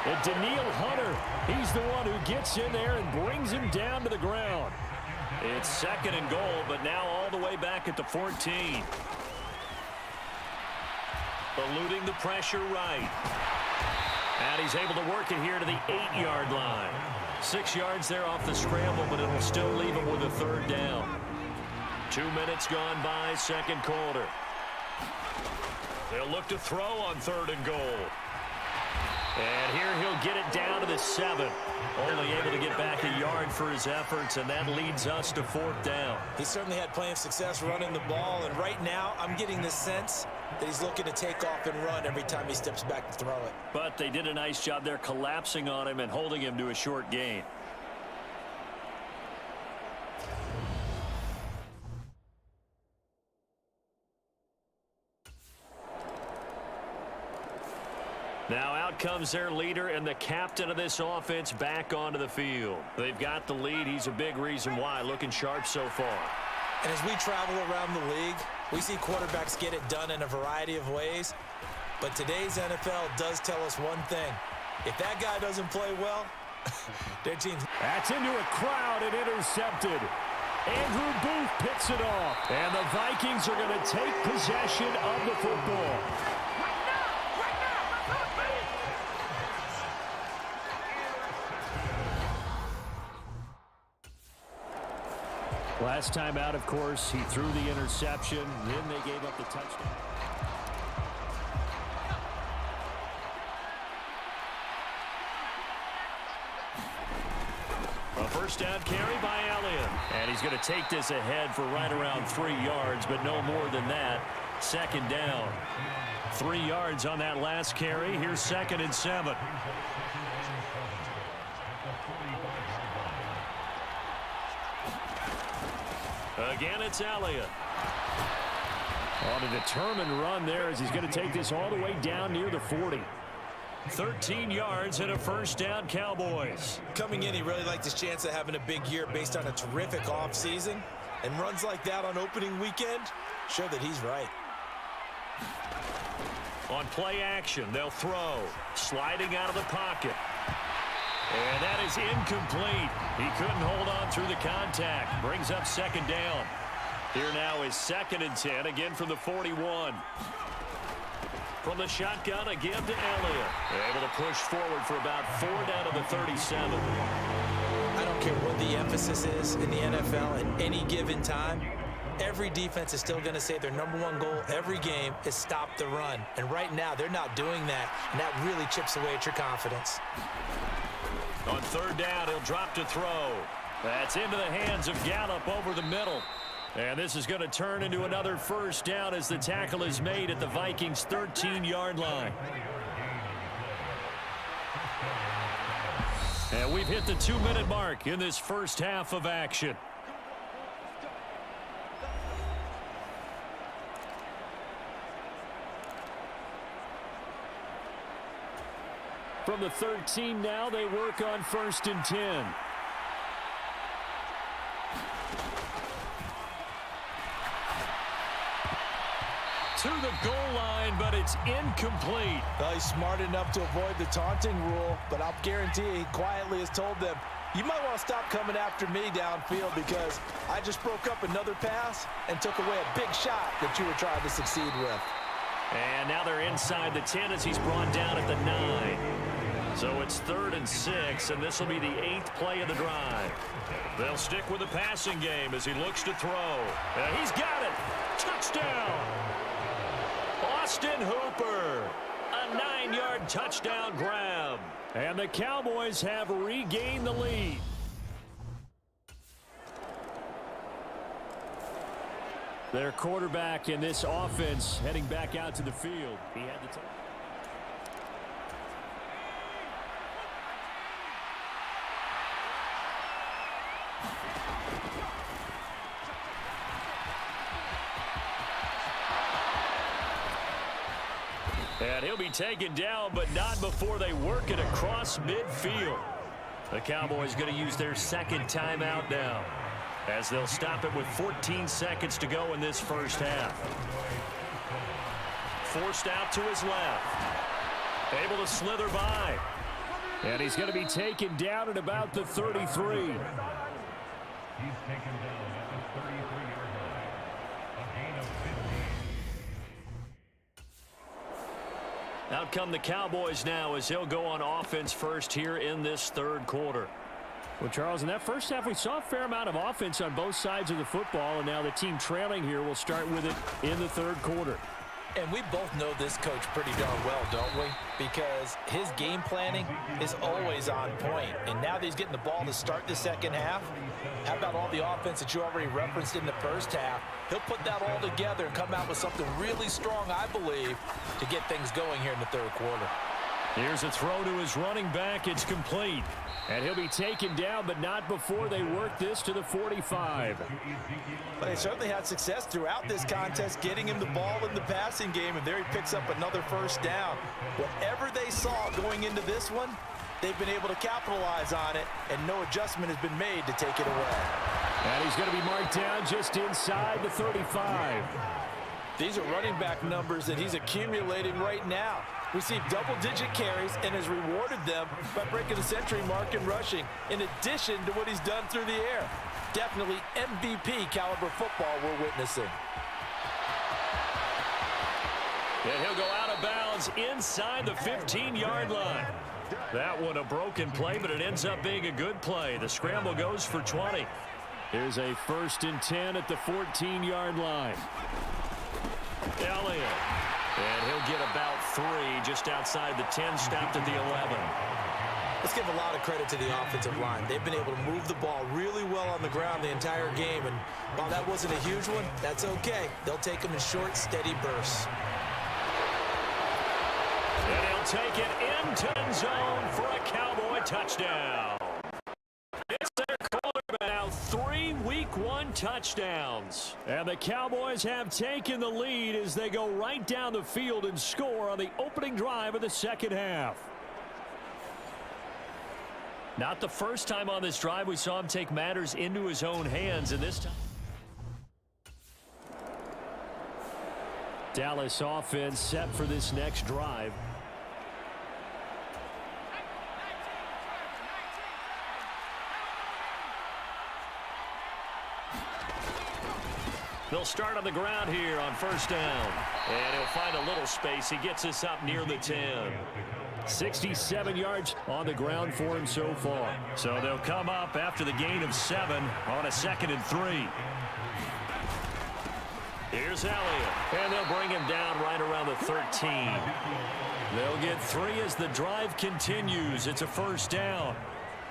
And Daniil Hunter, he's the one who gets in there and brings him down to the ground. It's 2nd and goal, but now all the way back at the 14. Eluding the pressure right. And he's able to work it here to the 8-yard line. 6 yards there off the scramble, but it'll still leave him with a 3rd down. 2 minutes gone by, 2nd quarter. They'll look to throw on 3rd and goal. And here he'll get it down to the 7. Only able to get back a yard for his efforts, and that leads us to 4th down. He certainly had plenty of success running the ball, and right now I'm getting the sense that he's looking to take off and run every time he steps back to throw it. But they did a nice job there collapsing on him and holding him to a short gain. Now out comes their leader and the captain of this offense back onto the field. They've got the lead. He's a big reason why. Looking sharp so far. And as we travel around the league, we see quarterbacks get it done in a variety of ways. But today's NFL does tell us one thing. If that guy doesn't play well, their team's... That's into a crowd and intercepted. Andrew Booth picks it off. And the Vikings are going to take possession of the football. Last time out, of course, he threw the interception. Then they gave up the touchdown. A 1st down carry by Elliott. And he's going to take this ahead for right around 3 yards, but no more than that. 2nd down. 3 yards on that last carry. Here's 2nd and 7. Again, it's Elliott. On a determined run there as he's going to take this all the way down near the 40. 13 yards and a 1st down, Cowboys. Coming in, he really liked his chance of having a big year based on a terrific offseason. And runs like that on opening weekend show that he's right. On play action, they'll throw. Sliding out of the pocket. And that is incomplete. He couldn't hold on through the contact. Brings up 2nd down. Here now is 2nd and 10, again from the 41. From the shotgun, a give to Elliott. They're able to push forward for about 4 down to the 37. I don't care what the emphasis is in the NFL at any given time. Every defense is still going to say their #1 goal every game is stop the run. And right now, they're not doing that, and that really chips away at your confidence. On 3rd down, he'll drop to throw. That's into the hands of Gallup over the middle. And this is going to turn into another 1st down as the tackle is made at the Vikings' 13-yard line. And we've hit the 2-minute mark in this first half of action. From the 13 now, they work on 1st and 10. To the goal line, but it's incomplete. Well, he's smart enough to avoid the taunting rule, but I'll guarantee he quietly has told them, you might want to stop coming after me downfield because I just broke up another pass and took away a big shot that you were trying to succeed with. And now they're inside the 10 as he's brought down at the 9. So it's 3rd and 6, and this will be the 8th play of the drive. They'll stick with the passing game as he looks to throw. He's got it. Touchdown. Austin Hooper. A 9-yard touchdown grab. And the Cowboys have regained the lead. Their quarterback in this offense heading back out to the field. He had the time. And he'll be taken down, but not before they work it across midfield. The Cowboys going to use their 2nd timeout now, as they'll stop it with 14 seconds to go in this first half. Forced out to his left. Able to slither by. And he's going to be taken down at about the 33. He's taken down at the 33-yard line. A gain of 15. Out come the Cowboys now as he'll go on offense first here in this 3rd quarter. Well, Charles, in that first half, we saw a fair amount of offense on both sides of the football, and now the team trailing here will start with it in the 3rd quarter. And we both know this coach pretty darn well, don't we? Because his game planning is always on point. And now that he's getting the ball to start the 2nd half, how about all the offense that you already referenced in the first half? He'll put that all together and come out with something really strong, I believe, to get things going here in the 3rd quarter. Here's a throw to his running back. It's complete. And he'll be taken down, but not before they work this to the 45. But they certainly had success throughout this contest, getting him the ball in the passing game, and there he picks up another 1st down. Whatever they saw going into this one, they've been able to capitalize on it, and no adjustment has been made to take it away. And he's going to be marked down just inside the 35. These are running back numbers that he's accumulating right now. Received double-digit carries and has rewarded them by breaking the century mark in rushing, in addition to what he's done through the air. Definitely MVP caliber football we're witnessing. And he'll go out of bounds inside the 15-yard line. That one a broken play, but it ends up being a good play. The scramble goes for 20. Here's a 1st and 10 at the 14-yard line. Elliott. And he'll get about 3 just outside the 10, stopped at the 11. Let's give a lot of credit to the offensive line. They've been able to move the ball really well on the ground the entire game, and while that wasn't a huge one, that's okay. They'll take them in short, steady bursts. And he'll take it into end zone for a Cowboy touchdown. It's their quarterback now, 3 Week 1 touchdowns. And the Cowboys have taken the lead as they go right down the field and score on the opening drive of the 2nd half. Not the first time on this drive we saw him take matters into his own hands, and this time Dallas offense set for this next drive. They'll start on the ground here on 1st down. And he'll find a little space. He gets us up near the 10. 67 yards on the ground for him so far. So they'll come up after the gain of 7 on a 2nd and 3. Here's Elliott. And they'll bring him down right around the 13. They'll get 3 as the drive continues. It's a 1st down.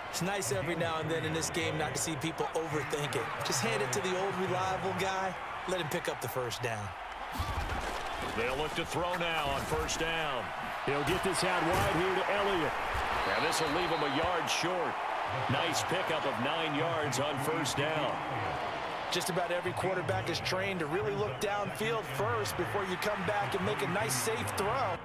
It's nice every now and then in this game not to see people overthink it. Just hand it to the old reliable guy. Let him pick up the 1st down. They'll look to throw now on 1st down. He'll get this out wide here to Elliott. And this will leave him a yard short. Nice pickup of 9 yards on 1st down. Just about every quarterback is trained to really look downfield first before you come back and make a nice, safe throw.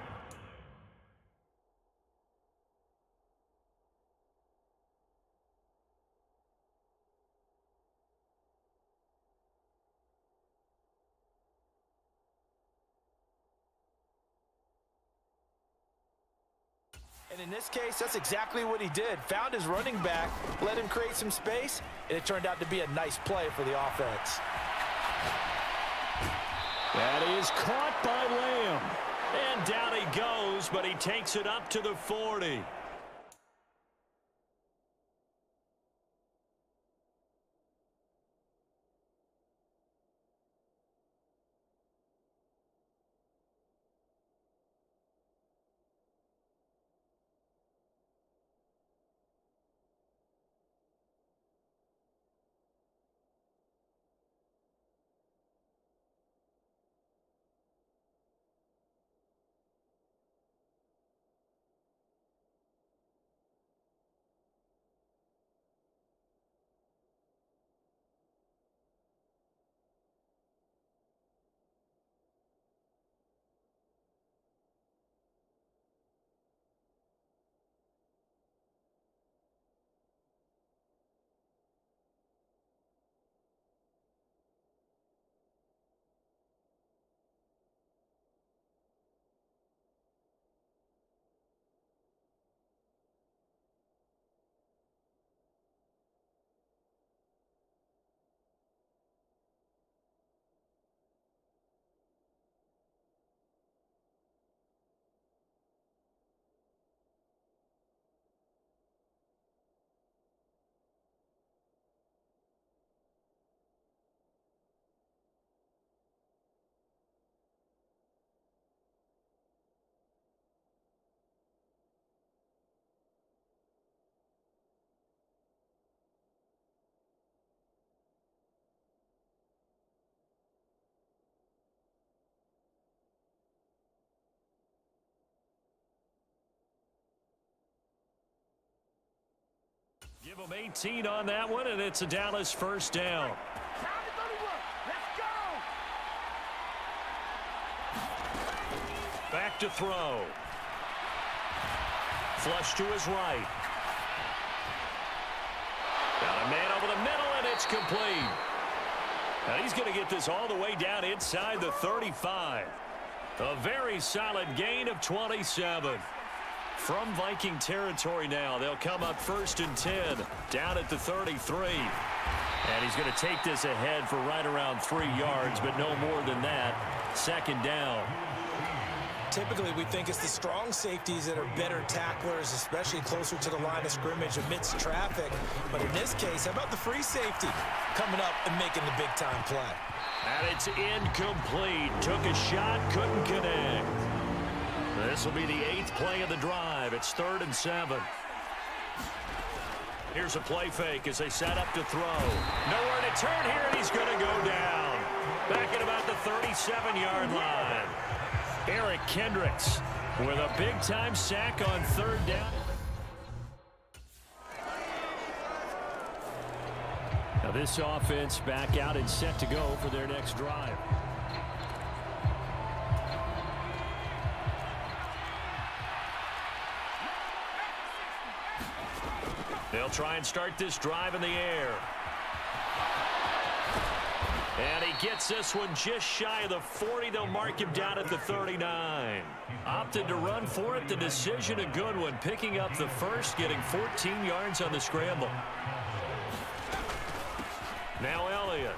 And in this case, that's exactly what he did. Found his running back, let him create some space, and it turned out to be a nice play for the offense. That is caught by Lamb. And down he goes, but he takes it up to the 40. Give them 18 on that one, and it's a Dallas first down. Back to throw. Flush to his right. Got a man over the middle, and it's complete. Now he's going to get this all the way down inside the 35. A very solid gain of 27. From Viking territory now, they'll come up 1st and 10, down at the 33. And he's going to take this ahead for right around 3 yards, but no more than that. 2nd down. Typically, we think it's the strong safeties that are better tacklers, especially closer to the line of scrimmage amidst traffic. But in this case, how about the free safety coming up and making the big-time play? And it's incomplete. Took a shot, couldn't connect. This will be the 8th play of the drive. It's 3rd and 7. Here's a play fake as they set up to throw. Nowhere to turn here, and he's going to go down. Back at about the 37-yard line. Eric Kendricks with a big-time sack on 3rd down. Now this offense back out and set to go for their next drive. They'll try and start this drive in the air. And he gets this one just shy of the 40. They'll mark him down at the 39. Opted to run for it. The decision a good one. Picking up the first, getting 14 yards on the scramble. Now Elliott.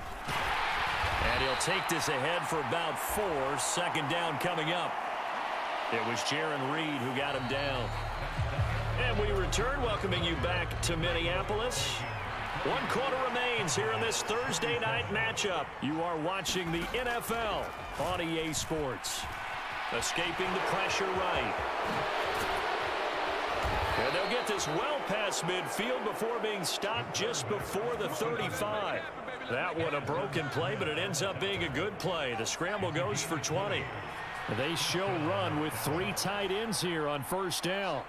And he'll take this ahead for about 4. 2nd down coming up. It was Jaron Reed who got him down. And we return, welcoming you back to Minneapolis. 1 quarter remains here in this Thursday night matchup. You are watching the NFL on EA Sports. Escaping the pressure right. And they'll get this well past midfield before being stopped just before the 35. That one a broken play, but it ends up being a good play. The scramble goes for 20. They show run with 3 tight ends here on 1st down.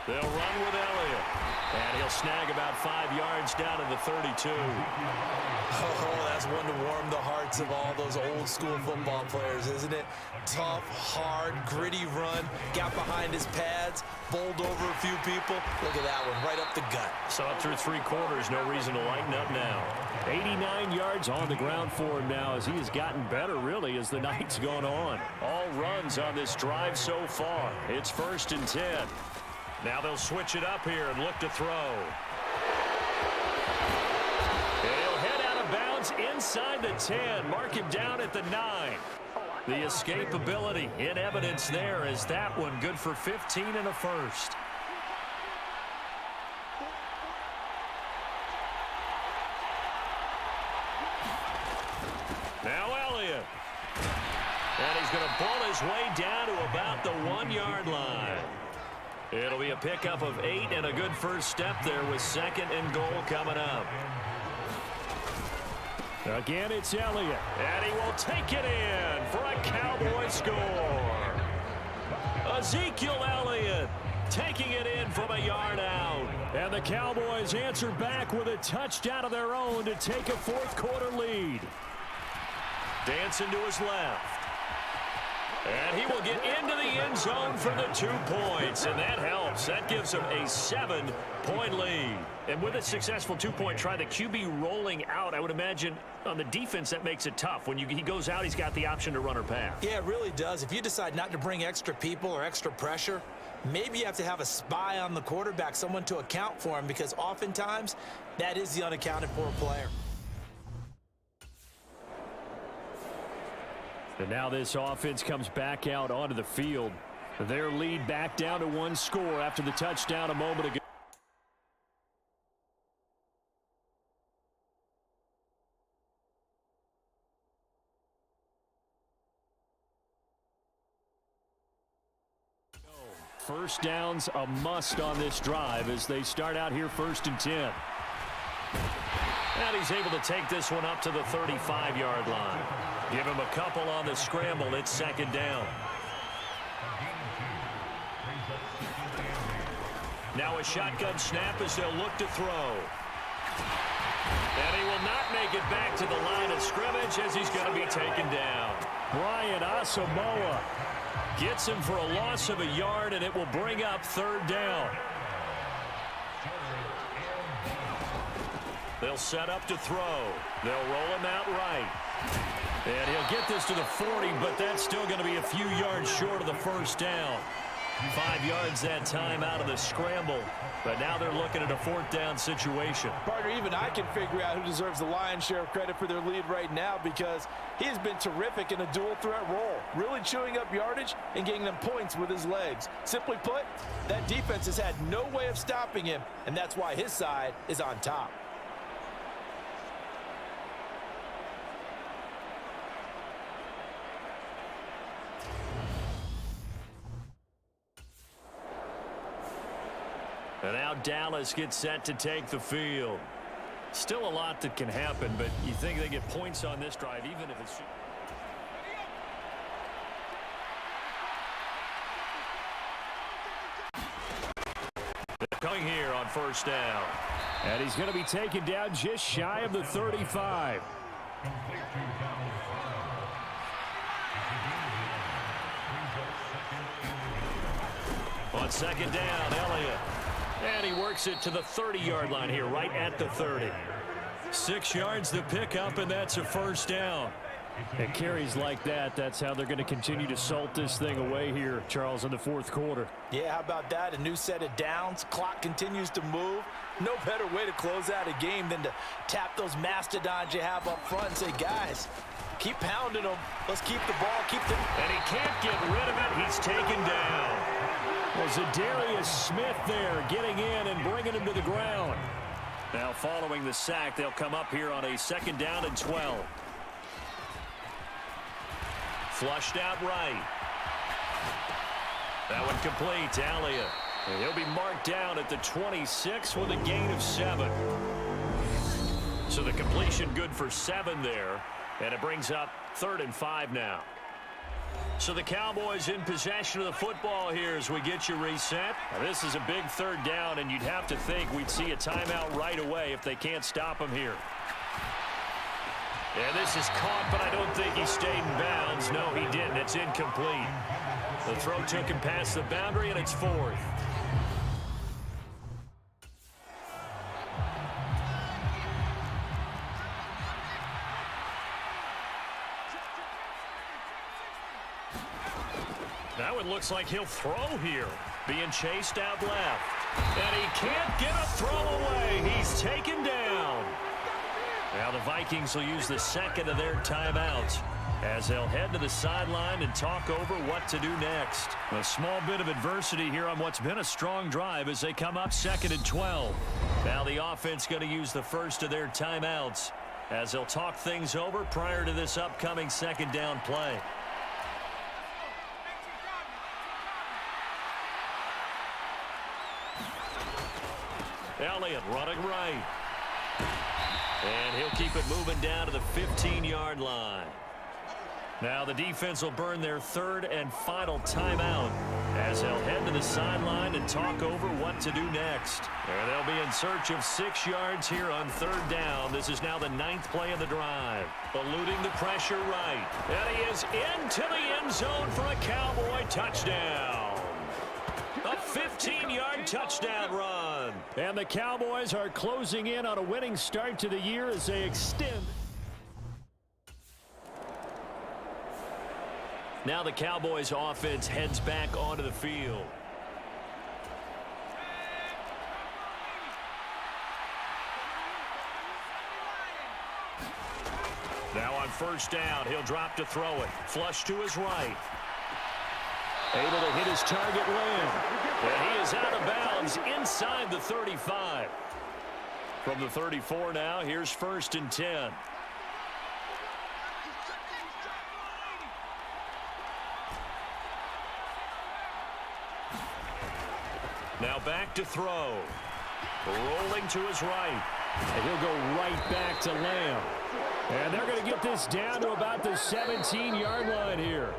They'll run with Elliott. And he'll snag about 5 yards down to the 32. Oh, that's one to warm the hearts of all those old school football players, isn't it? Tough, hard, gritty run, got behind his pads, bowled over a few people. Look at that one, right up the gut. So up through 3 quarters, no reason to lighten up now. 89 yards on the ground for him now as he has gotten better, really, as the night's gone on. All runs on this drive so far. It's 1st and 10. Now they'll switch it up here and look to throw. He'll head out of bounds inside the 10. Mark him down at the 9. The escapability in evidence there as that one good for 15 and a first. Now Elliott. And he's going to pull his way down to about the 1-yard line. It'll be a pickup of 8 and a good first step there with 2nd and goal coming up. Again, it's Elliott. And he will take it in for a Cowboy score. Ezekiel Elliott taking it in from a yard out. And the Cowboys answer back with a touchdown of their own to take a 4th quarter lead. Dancing to his left. And he will get into the end zone for the 2 points, and that helps. That gives him a 7-point lead. And with a successful 2-point try, the QB rolling out, I would imagine on the defense that makes it tough. When he goes out, he's got the option to run or pass. Yeah, it really does. If you decide not to bring extra people or extra pressure, maybe you have to have a spy on the quarterback, someone to account for him, because oftentimes that is the unaccounted for player. And now this offense comes back out onto the field. Their lead back down to 1 score after the touchdown a moment ago. First down's a must on this drive as they start out here 1st and 10. And he's able to take this one up to the 35-yard line. Give him a couple on the scramble. It's 2nd down. Now a shotgun snap as they'll look to throw. And he will not make it back to the line of scrimmage as he's going to be taken down. Brian Asamoah gets him for a loss of a yard, and it will bring up 3rd down. They'll set up to throw. They'll roll him out right. And he'll get this to the 40, but that's still going to be a few yards short of the 1st down. 5 yards that time out of the scramble. But now they're looking at a 4th down situation. Partner, even I can figure out who deserves the lion's share of credit for their lead right now, because he has been terrific in a dual threat role, really chewing up yardage and getting them points with his legs. Simply put, that defense has had no way of stopping him, and that's why his side is on top. And now Dallas gets set to take the field. Still a lot that can happen, but you think they get points on this drive, even if it's... They're coming here on 1st down. And he's going to be taken down just shy of the 35. On 2nd down, Elliott. And he works it to the 30-yard line here, right at the 30. 6 yards to pick up, and that's a 1st down. And carries like that, that's how they're going to continue to salt this thing away here, Charles, in the 4th quarter. Yeah, how about that? A new set of downs. Clock continues to move. No better way to close out a game than to tap those mastodons you have up front and say, guys, keep pounding them. Let's keep the ball. Keep them. And he can't get rid of it. He's taken down. Well, Zadarius Smith there getting in and bringing him to the ground. Now following the sack, they'll come up here on a 2nd down and 12. Flushed out right. That one complete to Elliott. And he'll be marked down at the 26 with a gain of 7. So the completion good for 7 there. And it brings up 3rd and 5 now. So the Cowboys in possession of the football here as we get you reset. Now this is a big third down, and you'd have to think we'd see a timeout right away if they can't stop him here. And this is caught, but I don't think he stayed in bounds. No, he didn't. It's incomplete. The throw took him past the boundary, and it's 4th. Now it looks like he'll throw here. Being chased out left. And he can't get a throw away. He's taken down. Now the Vikings will use the second of their timeouts as they'll head to the sideline and talk over what to do next. A small bit of adversity here on what's been a strong drive as they come up 2nd and 12. Now the offense going to use the first of their timeouts as they'll talk things over prior to this upcoming 2nd down play. Elliott running right. And he'll keep it moving down to the 15-yard line. Now the defense will burn their 3rd and final timeout as they'll head to the sideline and talk over what to do next. And they'll be in search of 6 yards here on 3rd down. This is now the 9th play of the drive. Eluding the pressure right. And he is into the end zone for a Cowboy touchdown. A 15-yard touchdown run. And the Cowboys are closing in on a winning start to the year as they extend. Now the Cowboys offense heads back onto the field. Now on 1st down, he'll drop to throw it. Flush to his right. Able to hit his target Lamb. And he is out of bounds inside the 35. From the 34 now, here's 1st and 10. Now back to throw. Rolling to his right. And he'll go right back to Lamb. And they're going to get this down to about the 17-yard line here.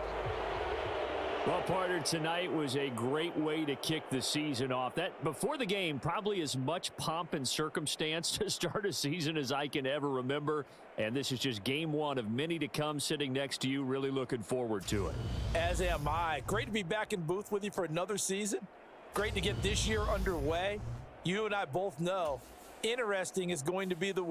Well, partner, tonight was a great way to kick the season off. That before the game, probably as much pomp and circumstance to start a season as I can ever remember. And this is just game 1 of many to come sitting next to you. Really looking forward to it. As am I. Great to be back in booth with you for another season. Great to get this year underway. You and I both know interesting is going to be the